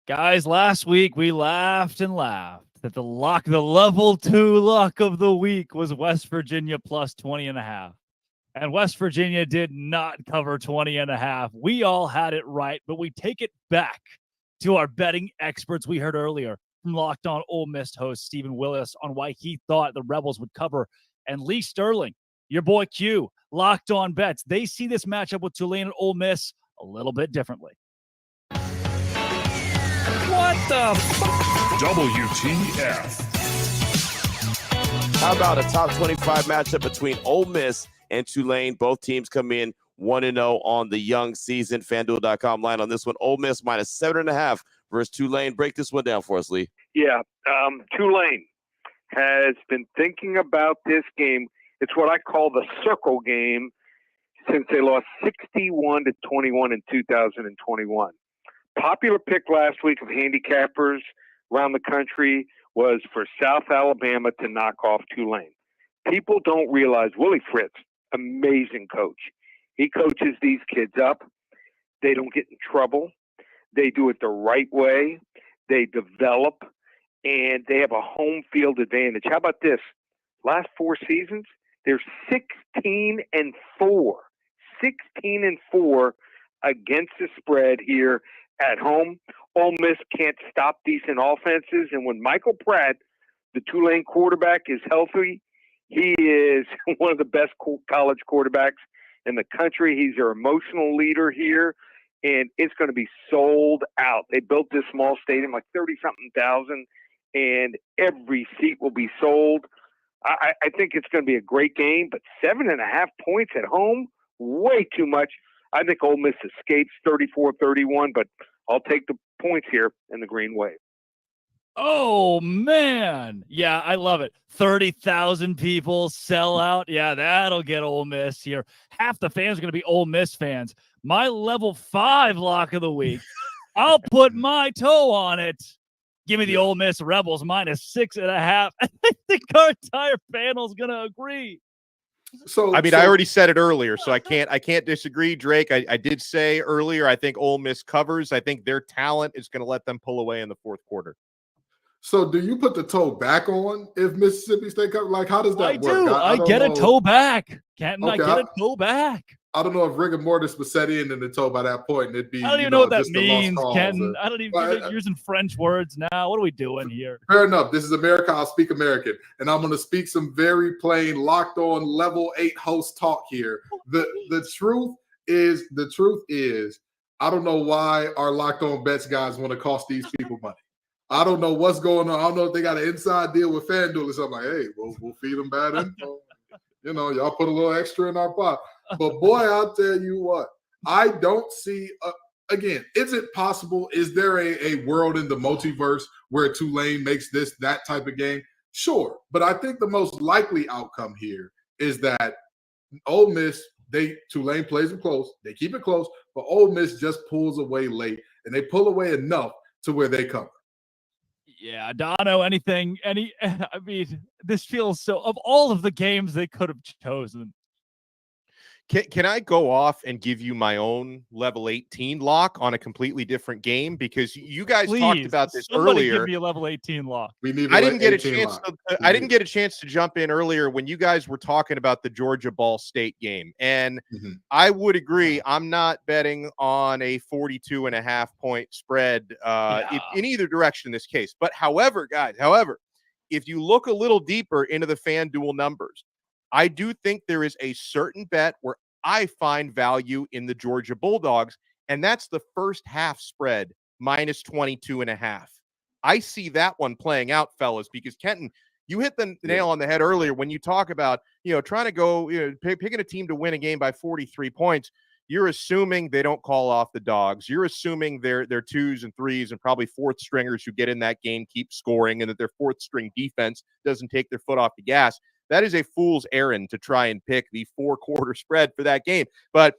Guys, last week we laughed and laughed that the level 2 lock of the week was West Virginia plus 20.5. And West Virginia did not cover 20.5. We all had it right, but we take it back to our betting experts we heard earlier from Locked On Ole Miss host Stephen Willis on why he thought the Rebels would cover. And Lee Sterling, your boy Q, Locked On Bets. They see this matchup with Tulane and Ole Miss a little bit differently. What the WTF? How about a top 25 matchup between Ole Miss and Tulane? Both teams come in 1-0 on the young season. FanDuel.com line on this one. Ole Miss minus 7.5 versus Tulane. Break this one down for us, Lee. Yeah, Tulane has been thinking about this game. It's what I call the circle game since they lost 61-21 in 2021. Popular pick last week of handicappers around the country was for South Alabama to knock off Tulane. People don't realize Willie Fritz, amazing coach. He coaches these kids up. They don't get in trouble. They do it the right way. They develop, and they have a home field advantage. How about this? Last 4 seasons, they're 16-4. 16-4 against the spread here at home. Ole Miss can't stop decent offenses, and when Michael Pratt, the Tulane quarterback, is healthy, he is one of the best college quarterbacks in the country. He's their emotional leader here, and it's going to be sold out. They built this small stadium, like 30-something thousand, and every seat will be sold. I think it's going to be a great game, but 7.5 points at home, way too much. I think Ole Miss escapes 34-31, but I'll take the points here in the Green Wave. Oh, man. Yeah, I love it. 30,000 people sell out. Yeah, that'll get Ole Miss here. Half the fans are going to be Ole Miss fans. My level 5 lock of the week, I'll put my toe on it. Give me the Ole Miss Rebels minus 6.5. I think our entire panel is going to agree. So I already said it earlier, so I can't disagree, Drake. I did say earlier, I think Ole Miss covers. I think their talent is going to let them pull away in the fourth quarter. So do you put the toe back on if Mississippi State cover? Like, how does that work? I get a toe back. Can't I get a toe back? I don't know if rigor mortis was set in the toe by that point. And it'd be, I don't even know what that means, Kenton. I don't even you're using French words now. What are we doing here? Fair enough. This is America. I'll speak American. And I'm going to speak some very plain, locked on level 8 host talk here. The truth is, I don't know why our locked on bets guys want to cost these people money. I don't know what's going on. I don't know if they got an inside deal with FanDuel or something. Like, hey, we'll feed them bad info. Y'all put a little extra in our pot. But boy, I'll tell you what, I don't see, again, is it possible? Is there a world in the multiverse where Tulane makes that type of game? Sure. But I think the most likely outcome here is that Ole Miss, Tulane plays them close. They keep it close, but Ole Miss just pulls away late, and they pull away enough to where they cover. Yeah, Dono, this feels so, of all of the games they could have chosen. Can I go off and give you my own level 18 lock on a completely different game? Because you guys talked about this earlier. Give me a level 18 lock. I didn't get a chance to jump in earlier when you guys were talking about the Georgia Ball State game. And I would agree, I'm not betting on a 42.5 point spread in either direction in this case. But however, if you look a little deeper into the FanDuel numbers, I do think there is a certain bet where I find value in the Georgia Bulldogs, and that's the first half spread minus 22.5. I see that one playing out, fellas, because Kenton, you hit the nail on the head earlier when you talk about, trying to go, picking a team to win a game by 43 points. You're assuming they don't call off the dogs. You're assuming their 2s and 3s and probably 4th stringers who get in that game keep scoring, and that their 4th string defense doesn't take their foot off the gas. That is a fool's errand to try and pick the 4-quarter spread for that game. But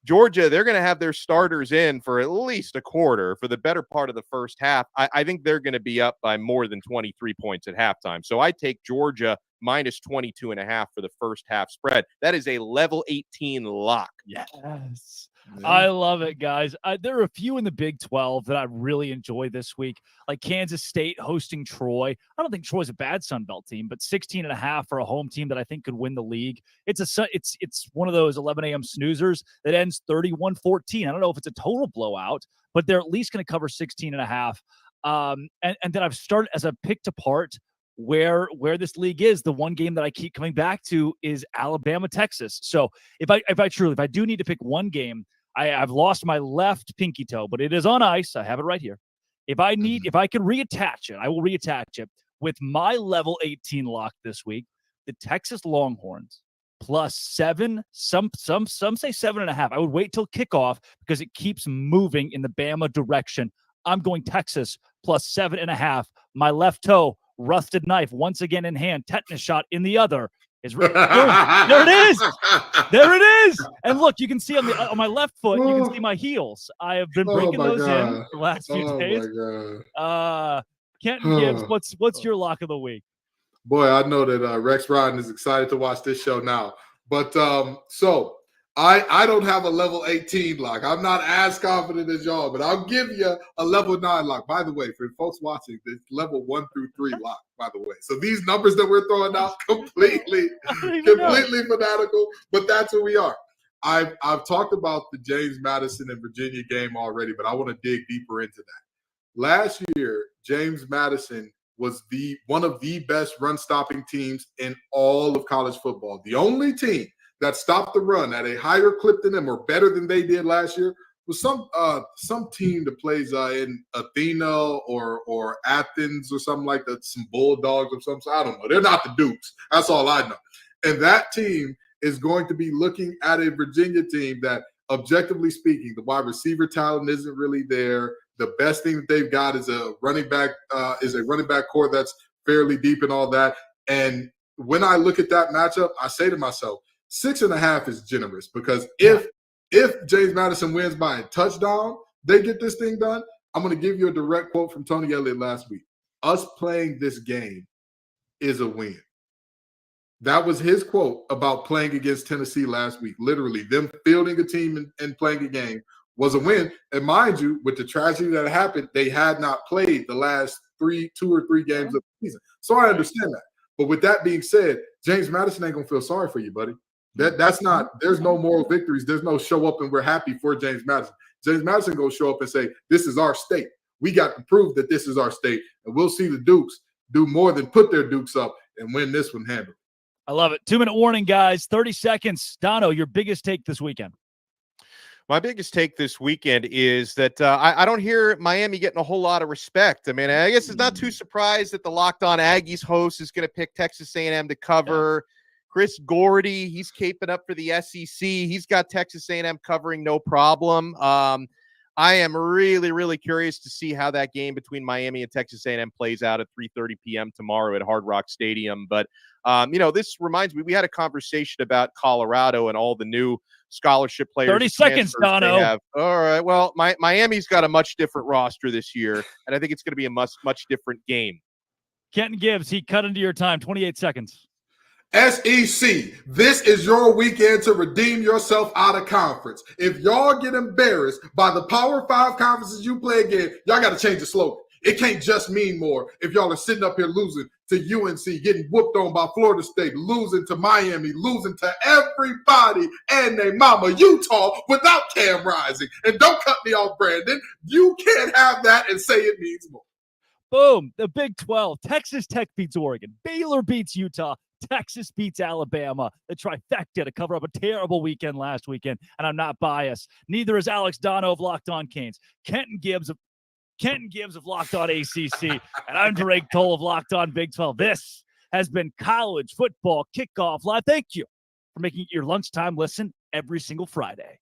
Georgia, they're going to have their starters in for at least a quarter for the better part of the first half. I think they're going to be up by more than 23 points at halftime. So I take Georgia minus 22.5 for the first half spread. That is a level 18 lock. Yes. I love it, guys. There are a few in the Big 12 that I really enjoy this week, like Kansas State hosting Troy. I don't think Troy's a bad Sunbelt team, but 16.5 for a home team that I think could win the league. It's one of those 11 a.m. snoozers that ends 31-14. I don't know if it's a total blowout, but they're at least going to cover 16.5. And then I've started as a picked apart where this league is. The one game that I keep coming back to is Alabama, Texas. So if I do need to pick one game, I've lost my left pinky toe, but it is on ice. I have it right here. If I can reattach it, I will reattach it with my level 18 lock this week. The Texas Longhorns plus 7. Some say 7.5. I would wait till kickoff because it keeps moving in the Bama direction. I'm going Texas plus 7.5. My left toe, rusted knife once again in hand, tetanus shot in the other. There it is. There it is. And look, you can see on my left foot, you can see my heels. I have been breaking those in the last few days. Kenton Gibbs, what's your lock of the week? Boy, I know that Rex Ryan is excited to watch this show now. But so I don't have a level 18 lock. I'm not as confident as y'all, but I'll give you a level 9 lock. By the way, for folks watching, it's level 1 through 3 lock, by the way. So these numbers that we're throwing out, completely fanatical, but that's where we are. I've talked about the James Madison and Virginia game already, but I want to dig deeper into that. Last year, James Madison was one of the best run-stopping teams in all of college football. The only team that stopped the run at a higher clip than them or better than they did last year was some team that plays in Athena or Athens or something like that, some Bulldogs or something. I don't know. They're not the Dukes. That's all I know. And that team is going to be looking at a Virginia team that, objectively speaking, the wide receiver talent isn't really there. The best thing that they've got is a running back core that's fairly deep and all that. And when I look at that matchup, I say to myself, 6.5 is generous because if James Madison wins by a touchdown, they get this thing done. I'm going to give you a direct quote from Tony Elliott last week. Us playing this game is a win. That was his quote about playing against Tennessee last week. Literally, them fielding a team and playing a game was a win. And mind you, with the tragedy that happened, they had not played the last 2 or 3 games of the season. So I understand that. But with that being said, James Madison ain't going to feel sorry for you, buddy. That's not, there's no moral victories. There's no show up and we're happy for James Madison. James Madison going to show up and say, this is our state. We got to prove that this is our state. And we'll see the Dukes do more than put their Dukes up and win this one handily. I love it. 2-minute warning, guys. 30 seconds. Dono, your biggest take this weekend. My biggest take this weekend is that I don't hear Miami getting a whole lot of respect. I mean, I guess it's not too surprised that the Locked On Aggies host is going to pick Texas A&M to cover. Yeah. Chris Gordy, he's caping up for the SEC. He's got Texas A&M covering no problem. I am really, really curious to see how that game between Miami and Texas A&M plays out at 3:30 p.m. tomorrow at Hard Rock Stadium. But, this reminds me, we had a conversation about Colorado and all the new scholarship players. 30 seconds, Dono. All right. Well, Miami's got a much different roster this year, and I think it's going to be a much different game. Kenton Gibbs, he cut into your time. 28 seconds. SEC, this is your weekend to redeem yourself out of conference. If y'all get embarrassed by the Power 5 conferences you play again, y'all got to change the slogan. It can't just mean more if y'all are sitting up here losing to UNC, getting whooped on by Florida State, losing to Miami, losing to everybody and their mama, Utah, without Cam Rising. And don't cut me off, Brandon. You can't have that and say it means more. Boom. The Big 12. Texas Tech beats Oregon. Baylor beats Utah. Texas beats Alabama. The trifecta to cover up a terrible weekend last weekend. And I'm not biased. Neither is Alex Dono of Locked On Canes. Kenton Gibbs of Locked On ACC. And I'm Drake Toll of Locked On Big 12. This has been College Football Kickoff Live. Thank you for making it your lunchtime listen every single Friday.